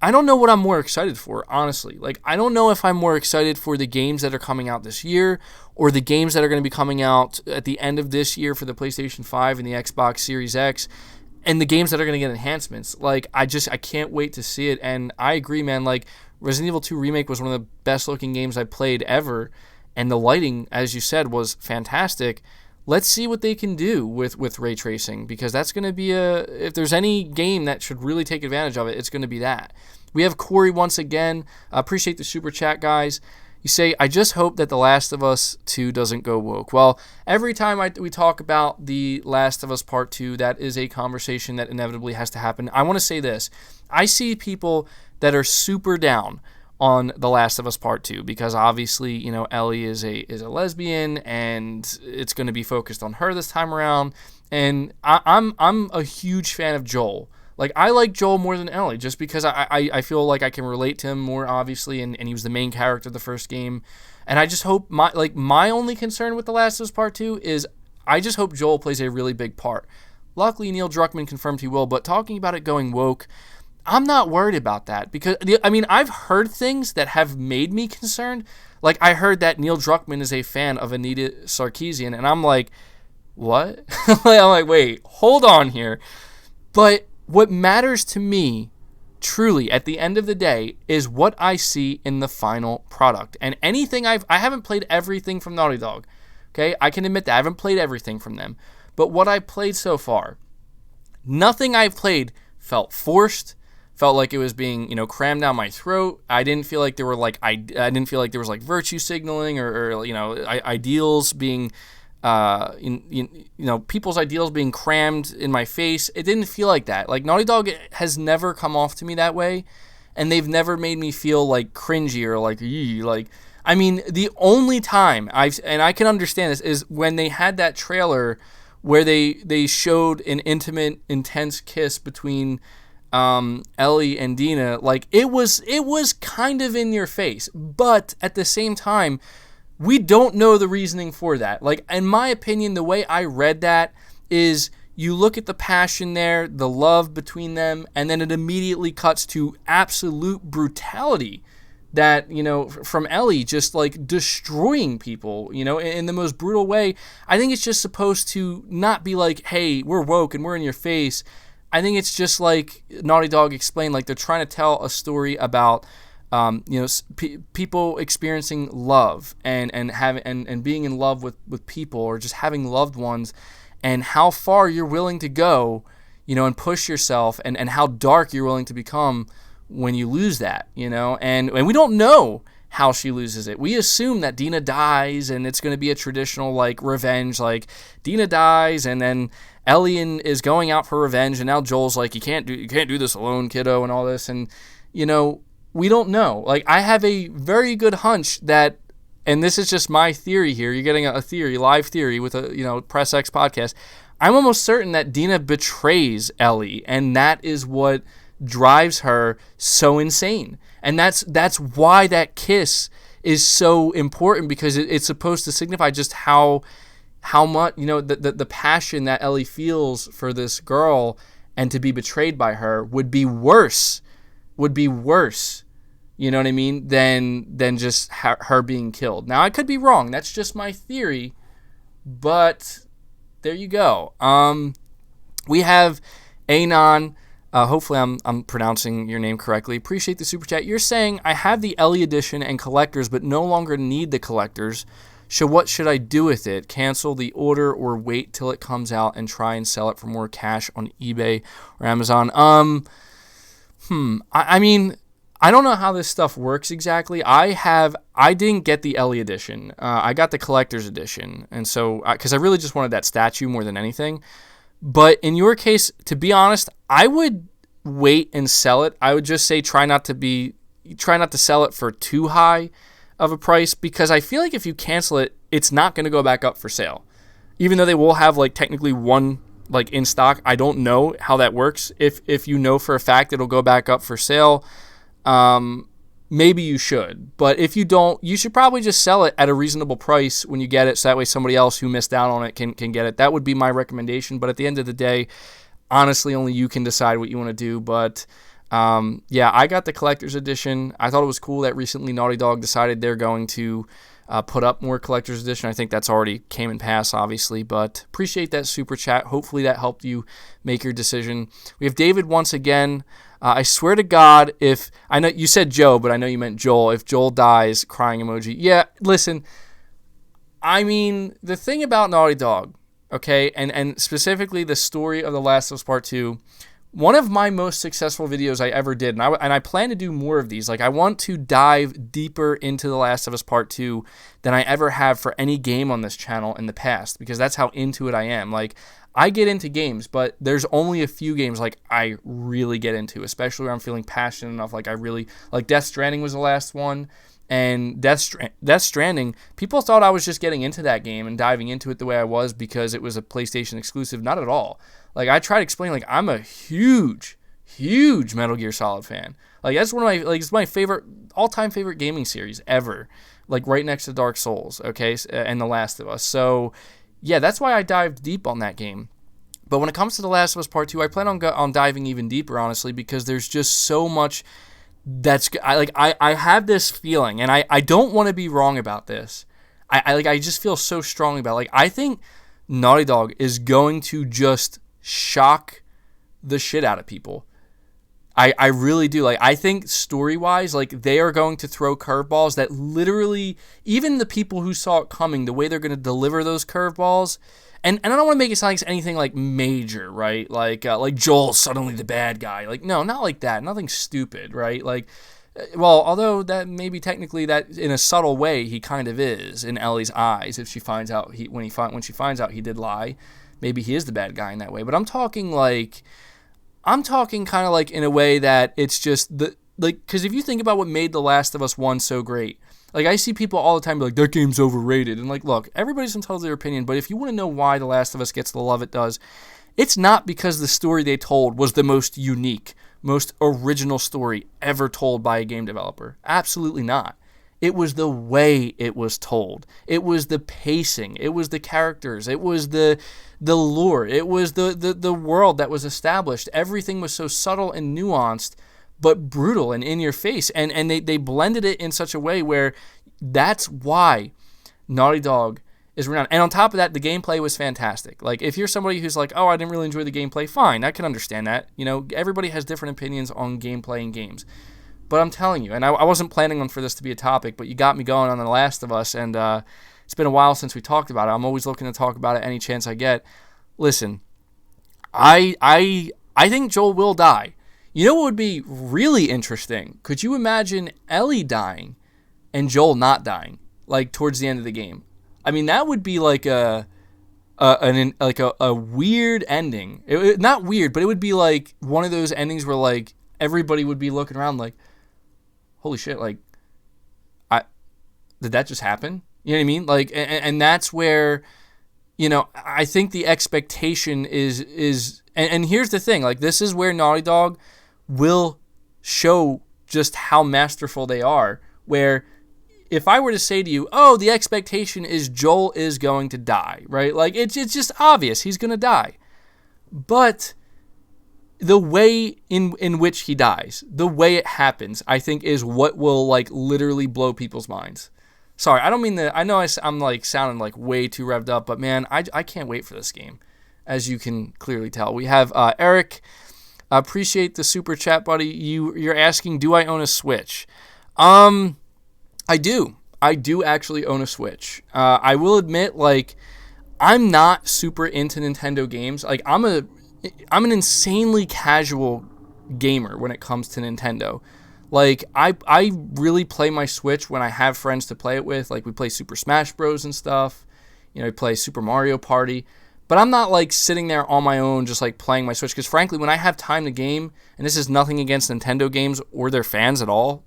Speaker 1: I don't know what I'm more excited for, honestly. Like, I don't know if I'm more excited for the games that are coming out this year, or the games that are going to be coming out at the end of this year for the PlayStation 5 and the Xbox Series X, and the games that are going to get enhancements. Like, I can't wait to see it. And I agree, man. Like, Resident Evil 2 Remake was one of the best looking games I played ever, and the lighting, as you said, was fantastic. Let's see what they can do with ray tracing, because that's going to be if there's any game that should really take advantage of it, it's going to be that. We have Corey once again. Appreciate the super chat, guys. You say, I just hope that The Last of Us 2 doesn't go woke. Well, every time we talk about The Last of Us Part 2, that is a conversation that inevitably has to happen. I want to say this. I see people that are super down on The Last of Us Part 2, because obviously, you know, Ellie is a lesbian, and it's going to be focused on her this time around. And I'm a huge fan of Joel. Like, I like Joel more than Ellie, just because I feel like I can relate to him more, obviously, and he was the main character of the first game. And I just hope, my only concern with The Last of Us Part 2 is I just hope Joel plays a really big part. Luckily, Neil Druckmann confirmed he will, but talking about it going woke, I'm not worried about that, because, I mean, I've heard things that have made me concerned. Like, I heard that Neil Druckmann is a fan of Anita Sarkeesian, and I'm like, what? I'm like, wait, hold on here. But what matters to me, truly, at the end of the day, is what I see in the final product. And anything I haven't played everything from Naughty Dog, okay? I can admit that. I haven't played everything from them. But what I've played so far, nothing I've played felt forced, felt like it was being, crammed down my throat. I didn't feel like there were I didn't feel like there was virtue signaling or ideals being people's ideals being crammed in my face. It didn't feel like that. Like, Naughty Dog has never come off to me that way, and they've never made me feel cringy or I mean, the only time and I can understand this, is when they had that trailer where they showed an intimate, intense kiss between Ellie and Dina. It was kind of in your face, but at the same time, we don't know the reasoning for that. In my opinion, the way I read that is, you look at the passion there, the love between them, and then it immediately cuts to absolute brutality that, from Ellie, just destroying people, in the most brutal way. I think it's just supposed to not be hey, we're woke and we're in your face. I think it's just Naughty Dog explained, they're trying to tell a story about people experiencing love and having and being in love with people, or just having loved ones, and how far you're willing to go, and push yourself, and how dark you're willing to become when you lose that, and we don't know how she loses it. We assume that Dina dies, and it's going to be a traditional revenge, Dina dies, and then Ellie is going out for revenge, and now Joel's you can't do this alone, kiddo, and all this, and we don't know. I have a very good hunch that, and this is just my theory here, you're getting a theory, live theory with a, Press X podcast. I'm almost certain that Dina betrays Ellie, and that is what drives her so insane. And that's why that kiss is so important, because it's supposed to signify just how much, the passion that Ellie feels for this girl, and to be betrayed by her would be worse. You know what I mean? Than just her being killed. Now, I could be wrong. That's just my theory. But there you go. We have Anon. Hopefully I'm pronouncing your name correctly. Appreciate the super chat. You're saying, I have the Ellie edition and collectors, but no longer need the collectors. So what should I do with it? Cancel the order or wait till it comes out and try and sell it for more cash on eBay or Amazon? I mean, I don't know how this stuff works exactly. I didn't get the Ellie edition. I got the collector's edition. And so, because I really just wanted that statue more than anything. But in your case, to be honest, I would wait and sell it. I would just say try not to sell it for too high of a price, because I feel like if you cancel it, it's not going to go back up for sale. Even though they will have like technically one like in stock. I don't know how that works. If you know for a fact it'll go back up for sale, maybe you should. But if you don't, you should probably just sell it at a reasonable price when you get it, so that way somebody else who missed out on it can get it. That would be my recommendation. But at the end of the day, honestly, only you can decide what you want to do. But yeah, I got the collector's edition. I thought it was cool that recently Naughty Dog decided they're going to put up more collector's edition. I think that's already came and passed, obviously, but appreciate that super chat. Hopefully that helped you make your decision. We have David once again. I swear to God, if I know you said Joe, but I know you meant Joel. If Joel dies, crying emoji. Yeah, listen. I mean, the thing about Naughty Dog, okay, and specifically the story of The Last of Us Part 2. One of my most successful videos I ever did, and I plan to do more of these. Like, I want to dive deeper into The Last of Us Part 2 than I ever have for any game on this channel in the past, because that's how into it I am. Like, I get into games, but there's only a few games like I really get into, especially where I'm feeling passionate enough. Like, I really like Death Stranding was the last one, and Death Stranding, people thought I was just getting into that game and diving into it the way I was because it was a PlayStation exclusive. Not at all. Like, I try to explain, like, I'm a huge Metal Gear Solid fan. Like, that's one of my, like, it's my favorite, all-time favorite gaming series ever. Like, right next to Dark Souls, okay, and The Last of Us. So, yeah, that's why I dived deep on that game. But when it comes to The Last of Us Part 2, I plan on diving even deeper, honestly, because there's just so much I have this feeling, and I don't want to be wrong about this. I just feel so strongly about it. Like, I think Naughty Dog is going to just shock the shit out of people. I really do. Like, I think story-wise, like, they are going to throw curveballs that literally, even the people who saw it coming, the way they're going to deliver those curveballs, and I don't want to make it sound like anything like major, right? Like Joel's suddenly the bad guy. Like, no, not like that. Nothing stupid, right? Like, well, although that maybe technically that in a subtle way he kind of is in Ellie's eyes. If she finds out when she finds out he did lie, maybe he is the bad guy in that way. But I'm talking kind of like in a way that it's just because if you think about what made The Last of Us 1 so great. Like, I see people all the time be like, that game's overrated. And, like, look, everybody's entitled to their opinion, but if you want to know why The Last of Us gets the love it does, it's not because the story they told was the most unique, most original story ever told by a game developer. Absolutely not. It was the way it was told. It was the pacing. It was the characters. It was the lore. It was the world that was established. Everything was so subtle and nuanced, but brutal and in your face. And they blended it in such a way where that's why Naughty Dog is renowned. And on top of that, the gameplay was fantastic. Like, if you're somebody who's like, oh, I didn't really enjoy the gameplay, fine, I can understand that. You know, everybody has different opinions on gameplay in games. But I'm telling you, and I wasn't planning for this to be a topic, but you got me going on The Last of Us, and it's been a while since we talked about it. I'm always looking to talk about it any chance I get. Listen, I think Joel will die. You know what would be really interesting? Could you imagine Ellie dying and Joel not dying, like towards the end of the game? I mean, that would be like a weird ending. Not weird, but it would be like one of those endings where like everybody would be looking around like, holy shit, like, did that just happen? You know what I mean? Like, and that's where, you know, I think the expectation is and here's the thing, like, this is where Naughty Dog will show just how masterful they are, where if I were to say to you, oh, the expectation is Joel is going to die, right? Like, it's just obvious he's going to die. But the way in which he dies, the way it happens, I think is what will like literally blow people's minds. Sorry, I don't mean that. I know I'm like sounding like way too revved up, but man, I can't wait for this game, as you can clearly tell. We have Eric. Appreciate the super chat, buddy. You're asking, do I own a Switch? I do. I do actually own a Switch. I will admit, like, I'm not super into Nintendo games. Like, I'm an insanely casual gamer when it comes to Nintendo. Like, I really play my Switch when I have friends to play it with. Like, we play Super Smash Bros. And stuff. You know, we play Super Mario Party. But I'm not, like, sitting there on my own just, like, playing my Switch. Because, frankly, when I have time to game, and this is nothing against Nintendo games or their fans at all.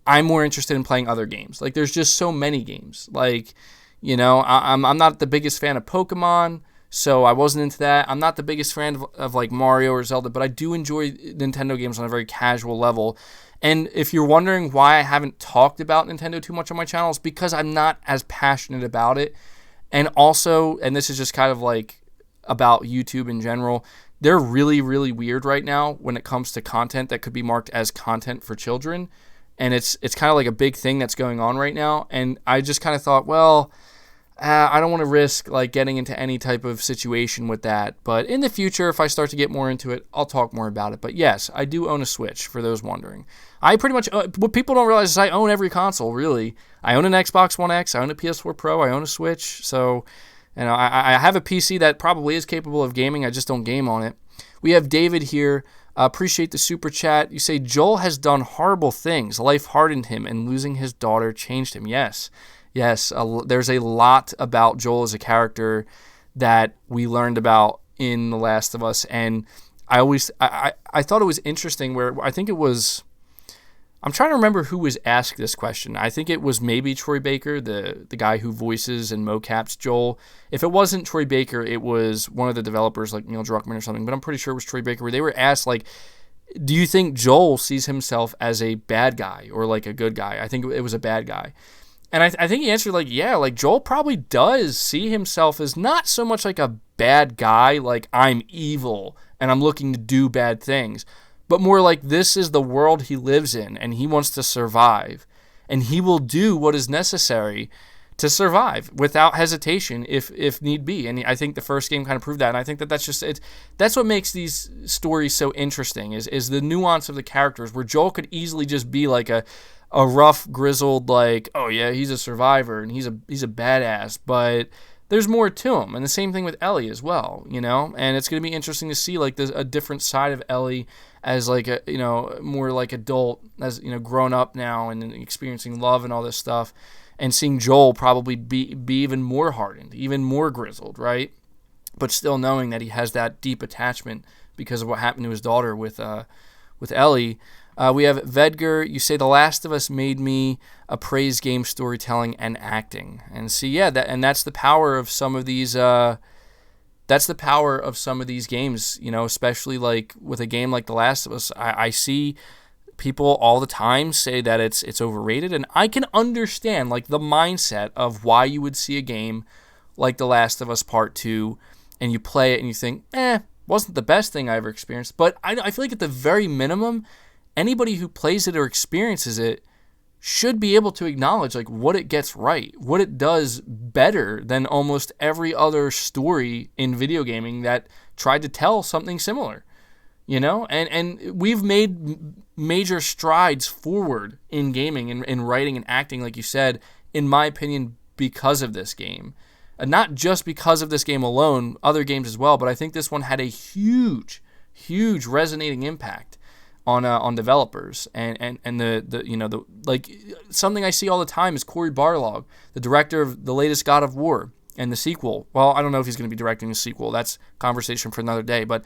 Speaker 1: I'm more interested in playing other games. Like, there's just so many games. Like, you know, I'm not the biggest fan of Pokemon, so I wasn't into that. I'm not the biggest fan of like, Mario or Zelda, but I do enjoy Nintendo games on a very casual level. And if you're wondering why I haven't talked about Nintendo too much on my channel, it's because I'm not as passionate about it. And also, and this is just kind of like about YouTube in general, they're really, really weird right now when it comes to content that could be marked as content for children. And it's kind of like a big thing that's going on right now. And I just kind of thought, well, I don't want to risk like getting into any type of situation with that. But in the future, if I start to get more into it, I'll talk more about it. But yes, I do own a Switch, for those wondering. I pretty much, what people don't realize is I own every console, really. I own an Xbox One X, I own a PS4 Pro, I own a Switch. So, you know, I have a PC that probably is capable of gaming. I just don't game on it. We have David here. Appreciate the super chat. You say, Joel has done horrible things. Life hardened him, and losing his daughter changed him. Yes, there's a lot about Joel as a character that we learned about in The Last of Us. And I thought it was interesting where I think it was, I'm trying to remember who was asked this question. I think it was maybe Troy Baker, the guy who voices and mocaps Joel. If it wasn't Troy Baker, it was one of the developers like Neil Druckmann or something, but I'm pretty sure it was Troy Baker, where they were asked, like, do you think Joel sees himself as a bad guy or like a good guy? I think it was a bad guy. And I think he answered, like, yeah, like Joel probably does see himself as not so much like a bad guy, like I'm evil and I'm looking to do bad things, but more like this is the world he lives in and he wants to survive. And he will do what is necessary to survive without hesitation if need be. And I think the first game kind of proved that. And I think that's just that's what makes these stories so interesting is the nuance of the characters, where Joel could easily just be like a rough, grizzled, like, oh yeah, he's a survivor and he's a badass, but there's more to him. And the same thing with Ellie as well, you know. And it's going to be interesting to see like a different side of Ellie as like a, you know, more like adult, as, you know, grown up now and experiencing love and all this stuff, and seeing Joel probably be even more hardened, even more grizzled, right? But still knowing that he has that deep attachment because of what happened to his daughter with Ellie. We have Vedger. You say The Last of Us made me appraise game storytelling and acting. And see, yeah, that's the power of some of these. That's the power of some of these games. You know, especially like with a game like The Last of Us. I see people all the time say that it's overrated, and I can understand like the mindset of why you would see a game like The Last of Us Part 2, and you play it and you think, wasn't the best thing I ever experienced. But I feel like at the very minimum, anybody who plays it or experiences it should be able to acknowledge like what it gets right, what it does better than almost every other story in video gaming that tried to tell something similar, you know? And we've made major strides forward in gaming and in writing and acting, like you said, in my opinion, because of this game. And not just because of this game alone, other games as well, but I think this one had a huge resonating impact on developers and the you know, the like something I see all the time is Cory Barlog, the director of the latest God of War and the sequel. Well, I don't know if he's going to be directing a sequel. That's conversation for another day. But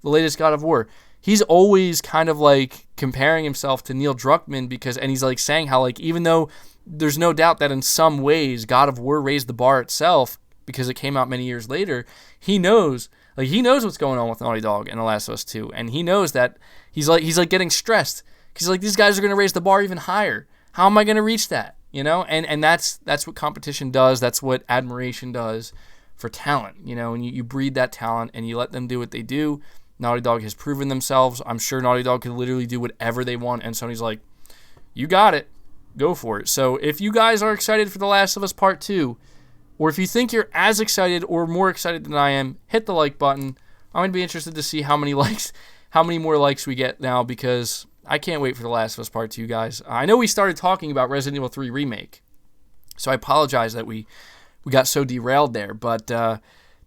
Speaker 1: the latest God of War, he's always kind of like comparing himself to Neil Druckmann and he's like saying how like even though there's no doubt that in some ways God of War raised the bar itself because it came out many years later, he knows what's going on with Naughty Dog and The Last of Us 2, and he knows that he's like getting stressed because like these guys are going to raise the bar even higher. How am I going to reach that? You know, and that's what competition does. That's what admiration does for talent. You know, and you breed that talent and you let them do what they do. Naughty Dog has proven themselves. I'm sure Naughty Dog can literally do whatever they want, and Sony's like, you got it. Go for it. So if you guys are excited for The Last of Us Part 2, or if you think you're as excited or more excited than I am, hit the like button. I'm going to be interested to see how many more likes we get now, because I can't wait for The Last of Us Part 2, guys. I know we started talking about Resident Evil 3 Remake, so I apologize that we got so derailed there, but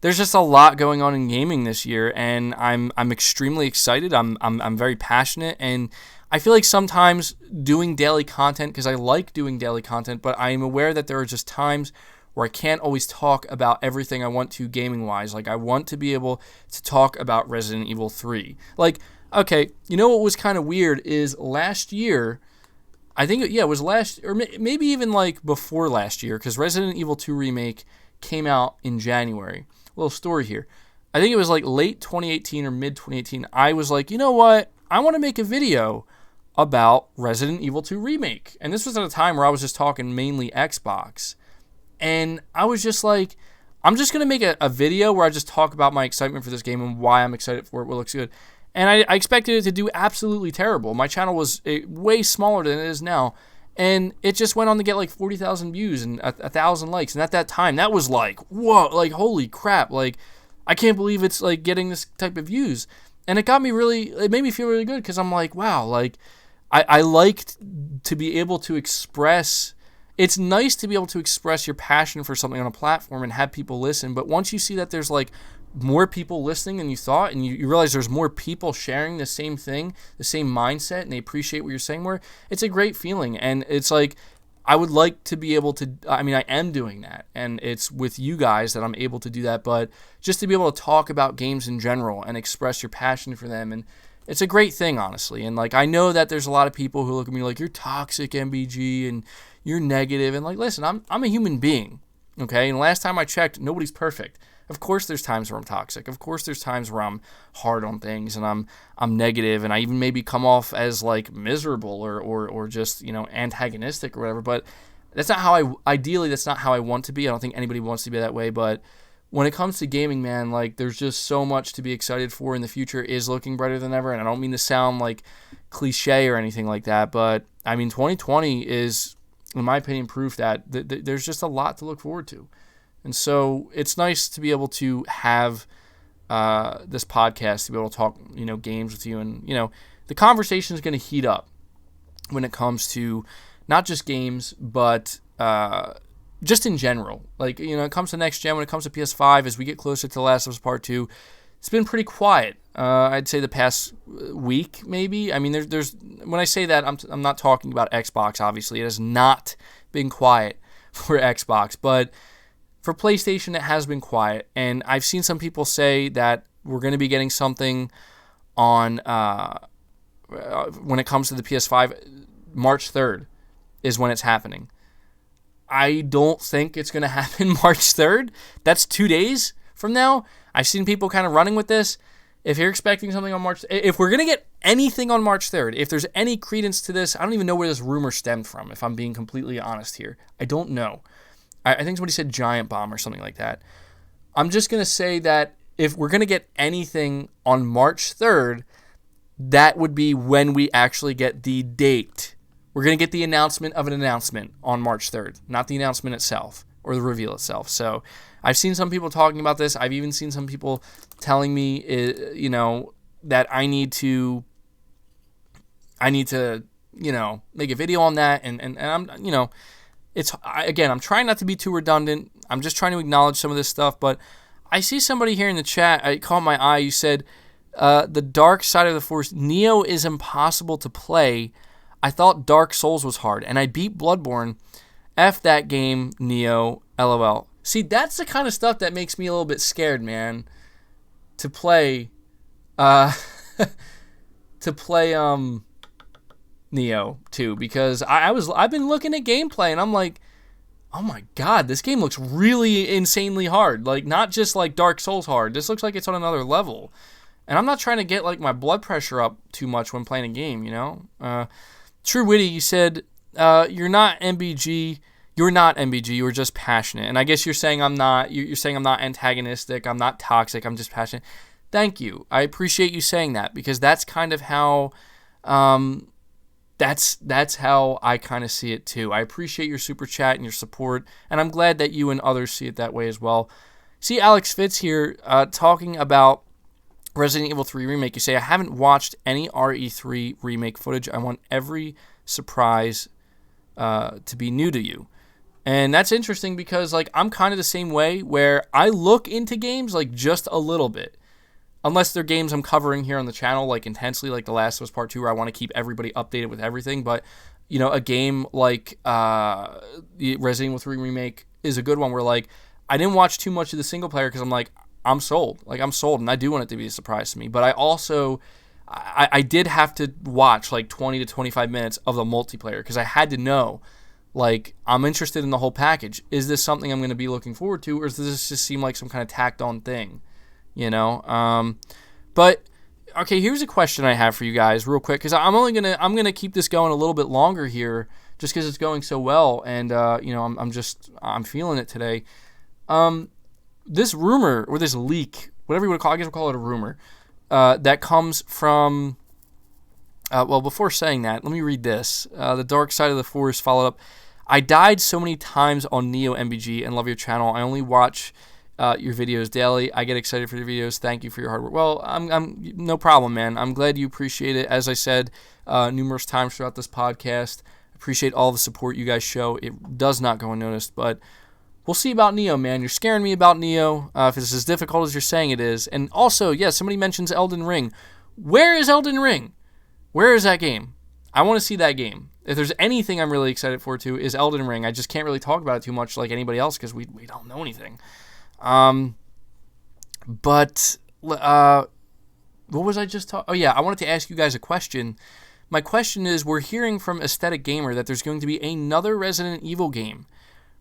Speaker 1: there's just a lot going on in gaming this year, and I'm extremely excited. I'm very passionate, and I feel like sometimes doing daily content, because I like doing daily content, but I am aware that there are just times where I can't always talk about everything I want to gaming-wise. Like, I want to be able to talk about Resident Evil 3. Like, okay, you know what was kind of weird is last year, I think, it was last, or maybe even like before last year, because Resident Evil 2 Remake came out in January. Little story here. I think it was like late 2018 or mid 2018. I was like, you know what? I want to make a video about Resident Evil 2 Remake. And this was at a time where I was just talking mainly Xbox. And I was just like, I'm just going to make a video where I just talk about my excitement for this game and why I'm excited for it, what looks good. And I expected it to do absolutely terrible. My channel was way smaller than it is now. And it just went on to get like 40,000 views and 1,000 likes. And at that time, that was like, whoa, like, holy crap. Like, I can't believe it's like getting this type of views. And it made me feel really good, because I'm like, wow, like, I liked to be able to express. It's nice to be able to express your passion for something on a platform and have people listen. But once you see that there's like more people listening than you thought, and you realize there's more people sharing the same thing, the same mindset, and they appreciate what you're saying more, it's a great feeling. And it's like, I would like to be able to, I am doing that, and it's with you guys that I'm able to do that, but just to be able to talk about games in general and express your passion for them, and it's a great thing, honestly. And like, I know that there's a lot of people who look at me like, you're toxic, MBG, and you're negative, and like, listen, I'm a human being, okay? And last time I checked, nobody's perfect. Of course there's times where I'm toxic. Of course there's times where I'm hard on things, and I'm negative, and I even maybe come off as like miserable or just, antagonistic or whatever. But that's not how ideally that's not how I want to be. I don't think anybody wants to be that way. But when it comes to gaming, man, like, there's just so much to be excited for, and the future is looking brighter than ever. And I don't mean to sound like cliche or anything like that, but 2020 is, in my opinion, proof that there's just a lot to look forward to. And so it's nice to be able to have this podcast, to be able to talk, games with you. And, the conversation is going to heat up when it comes to not just games, but just in general. Like, it comes to next gen, when it comes to PS5, as we get closer to The Last of Us Part 2, it's been pretty quiet. I'd say the past week, maybe. There's when I say that, I'm not talking about Xbox, obviously. It has not been quiet for Xbox, but for PlayStation, it has been quiet, and I've seen some people say that we're going to be getting something on when it comes to the PS5. March 3rd is when it's happening. I don't think it's going to happen March 3rd. That's 2 days from now. I've seen people kind of running with this. If you're expecting something on if we're going to get anything on March 3rd, if there's any credence to this, I don't even know where this rumor stemmed from, if I'm being completely honest here. I don't know. I think somebody said Giant Bomb or something like that. I'm just going to say that if we're going to get anything on March 3rd, that would be when we actually get the date. We're going to get the announcement of an announcement on March 3rd, not the announcement itself or the reveal itself. So I've seen some people talking about this. I've even seen some people telling me, that I need to, make a video on that. And I'm, I'm trying not to be too redundant. I'm just trying to acknowledge some of this stuff. But I see somebody here in the chat. It caught my eye. You said, the dark side of the Force. Neo is impossible to play. I thought Dark Souls was hard, and I beat Bloodborne. F that game, Neo. LOL. See, that's the kind of stuff that makes me a little bit scared, man. To play, Neo too, because I've been looking at gameplay and I'm like, oh my god, this game looks really insanely hard. Like, not just like Dark Souls hard. This looks like it's on another level. And I'm not trying to get like my blood pressure up too much when playing a game, True Witty, you said, you're not MBG. You're not MBG. You were just passionate. And I guess you're saying I'm not. You're saying I'm not antagonistic. I'm not toxic. I'm just passionate. Thank you. I appreciate you saying that, because that's kind of how that's how I kind of see it too. I appreciate your super chat and your support, and I'm glad that you and others see it that way as well. See Alex Fitz here talking about Resident Evil 3 Remake. You say, I haven't watched any RE3 Remake footage. I want every surprise to be new to you. And that's interesting because, like, I'm kind of the same way, where I look into games, like, just a little bit. Unless they're games I'm covering here on the channel, like, intensely, like The Last of Us Part 2, where I want to keep everybody updated with everything. But, you know, a game like the Resident Evil 3 Remake is a good one where, like, I didn't watch too much of the single player because I'm like, I'm sold. Like, I'm sold, and I do want it to be a surprise to me. But I also, I did have to watch, like, 20 to 25 minutes of the multiplayer because I had to know, like, I'm interested in the whole package. Is this something I'm going to be looking forward to, or does this just seem like some kind of tacked-on thing? You know? But, okay, here's a question I have for you guys real quick, because I'm gonna keep this going a little bit longer here just because it's going so well, and, you know, I'm feeling it today. This rumor, or this leak, whatever you want to call it, I guess we'll call it a rumor, that comes from, well, before saying that, let me read this. The Dark Side of the Force followed up. I died so many times on Neo MBG and love your channel. I only watch your videos daily. I get excited for your videos. Thank you for your hard work. Well, I'm no problem, man. I'm glad you appreciate it. As I said numerous times throughout this podcast, appreciate all the support you guys show. It does not go unnoticed, but we'll see about Neo, man. You're scaring me about Neo. If it's as difficult as you're saying it is. And also, yeah, somebody mentions Elden Ring. Where is Elden Ring? Where is that game? I want to see that game. If there's anything I'm really excited for too, is Elden Ring. I just can't really talk about it too much like anybody else because we don't know anything. But what was I just talking? Oh yeah, I wanted to ask you guys a question. My question is, we're hearing from Aesthetic Gamer that there's going to be another Resident Evil game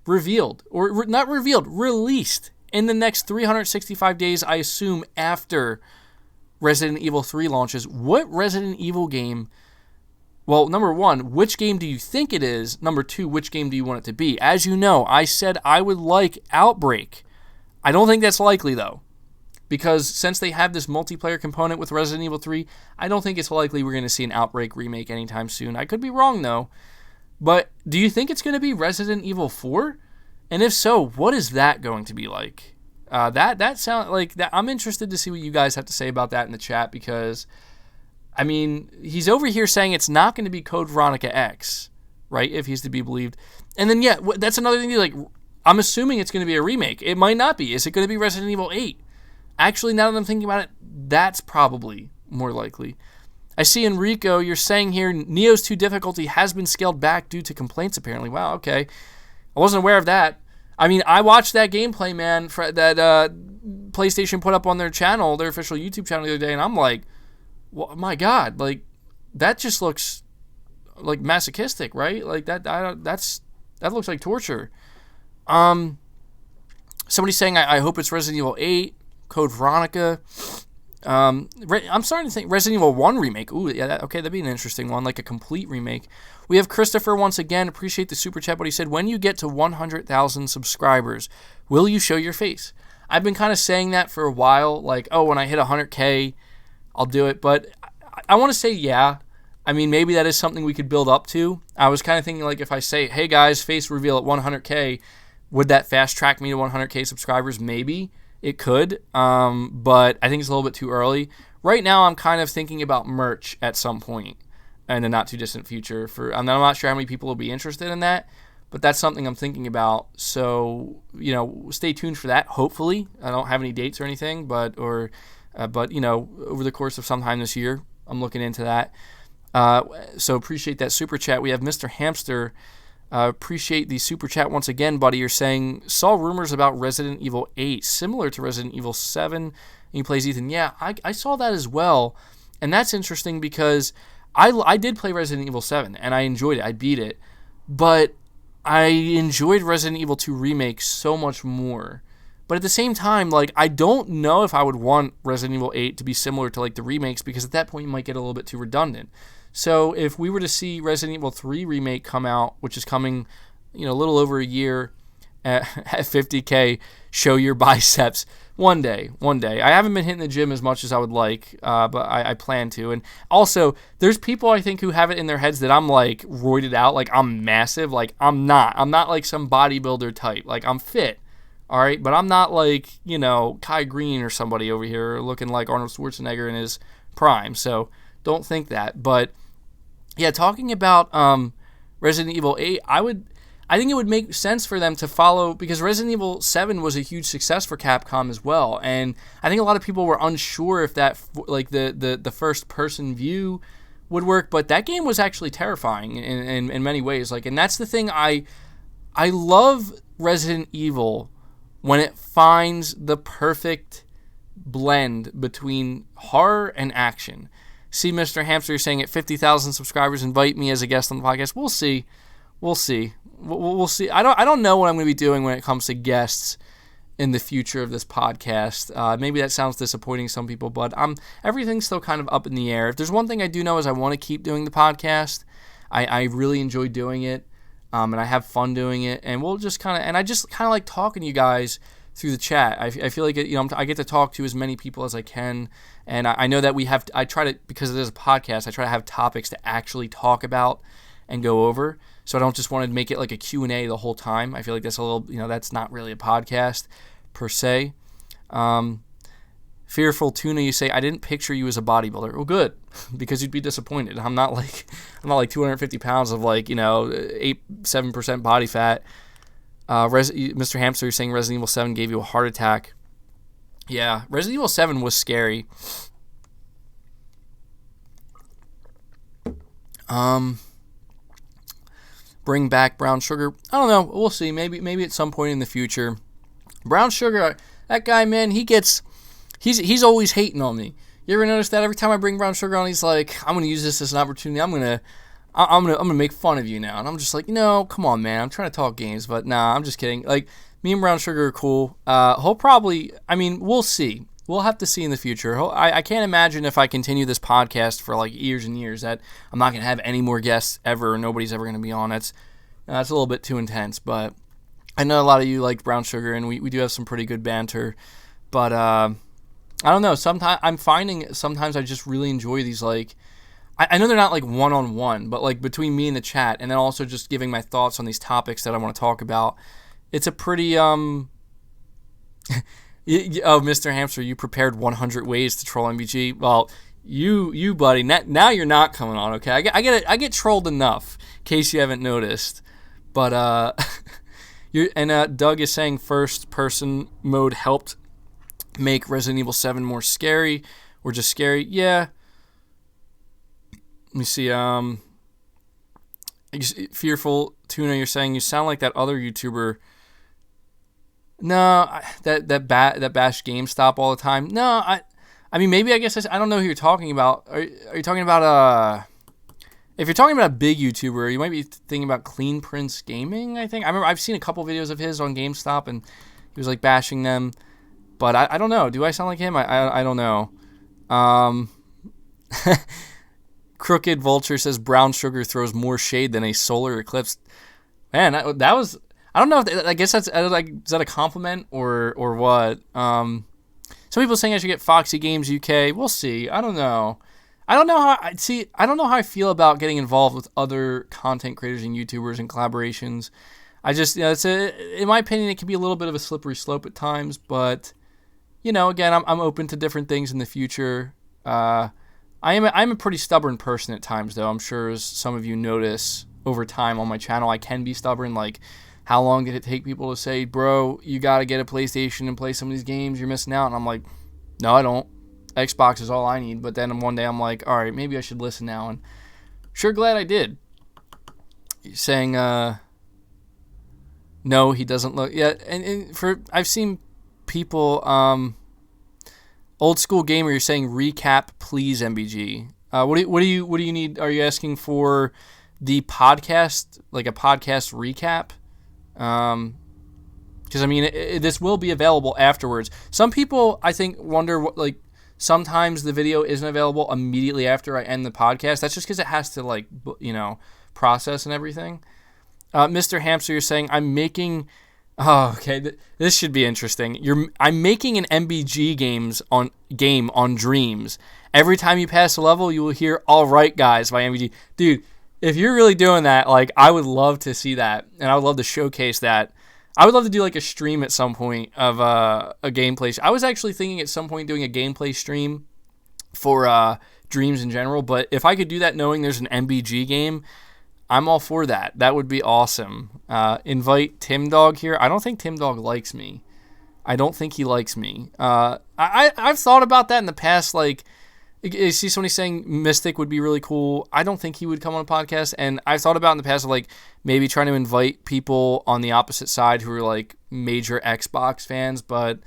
Speaker 1: revealed, or not revealed, released in the next 365 days, I assume, after Resident Evil 3 launches. What Resident Evil game? Well, number one, which game do you think it is? Number two, which game do you want it to be? As you know, I said I would like Outbreak. I don't think that's likely, though, because since they have this multiplayer component with Resident Evil 3, I don't think it's likely we're going to see an Outbreak remake anytime soon. I could be wrong, though. But do you think it's going to be Resident Evil 4? And if so, what is that going to be like? That sound like that. I'm interested to see what you guys have to say about that in the chat, because, I mean, he's over here saying it's not going to be Code Veronica X, right? If he's to be believed. And then, yeah, that's another thing. Like, I'm assuming it's going to be a remake. It might not be. Is it going to be Resident Evil 8? Actually, now that I'm thinking about it, that's probably more likely. I see Enrico, you're saying here, Neo's 2 difficulty has been scaled back due to complaints, apparently. Wow, okay. I wasn't aware of that. I mean, I watched that gameplay, man, that PlayStation put up on their channel, their official YouTube channel the other day, and I'm like, well, my God, like, that just looks like masochistic, right? Like, that looks like torture. Somebody's saying, I hope it's Resident Evil 8, Code Veronica. I'm starting to think Resident Evil 1 remake. Ooh, yeah, that'd be an interesting one, like a complete remake. We have Christopher once again. Appreciate the super chat, but he said, when you get to 100,000 subscribers, will you show your face? I've been kind of saying that for a while, like, oh, when I hit 100K, I'll do it. But I want to say, yeah. I mean, maybe that is something we could build up to. I was kind of thinking, like, if I say, hey, guys, face reveal at 100K, would that fast track me to 100K subscribers? Maybe. It could, but I think it's a little bit too early. Right now, I'm kind of thinking about merch at some point in the not-too-distant future. I'm not sure how many people will be interested in that, but that's something I'm thinking about. So, you know, stay tuned for that, hopefully. I don't have any dates or anything, but you know, over the course of some time this year, I'm looking into that. So appreciate that super chat. We have Mr. Hamster. Appreciate the super chat once again, buddy. You're saying, saw rumors about Resident Evil 8, similar to Resident Evil 7, and he plays Ethan. Yeah, I saw that as well, and that's interesting because I did play Resident Evil 7, and I enjoyed it. I beat it, but I enjoyed Resident Evil 2 Remake so much more. But at the same time, like, I don't know if I would want Resident Evil 8 to be similar to, like, the remakes, because at that point you might get a little bit too redundant. So if we were to see Resident Evil 3 Remake come out, which is coming, you know, a little over a year at 50K, show your biceps. One day. I haven't been hitting the gym as much as I would like, but I plan to. And also, there's people I think who have it in their heads that I'm like roided out, like I'm massive. Like I'm not. I'm not like some bodybuilder type. Like I'm fit, all right, but I'm not like Kai Green or somebody over here looking like Arnold Schwarzenegger in his prime. So don't think that. But yeah, talking about Resident Evil 8, I think it would make sense for them to follow, because Resident Evil 7 was a huge success for Capcom as well, and I think a lot of people were unsure if that, like the first person view would work, but that game was actually terrifying in many ways. Like, and that's the thing, I love Resident Evil when it finds the perfect blend between horror and action. See, Mr. Hamster saying at 50,000 subscribers, invite me as a guest on the podcast. We'll see. We'll see. I don't know what I'm going to be doing when it comes to guests in the future of this podcast. Maybe that sounds disappointing to some people, but everything's still kind of up in the air. If there's one thing I do know is I want to keep doing the podcast. I really enjoy doing it, and I have fun doing it. And we'll just I just kind of like talking to you guys through the chat. I feel like I get to talk to as many people as I can, and I know that I try to, because it is a podcast, I try to have topics to actually talk about and go over. So I don't just want to make it like a Q&A the whole time. I feel like that's a little, that's not really a podcast per se. Fearful Tuna, you say, I didn't picture you as a bodybuilder. Well, good, because you'd be disappointed. I'm not like 250 pounds of 7% body fat. Mr. Hamster, you're saying Resident Evil 7 gave you a heart attack. Yeah, Resident Evil 7 was scary. Bring back brown sugar. I don't know. We'll see. Maybe at some point in the future. Brown sugar, that guy, man, he's always hating on me. You ever notice that? Every time I bring brown sugar on, he's like, I'm gonna use this as an opportunity. I'm gonna make fun of you now. And I'm just like, no, come on, man. I'm trying to talk games, but nah, I'm just kidding. Like, me and brown sugar are cool. He'll probably, we'll see. We'll have to see in the future. I can't imagine if I continue this podcast for like years and years that I'm not going to have any more guests ever. Nobody's ever going to be on. That's a little bit too intense. But I know a lot of you like brown sugar, and we do have some pretty good banter. But I don't know. Sometimes I'm finding I just really enjoy these, like, I know they're not like one-on-one, but like between me and the chat, and then also just giving my thoughts on these topics that I want to talk about. It's a pretty Oh, Mr. Hamster, you prepared 100 ways to troll MBG. Well, you buddy, now you're not coming on, okay? I get trolled enough, in case you haven't noticed. But Doug is saying first-person mode helped make Resident Evil 7 more scary, or just scary. Yeah. Let me see. Fearful Tuna, you're saying you sound like that other YouTuber. No, that bash GameStop all the time. No, maybe I guess I don't know who you're talking about. Are you talking about if you're talking about a big YouTuber, you might be thinking about Clean Prince Gaming, I think. I remember I've seen a couple videos of his on GameStop, and he was like bashing them. But I don't know. Do I sound like him? I don't know. Crooked Vulture says brown sugar throws more shade than a solar eclipse. Man, that was. I don't know if I guess that's like, is that a compliment or what? Some people saying I should get Foxy Games UK. We'll see. I don't know. I don't know how I feel about getting involved with other content creators and YouTubers and collaborations. I just, in my opinion, it can be a little bit of a slippery slope at times. But again, I'm open to different things in the future. I'm a pretty stubborn person at times, though. I'm sure, as some of you notice over time on my channel, I can be stubborn. Like, how long did it take people to say, bro, you got to get a PlayStation and play some of these games, you're missing out? And I'm like, no, I don't. Xbox is all I need. But then one day I'm like, all right, maybe I should listen now. And sure glad I did. Saying, no, he doesn't look. Yeah, and I've seen people, old school gamer, you're saying recap, please, MBG. What do you need? Are you asking for the podcast, like a podcast recap? Because this will be available afterwards. Some people, I think, wonder what, like, sometimes the video isn't available immediately after I end the podcast. That's just because it has to, process and everything. Mr. Hamster, you're saying I'm making Oh, okay. This should be interesting. I'm making an MBG game on Dreams. Every time you pass a level, you will hear "All right, guys" by MBG. Dude, if you're really doing that, like, I would love to see that, and I would love to showcase that. I would love to do like a stream at some point of a gameplay. I was actually thinking at some point doing a gameplay stream for Dreams in general, but if I could do that knowing there's an MBG game, I'm all for that. That would be awesome. Invite Tim Dog here. I don't think Tim Dog likes me. I don't think he likes me. I've thought about that in the past. Like, I see somebody saying Mystic would be really cool. I don't think he would come on a podcast. And I've thought about in the past of like maybe trying to invite people on the opposite side who are like major Xbox fans, but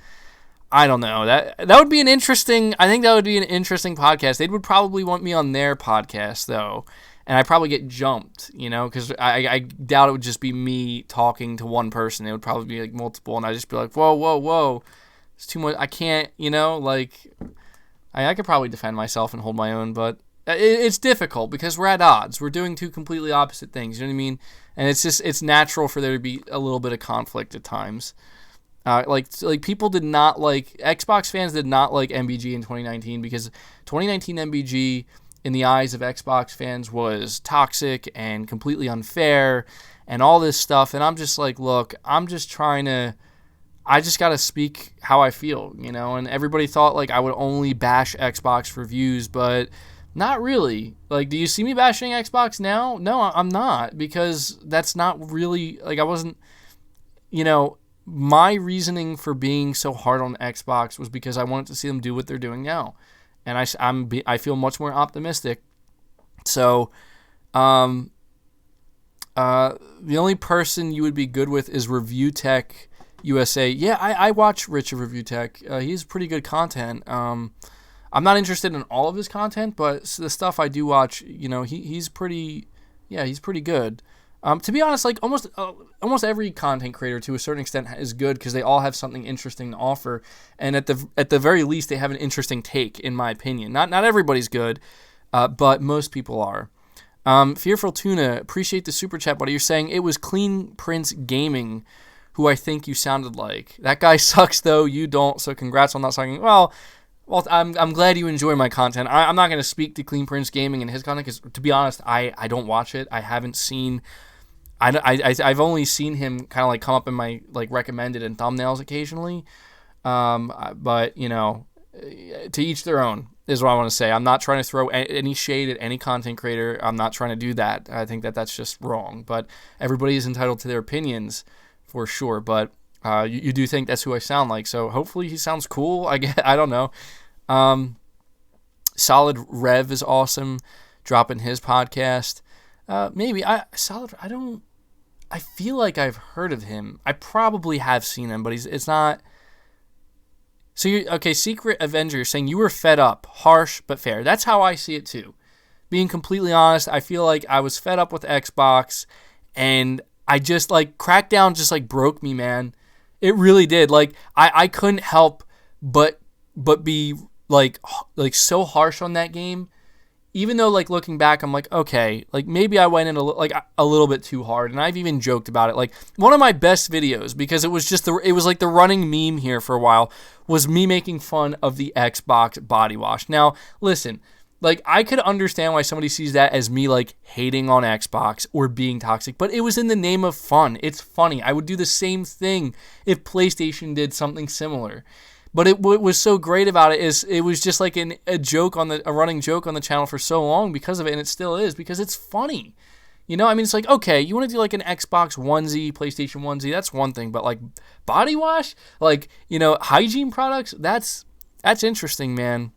Speaker 1: I don't know. That would be an interesting. I think that would be an interesting podcast. They would probably want me on their podcast though. And I'd probably get jumped, because I doubt it would just be me talking to one person. It would probably be like multiple, and I'd just be like, whoa, whoa, whoa. It's too much. I can't, like, I could probably defend myself and hold my own, but it's difficult because we're at odds. We're doing two completely opposite things, you know what I mean? And it's natural for there to be a little bit of conflict at times. Like people did not like, Xbox fans did not like MBG in 2019 because 2019 MBG in the eyes of Xbox fans was toxic and completely unfair and all this stuff. And I'm just like, look, I just got to speak how I feel, and everybody thought like I would only bash Xbox for views, but not really. Like, do you see me bashing Xbox now? No, I'm not, because that's not really, like, I wasn't, my reasoning for being so hard on Xbox was because I wanted to see them do what they're doing now. And I feel much more optimistic. So, the only person you would be good with is Review Tech USA. Yeah, I watch Rich of Review Tech. He's pretty good content. I'm not interested in all of his content, but the stuff I do watch, he's pretty good. To be honest, like almost every content creator to a certain extent is good because they all have something interesting to offer, and at the very least they have an interesting take, in my opinion. Not everybody's good, but most people are. Fearful Tuna, appreciate the super chat, buddy. You're saying it was Clean Prince Gaming who I think you sounded like. That guy sucks though. You don't. So congrats on not sucking. Well, I'm glad you enjoy my content. I'm not going to speak to Clean Prince Gaming and his content because, to be honest, I don't watch it. I haven't seen. I've only seen him kind of like come up in my like recommended and thumbnails occasionally, but to each their own is what I want to say. I'm not trying to throw any shade at any content creator. I'm not trying to do that. I think that's just wrong. But everybody is entitled to their opinions for sure. But you do think that's who I sound like, so hopefully he sounds cool. I don't know. Solid Rev is awesome. Dropping his podcast. Maybe I feel like I've heard of him. I probably have seen him, but it's not. So okay, Secret Avenger, you're saying you were fed up, harsh but fair. That's how I see it too. Being completely honest, I feel like I was fed up with Xbox, and I just like Crackdown just like broke me, man. It really did. Like I couldn't help but be like so harsh on that game. Even though, like, looking back, I'm like, okay, like, maybe I went in a little bit too hard, and I've even joked about it. Like, one of my best videos, because it was like the running meme here for a while, was me making fun of the Xbox body wash. Now, listen, like, I could understand why somebody sees that as me, like, hating on Xbox or being toxic, but it was in the name of fun. It's funny. I would do the same thing if PlayStation did something similar. But what was so great about it is it was just like a running joke on the channel for so long because of it, and it still is, because it's funny. I mean, it's like, okay, you want to do like an Xbox onesie, PlayStation onesie, that's one thing, but like body wash, like, hygiene products, that's interesting, man.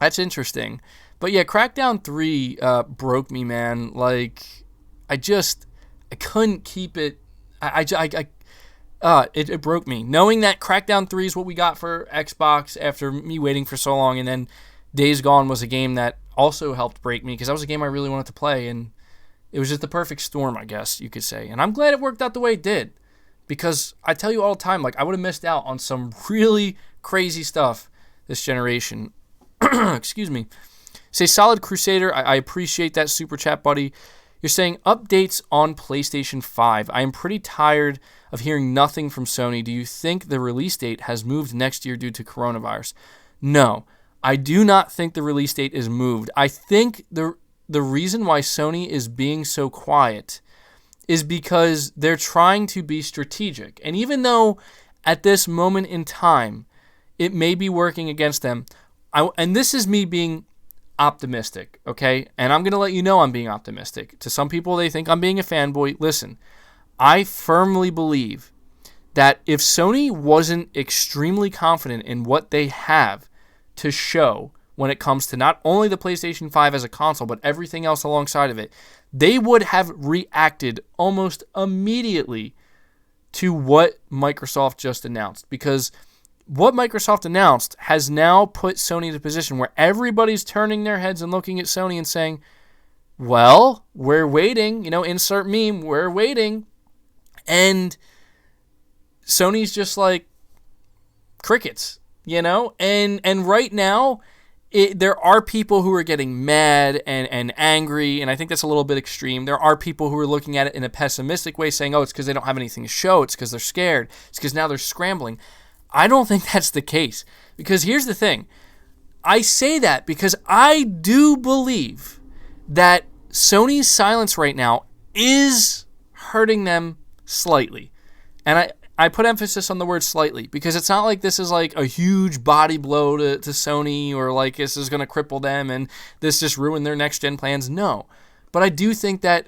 Speaker 1: That's interesting. But yeah, Crackdown 3 broke me, man. Like, I couldn't keep it. It broke me. Knowing that Crackdown 3 is what we got for Xbox after me waiting for so long, and then Days Gone was a game that also helped break me because that was a game I really wanted to play, and it was just the perfect storm, I guess you could say. And I'm glad it worked out the way it did, because I tell you all the time, like, I would have missed out on some really crazy stuff this generation. Excuse me. Say Solid Crusader, I appreciate that super chat, buddy. You're saying updates on PlayStation 5. I am pretty tired of hearing nothing from Sony. Do you think the release date has moved next year due to coronavirus? No, I do not think the release date is moved. I think the reason why Sony is being so quiet is because they're trying to be strategic. And even though at this moment in time, it may be working against them, and this is me being optimistic, okay? And I'm going to let you know I'm being optimistic. To some people, they think I'm being a fanboy. Listen, I firmly believe that if Sony wasn't extremely confident in what they have to show when it comes to not only the PlayStation 5 as a console, but everything else alongside of it, they would have reacted almost immediately to what Microsoft just announced. Because what Microsoft announced has now put Sony in a position where everybody's turning their heads and looking at Sony and saying, well, we're waiting, insert meme, we're waiting. And Sony's just like crickets, and right now there are people who are getting mad and angry, and I think that's a little bit extreme. There are people who are looking at it in a pessimistic way, saying, oh, it's because they don't have anything to show, it's because they're scared, it's because now they're scrambling. I don't think that's the case, because here's the thing. I say that because I do believe that Sony's silence right now is hurting them slightly. And I put emphasis on the word slightly because it's not like this is like a huge body blow to Sony, or like this is going to cripple them and this just ruin their next-gen plans. No. But I do think that,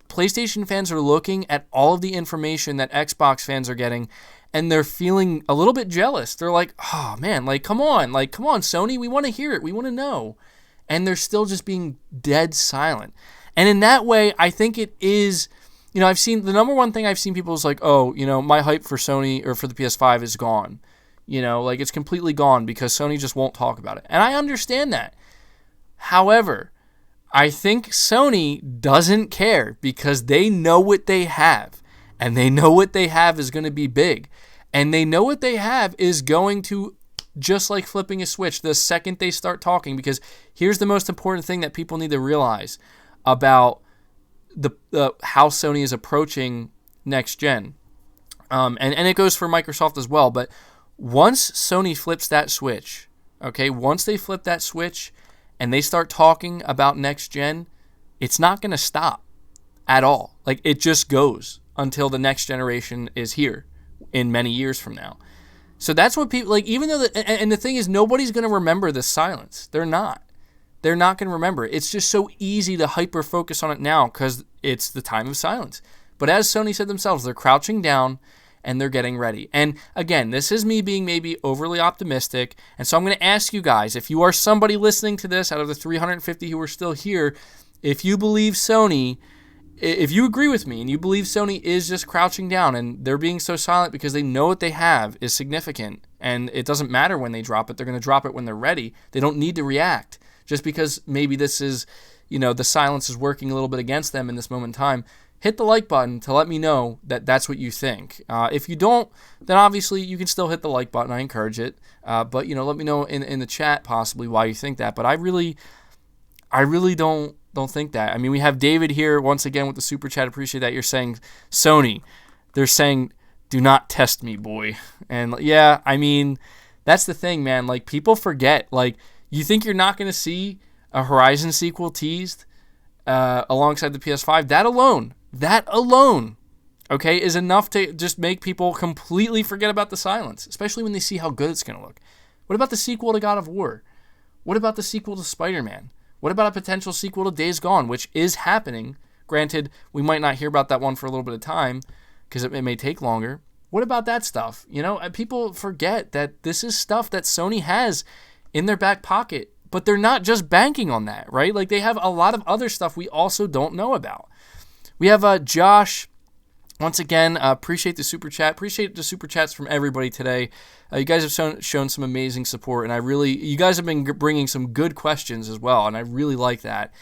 Speaker 1: PlayStation fans are looking at all of the information that Xbox fans are getting, and they're feeling a little bit jealous. They're like, oh, man, come on, Sony, we want to hear it. We want to know. And they're still just being dead silent. And in that way, I think it is, I've seen, the number one thing I've seen people is like, oh, my hype for Sony or for the PS5 is gone. It's completely gone because Sony just won't talk about it. And I understand that. However, I think Sony doesn't care because they know what they have. And they know what they have is going to be big. And they know what they have is going to, just like flipping a switch, the second they start talking. Because here's the most important thing that people need to realize about the how Sony is approaching next gen. And it goes for Microsoft as well. But once Sony flips that switch, okay, once they flip that switch and they start talking about next gen, it's not going to stop at all. It just goes until the next generation is here in many years from now. So that's what people, even though, and the thing is, nobody's going to remember this silence. They're not. They're not going to remember it. It's just so easy to hyper-focus on it now because it's the time of silence. But as Sony said themselves, they're crouching down and they're getting ready. And again, this is me being maybe overly optimistic. And so I'm going to ask you guys, if you are somebody listening to this out of the 350 who are still here, if you believe Sony, if you agree with me and you believe Sony is just crouching down and they're being so silent because they know what they have is significant and it doesn't matter when they drop it, they're going to drop it when they're ready. They don't need to react just because maybe this is, the silence is working a little bit against them in this moment in time. Hit the like button to let me know that that's what you think. If you don't, then obviously you can still hit the like button. I encourage it. But, let me know in the chat possibly why you think that. But I really don't think that. I mean, we have David here once again with the super chat. Appreciate that. You're saying Sony. They're saying, do not test me, boy. And yeah, I mean, that's the thing, man. People forget. You think you're not going to see a Horizon sequel teased alongside the PS5? That alone, okay, is enough to just make people completely forget about the silence, especially when they see how good it's going to look. What about the sequel to God of War? What about the sequel to Spider-Man? What about a potential sequel to Days Gone, which is happening? Granted, we might not hear about that one for a little bit of time because it may take longer. What about that stuff? People forget that this is stuff that Sony has in their back pocket, but they're not just banking on that, right? They have a lot of other stuff we also don't know about. We have Josh. Once again, appreciate the super chat. Appreciate the super chats from everybody today. You guys have shown some amazing support, and you guys have been bringing some good questions as well, and I really like that.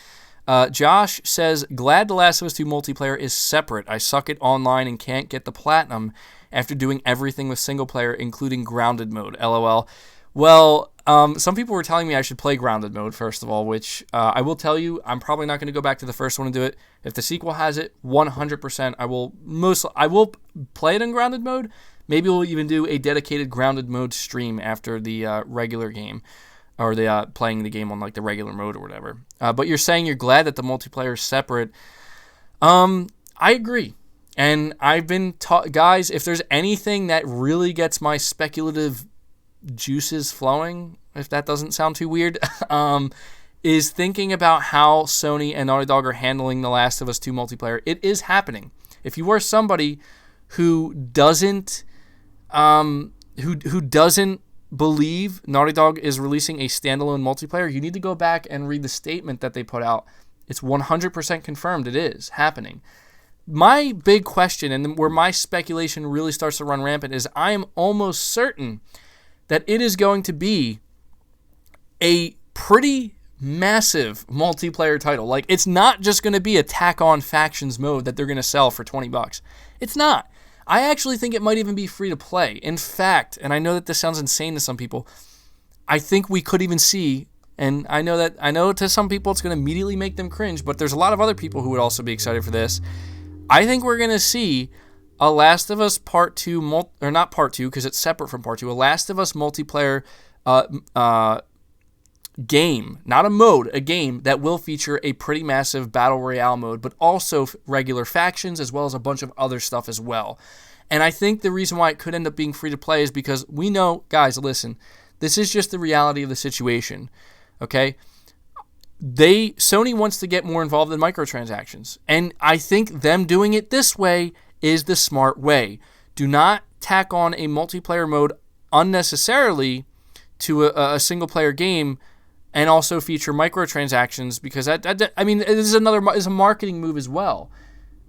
Speaker 1: Josh says, glad The Last of Us 2 multiplayer is separate. I suck at online and can't get the platinum after doing everything with single player, including grounded mode. LOL. Well, some people were telling me I should play grounded mode first of all, which I will tell you, I'm probably not going to go back to the first one and do it. If the sequel has it, 100%, I will play it in grounded mode. Maybe we'll even do a dedicated grounded mode stream after the regular game, or the playing the game on like the regular mode or whatever. But you're saying you're glad that the multiplayer is separate. I agree. And I've been guys, if there's anything that really gets my speculative juices flowing, if that doesn't sound too weird, is thinking about how Sony and Naughty Dog are handling The Last of Us 2 multiplayer. It is happening. If you are somebody who doesn't who doesn't believe Naughty Dog is releasing a standalone multiplayer, you need to go back and read the statement that they put out. It's 100% confirmed it is happening. My big question, and where my speculation really starts to run rampant, is I am almost certain that it is going to be a pretty massive multiplayer title. Like, it's not just going to be a tack-on factions mode that they're going to sell for $20. It's not. I actually think it might even be free to play. In fact, and I know that this sounds insane to some people, I think we could even see, and I know to some people it's going to immediately make them cringe, but there's a lot of other people who would also be excited for this. I think we're going to see a Last of Us Part 2, or not Part 2 because it's separate from Part 2, a Last of Us multiplayer game, not a mode, a game that will feature a pretty massive Battle Royale mode, but also regular factions as well as a bunch of other stuff as well. And I think the reason why it could end up being free to play is because we know, guys, listen, this is just the reality of the situation, okay? Sony wants to get more involved in microtransactions, and I think them doing it this way is the smart way. Do not tack on a multiplayer mode unnecessarily to a single-player game and also feature microtransactions, because it is a marketing move as well.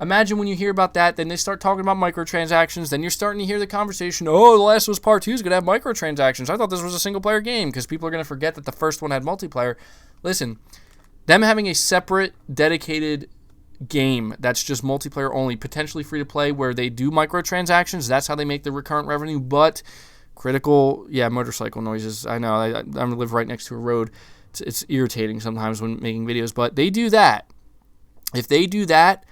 Speaker 1: Imagine when you hear about that, then they start talking about microtransactions, then you're starting to hear the conversation, oh, The Last of Us Part 2 is going to have microtransactions. I thought this was a single-player game, because people are going to forget that the first one had multiplayer. Listen, them having a separate, dedicated game that's just multiplayer only, potentially free to play, where they do microtransactions, that's how they make the recurrent revenue, but critical, motorcycle noises. I know, I live right next to a road. It's irritating sometimes when making videos, but they do that. If they do that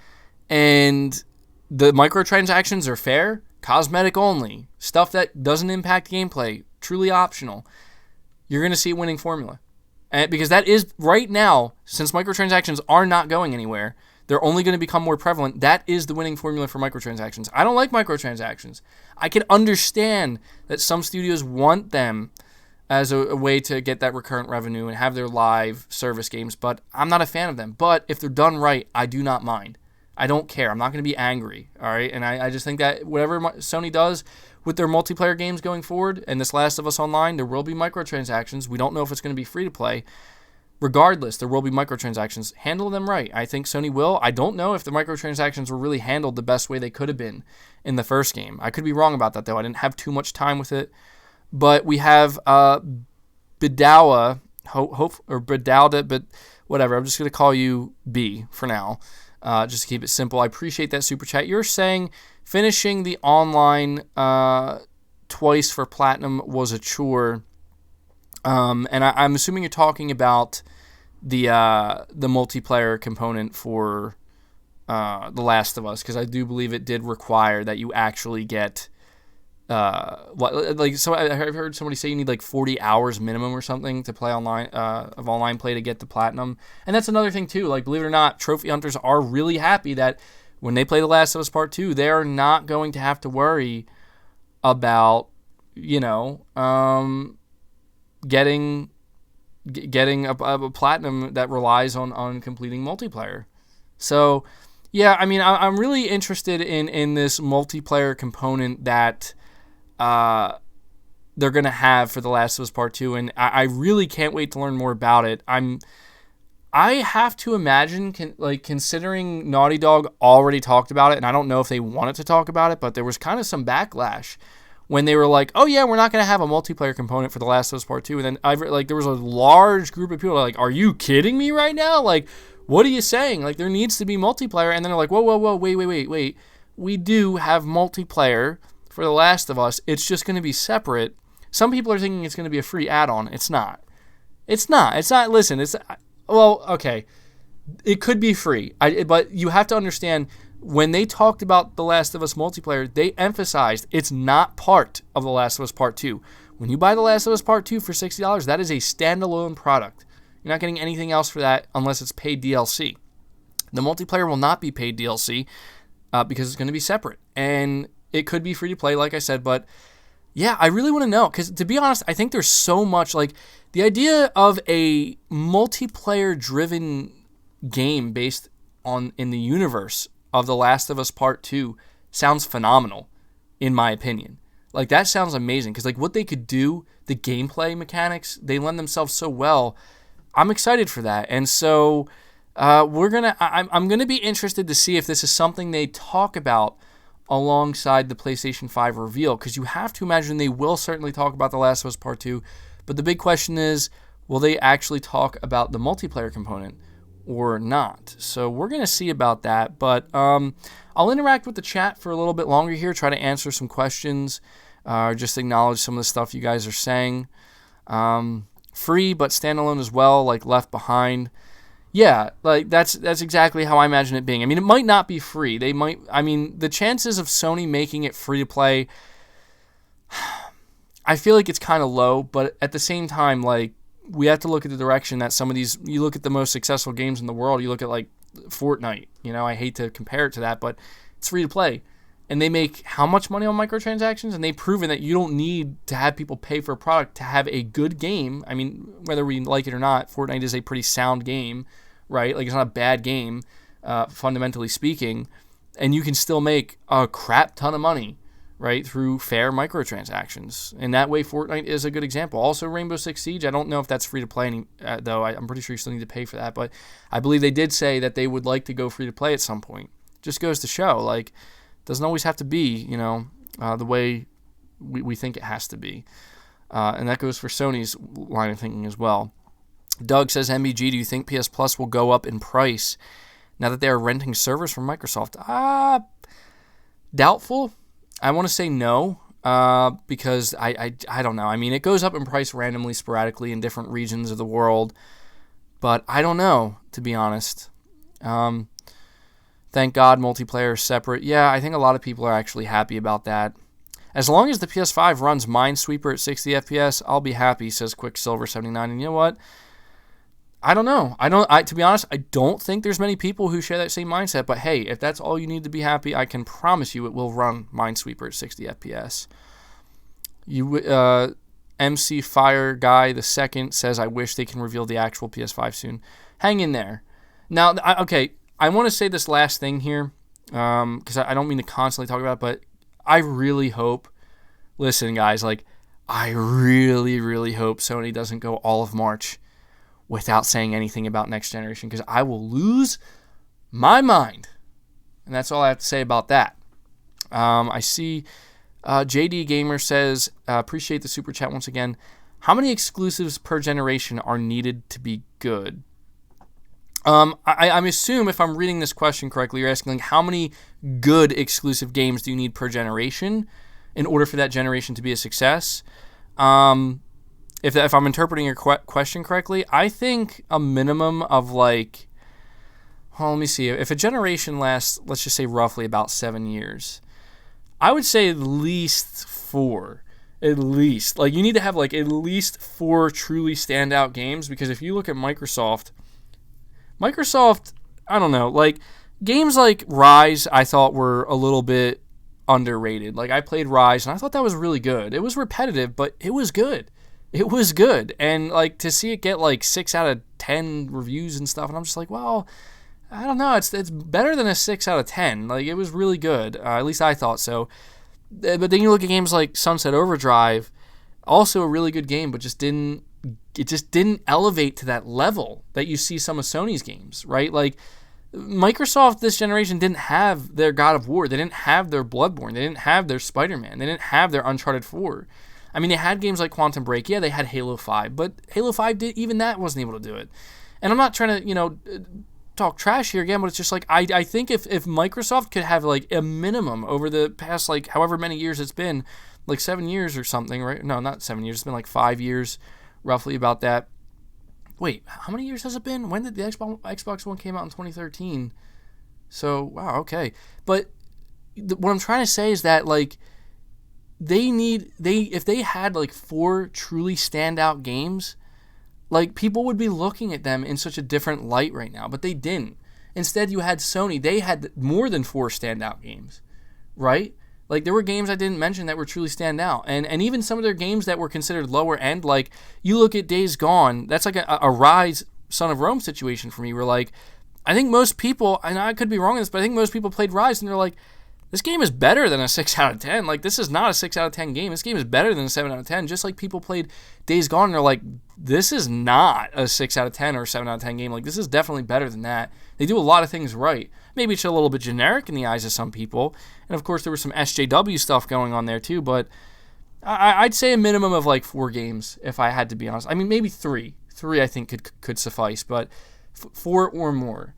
Speaker 1: and the microtransactions are fair, cosmetic only, stuff that doesn't impact gameplay, truly optional, you're going to see a winning formula. And because that is, right now, since microtransactions are not going anywhere, they're only going to become more prevalent. That is the winning formula for microtransactions. I don't like microtransactions. I can understand that some studios want them as a way to get that recurrent revenue and have their live service games, but I'm not a fan of them. But if they're done right, I do not mind. I don't care. I'm not going to be angry, all right? And I just think that whatever Sony does with their multiplayer games going forward, and this Last of Us Online, there will be microtransactions. We don't know if it's going to be free to play. Regardless, there will be microtransactions. Handle them right. I think Sony will. I don't know if the microtransactions were really handled the best way they could have been in the first game. I could be wrong about that, though. I didn't have too much time with it. But we have Bidawa, or Bidalda, but whatever. I'm just going to call you B for now, just to keep it simple. I appreciate that super chat. You're saying finishing the online twice for Platinum was a chore. And I'm assuming you're talking about the multiplayer component for The Last of Us, because I do believe it did require that you actually get so I've heard somebody say you need like 40 hours minimum or something to play online of online play to get the platinum. And that's another thing too. Like, believe it or not, trophy hunters are really happy that when they play The Last of Us Part 2, they are not going to have to worry about getting a platinum that relies on completing multiplayer. So, yeah, I mean, I'm really interested in this multiplayer component that they're going to have for The Last of Us Part 2, and I really can't wait to learn more about it. I have to imagine, considering Naughty Dog already talked about it, and I don't know if they wanted to talk about it, but there was kind of some backlash when they were like, oh yeah, we're not going to have a multiplayer component for The Last of Us Part 2. And then there was a large group of people like, are you kidding me right now? Like, what are you saying? Like, there needs to be multiplayer. And then they're like, whoa, wait. We do have multiplayer for The Last of Us. It's just going to be separate. Some people are thinking it's going to be a free add-on. It's not. It's not. It's not. Listen, well, okay. It could be free. But you have to understand, when they talked about The Last of Us multiplayer, they emphasized it's not part of The Last of Us Part 2. When you buy The Last of Us Part 2 for $60, that is a standalone product. You're not getting anything else for that unless it's paid DLC. The multiplayer will not be paid DLC because it's going to be separate. And it could be free to play, like I said. But yeah, I really want to know, because to be honest, I think there's so much, like, the idea of a multiplayer-driven game based in the universe of The Last of Us Part 2 sounds phenomenal, in my opinion. Like, that sounds amazing, because, like, what they could do, the gameplay mechanics, they lend themselves so well. I'm excited for that. And so I'm gonna be interested to see if this is something they talk about alongside the PlayStation 5 reveal, because you have to imagine they will certainly talk about The Last of Us Part 2, but the big question is, will they actually talk about the multiplayer component or not? So we're going to see about that, but I'll interact with the chat for a little bit longer here, try to answer some questions, just acknowledge some of the stuff you guys are saying. Free, but standalone as well, like Left Behind. Yeah, like that's exactly how I imagine it being. I mean, it might not be free. The chances of Sony making it free to play, I feel like it's kind of low, but at the same time, like, we have to look at the direction that some of these, you look at the most successful games in the world, you look at like Fortnite, I hate to compare it to that, but it's free to play. And they make how much money on microtransactions? And they've proven that you don't need to have people pay for a product to have a good game. I mean, whether we like it or not, Fortnite is a pretty sound game, right? Like, it's not a bad game, fundamentally speaking. And you can still make a crap ton of money, right, through fair microtransactions. And that way, Fortnite is a good example. Also, Rainbow Six Siege, I don't know if that's free to play, though. I'm pretty sure you still need to pay for that. But I believe they did say that they would like to go free to play at some point. Just goes to show, like, doesn't always have to be, the way we think it has to be. And that goes for Sony's line of thinking as well. Doug says, MBG, do you think PS Plus will go up in price now that they are renting servers from Microsoft? Doubtful. I want to say no, because I don't know. I mean, it goes up in price randomly, sporadically in different regions of the world, but I don't know, to be honest. Thank God multiplayer is separate. Yeah, I think a lot of people are actually happy about that. As long as the PS5 runs Minesweeper at 60 FPS, I'll be happy, says Quicksilver79. And you know what? I don't know. To be honest, I don't think there's many people who share that same mindset. But hey, if that's all you need to be happy, I can promise you it will run Minesweeper at 60 FPS. MC Fire Guy the Second says, I wish they can reveal the actual PS5 soon. Hang in there. Now, I want to say this last thing here, because I don't mean to constantly talk about it, but I really hope, listen guys, like, I really, really hope Sony doesn't go all of March without saying anything about next generation, because I will lose my mind. And that's all I have to say about that. I see JD Gamer says, appreciate the super chat once again. How many exclusives per generation are needed to be good? I assume, if I'm reading this question correctly, you're asking, like, how many good exclusive games do you need per generation in order for that generation to be a success? If I'm interpreting your question correctly, I think a minimum of, like, let me see. If a generation lasts, let's just say roughly about 7 years, I would say at least 4. At least. Like, you need to have, like, at least 4 truly standout games, because if you look at Microsoft, I don't know, like, games like Rise I thought were a little bit underrated. Like, I played Rise, and I thought that was really good. It was repetitive, but it was good. It was good. And, like, to see it get, like, 6 out of 10 reviews and stuff, and I'm just like, well, I don't know. It's better than a 6 out of 10. Like, it was really good. At least I thought so. But then you look at games like Sunset Overdrive, also a really good game, but just didn't elevate to that level that you see some of Sony's games, right? Like, Microsoft this generation didn't have their God of War. They didn't have their Bloodborne. They didn't have their Spider-Man. They didn't have their Uncharted 4. I mean, they had games like Quantum Break. Yeah, they had Halo 5, but Halo 5, even that wasn't able to do it. And I'm not trying to, talk trash here again, but it's just like, I think if Microsoft could have, like, a minimum over the past, like, however many years it's been, like 7 years or something, right? No, not 7 years. It's been like 5 years, roughly about that. Wait, how many years has it been? When did the Xbox One came out in 2013? So, wow, okay. But what I'm trying to say is that, like, if they had, like, 4 truly standout games, like, people would be looking at them in such a different light right now. But they didn't. Instead, you had Sony. They had more than 4 standout games, right? Like, there were games I didn't mention that were truly standout. And even some of their games that were considered lower end, like, you look at Days Gone, that's like a Rise Son of Rome situation for me, where, like, I think most people, and I could be wrong on this, but I think most people played Rise and they're like, this game is better than a 6 out of 10. Like, this is not a 6 out of 10 game. This game is better than a 7 out of 10. Just like people played Days Gone and they're like, this is not a 6 out of 10 or 7 out of 10 game. Like, this is definitely better than that. They do a lot of things right. Maybe it's a little bit generic in the eyes of some people. And, of course, there was some SJW stuff going on there, too. But I'd say a minimum of, like, 4 games, if I had to be honest. I mean, maybe 3. 3, I think, could suffice. But 4 or more.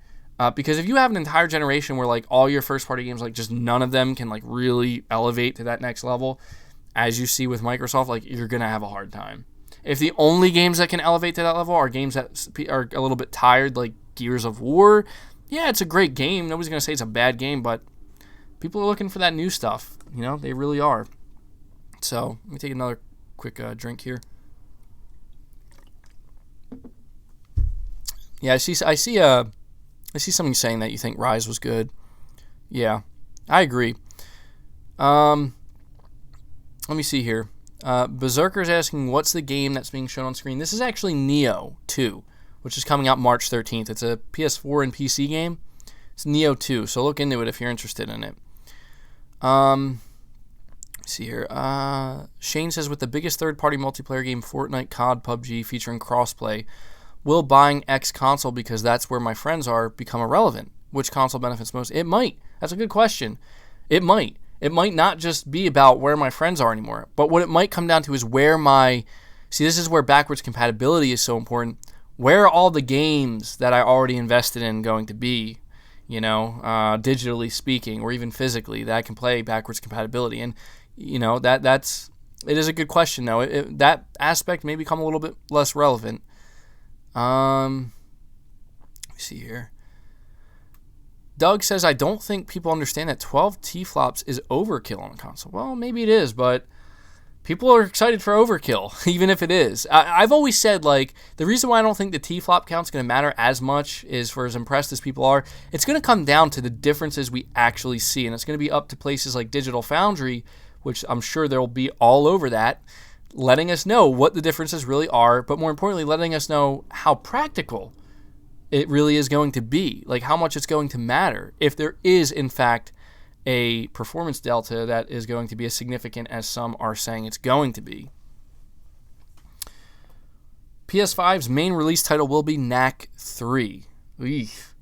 Speaker 1: Because if you have an entire generation where, like, all your first-party games, like, just none of them can, like, really elevate to that next level, as you see with Microsoft, like, you're going to have a hard time. If the only games that can elevate to that level are games that are a little bit tired, like Gears of War, yeah, it's a great game. Nobody's going to say it's a bad game, but people are looking for that new stuff. You know, they really are. So, let me take another quick drink here. Yeah, I see something saying that you think Rise was good. Yeah, I agree. Let me see here. Berserker's asking, what's the game that's being shown on screen? This is actually Neo 2, which is coming out March 13th. It's a PS4 and PC game. It's Neo 2, so look into it if you're interested in it. Let's see here. Shane says, with the biggest third-party multiplayer game, Fortnite, COD, PUBG, featuring crossplay, will buying X console, because that's where my friends are, become irrelevant? Which console benefits most? It might. That's a good question. It might. It might not just be about where my friends are anymore, but what it might come down to is where this is where backwards compatibility is so important. Where are all the games that I already invested in going to be, digitally speaking, or even physically, that I can play backwards compatibility? And, it is a good question, though. That aspect may become a little bit less relevant. Let me see here. Doug says, I don't think people understand that 12 T-flops is overkill on a console. Well, maybe it is, but people are excited for overkill, even if it is. I've always said, like, the reason why I don't think the T-flop count's going to matter as much is, for as impressed as people are, it's going to come down to the differences we actually see, and it's going to be up to places like Digital Foundry, which I'm sure they'll be all over that, letting us know what the differences really are, but more importantly, letting us know how practical it really is going to be, like how much it's going to matter if there is, in fact, a performance delta that is going to be as significant as some are saying it's going to be. PS5's main release title will be Knack 3. Eef.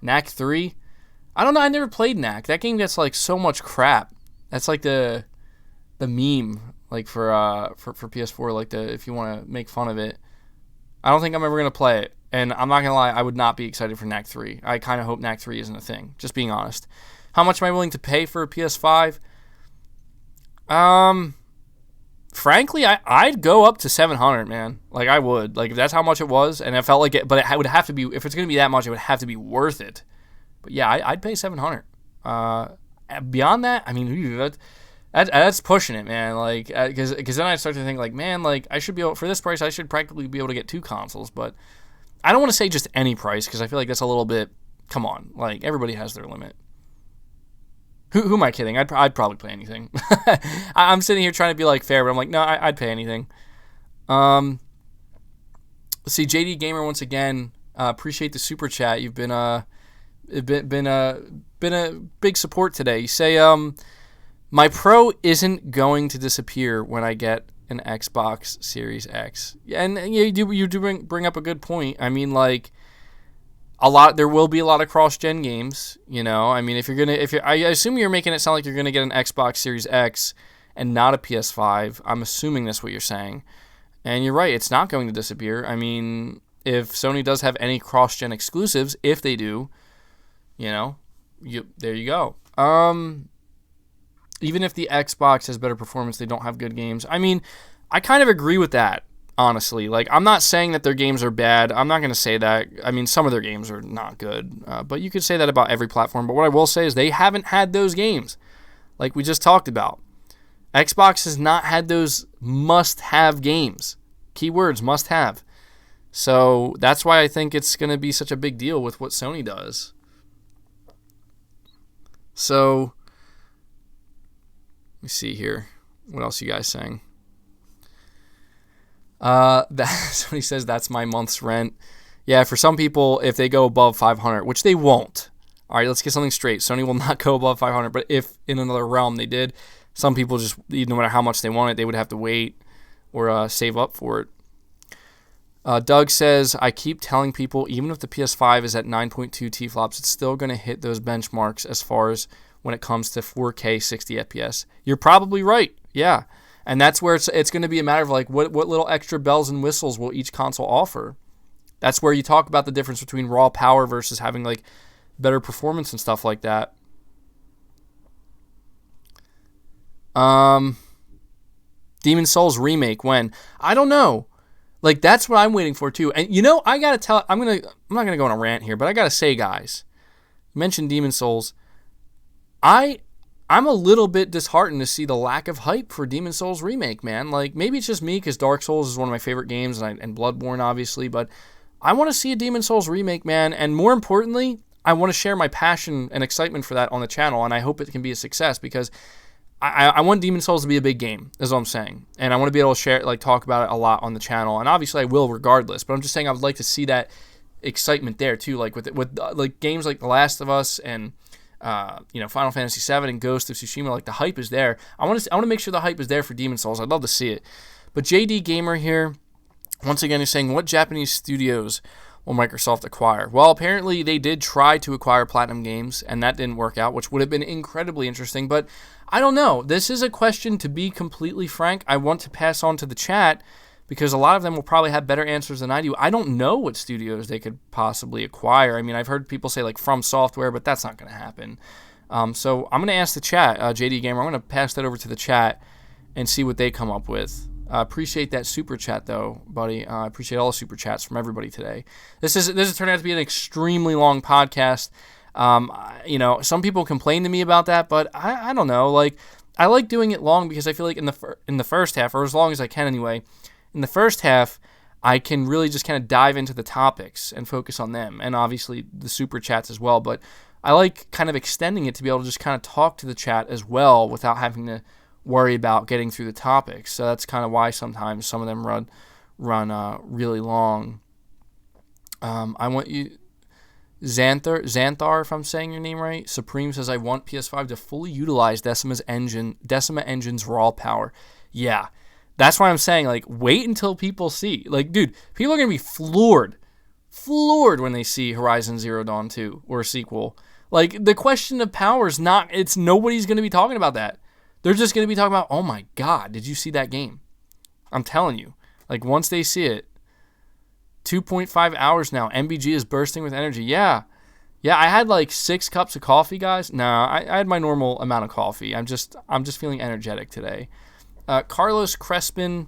Speaker 1: Knack 3? I don't know, I never played Knack. That game gets like so much crap. That's like the meme, like for PS4, like if you want to make fun of it. I don't think I'm ever going to play it. And I'm not going to lie, I would not be excited for Knack 3. I kind of hope Knack 3 isn't a thing, just being honest. How much am I willing to pay for a PS5? Frankly, I'd go up to $700, man. Like, I would. Like, if that's how much it was, and it felt like it, but it would have to be, if it's going to be that much, it would have to be worth it. But yeah, I'd pay $700. Beyond that, I mean, that's pushing it, man. Like, because then I start to think, like, man, like, I should be able, for this price, I should practically be able to get 2 consoles, but I don't want to say just any price, because I feel like that's a little bit, come on, like, everybody has their limit. Who am I kidding? I'd probably play anything. I'm sitting here trying to be, like, fair, but I'm like, no, I'd pay anything. Let's see, JD Gamer once again, appreciate the super chat. You've been a big support today. You say, my Pro isn't going to disappear when I get an Xbox Series X. And you do bring up a good point. I mean, like, there will be a lot of cross-gen games, I mean, I assume you're making it sound like you're going to get an Xbox Series X and not a PS5. I'm assuming that's what you're saying. And you're right, it's not going to disappear. I mean, if Sony does have any cross-gen exclusives, if they do, there you go. even if the Xbox has better performance, they don't have good games. I mean, I kind of agree with that, honestly. Like, I'm not saying that their games are bad. I'm not going to say that. I mean, some of their games are not good, but you could say that about every platform. But what I will say is they haven't had those games, like we just talked about. Xbox has not had those must-have games. Keywords, must-have. So that's why I think it's going to be such a big deal with what Sony does. So, let me see here. What else you guys saying? Somebody says that's my month's rent. Yeah, for some people, if they go above 500, which they won't. All right, let's get something straight. Sony will not go above 500, but if in another realm they did, some people just, no matter how much they want it, they would have to wait or save up for it. Doug says, I keep telling people, even if the PS5 is at 9.2 T-flops, it's still going to hit those benchmarks as far as when it comes to 4K 60 FPS. You're probably right, yeah. And that's where it's going to be a matter of like what little extra bells and whistles will each console offer. That's where you talk about the difference between raw power versus having like better performance and stuff like that. Demon Souls remake when? I don't know. Like, that's what I'm waiting for too. And I gotta tell, I'm not gonna go on a rant here, but I gotta say, guys, you mentioned Demon Souls. I'm a little bit disheartened to see the lack of hype for Demon Souls remake, man. Like, maybe it's just me because Dark Souls is one of my favorite games, and Bloodborne, obviously, but I want to see a Demon Souls remake, man, and more importantly, I want to share my passion and excitement for that on the channel, and I hope it can be a success because I want Demon Souls to be a big game, is what I'm saying, and I want to be able to share, like, talk about it a lot on the channel, and obviously I will regardless, but I'm just saying I would like to see that excitement there, too, like, with like games like The Last of Us and Final Fantasy VII and Ghost of Tsushima, like the hype is there. I want to make sure the hype is there for Demon Souls. I'd love to see it. But JD Gamer here, once again, is saying, what Japanese studios will Microsoft acquire? Well, apparently they did try to acquire Platinum Games, and that didn't work out, which would have been incredibly interesting. But I don't know. This is a question, to be completely frank, I want to pass on to the chat because a lot of them will probably have better answers than I do. I don't know what studios they could possibly acquire. I mean, I've heard people say like From Software, but that's not going to happen. So I'm going to ask the chat, JD Gamer. I'm going to pass that over to the chat and see what they come up with. Appreciate that super chat, though, buddy. I appreciate all the super chats from everybody today. This has turned out to be an extremely long podcast. Some people complain to me about that, but I don't know. Like, I like doing it long because I feel like in the first half, or as long as I can anyway, in the first half, I can really just kind of dive into the topics and focus on them, and obviously the super chats as well. But I like kind of extending it to be able to just kind of talk to the chat as well without having to worry about getting through the topics. So that's kind of why sometimes some of them run really long. I want you, Xanthar, if I'm saying your name right. Supreme says, I want PS5 to fully utilize Decima Engine's raw power. Yeah. That's why I'm saying, like, wait until people see. Like, dude, people are going to be floored when they see Horizon Zero Dawn 2 or a sequel. Like, the question of power is nobody's going to be talking about that. They're just going to be talking about, oh my God, did you see that game? I'm telling you. Like, once they see it, 2.5 hours now. MBG is bursting with energy. Yeah, I had like 6 cups of coffee, guys. Nah, I had my normal amount of coffee. I'm just feeling energetic today. Carlos Crespin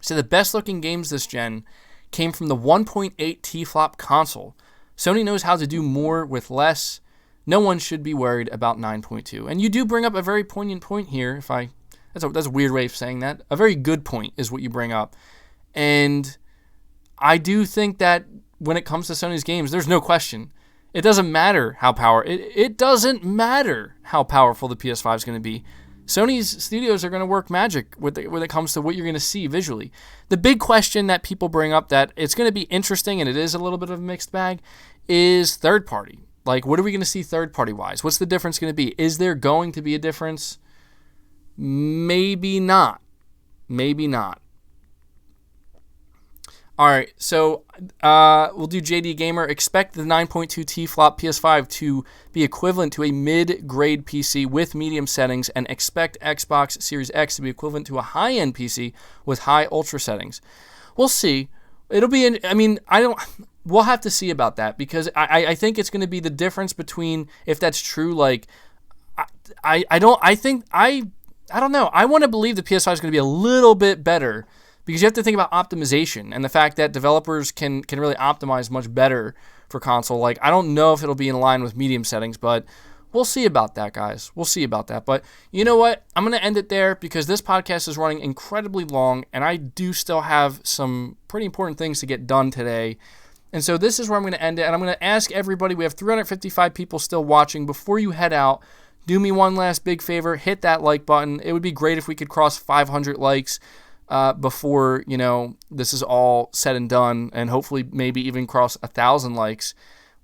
Speaker 1: said the best looking games this gen came from the 1.8 T-flop console. Sony knows how to do more with less. No one should be worried about 9.2. And you do bring up a very poignant point here. That's a weird way of saying that. A very good point is what you bring up. And I do think that when it comes to Sony's games, there's no question. It doesn't matter how it doesn't matter how powerful the PS5 is going to be. Sony's studios are going to work magic when it comes to what you're going to see visually. The big question that people bring up that it's going to be interesting, and it is a little bit of a mixed bag, is third party. Like, what are we going to see third party wise? What's the difference going to be? Is there going to be a difference? Maybe not. All right, so we'll do JD Gamer. Expect the 9.2 T-flop PS5 to be equivalent to a mid-grade PC with medium settings, and expect Xbox Series X to be equivalent to a high-end PC with high ultra settings. We'll see. It'll be. We'll have to see about that because I think it's going to be the difference between, if that's true, like don't know. I want to believe the PS5 is going to be a little bit better because you have to think about optimization and the fact that developers can really optimize much better for console. Like, I don't know if it'll be in line with medium settings, but we'll see about that, guys. We'll see about that. But you know what? I'm going to end it there because this podcast is running incredibly long, and I do still have some pretty important things to get done today. And so this is where I'm going to end it, and I'm going to ask everybody, we have 355 people still watching. Before you head out, do me one last big favor, hit that like button. It would be great if we could cross 500 likes before, this is all said and done, and hopefully maybe even cross 1,000 likes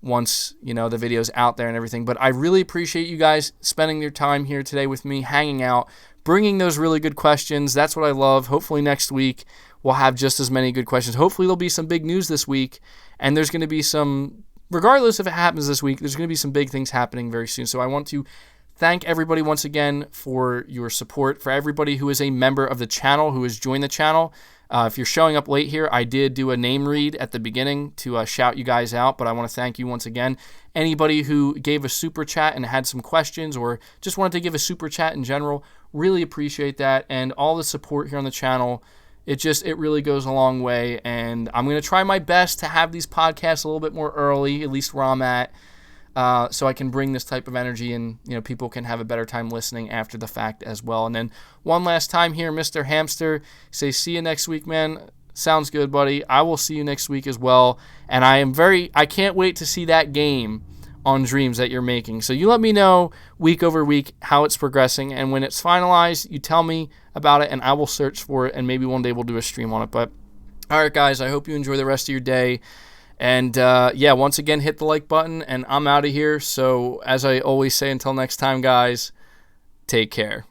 Speaker 1: once, the video's out there and everything. But I really appreciate you guys spending your time here today with me, hanging out, bringing those really good questions. That's what I love. Hopefully next week we'll have just as many good questions. Hopefully there'll be some big news this week, and there's going to be some, regardless if it happens this week, there's going to be some big things happening very soon. So I want to thank everybody once again for your support. For everybody who is a member of the channel, who has joined the channel, if you're showing up late here, I did do a name read at the beginning to shout you guys out, but I want to thank you once again. Anybody who gave a super chat and had some questions or just wanted to give a super chat in general, really appreciate that. And all the support here on the channel, it really goes a long way. And I'm going to try my best to have these podcasts a little bit more early, at least where I'm at, so I can bring this type of energy and, people can have a better time listening after the fact as well. And then one last time here, Mr. Hamster, say see you next week, man. Sounds good, buddy. I will see you next week as well. And I can't wait to see that game on Dreams that you're making. So you let me know week over week how it's progressing. And when it's finalized, you tell me about it and I will search for it. And maybe one day we'll do a stream on it. But all right, guys, I hope you enjoy the rest of your day. And, once again, hit the like button, and I'm out of here. So, as I always say, until next time, guys, take care.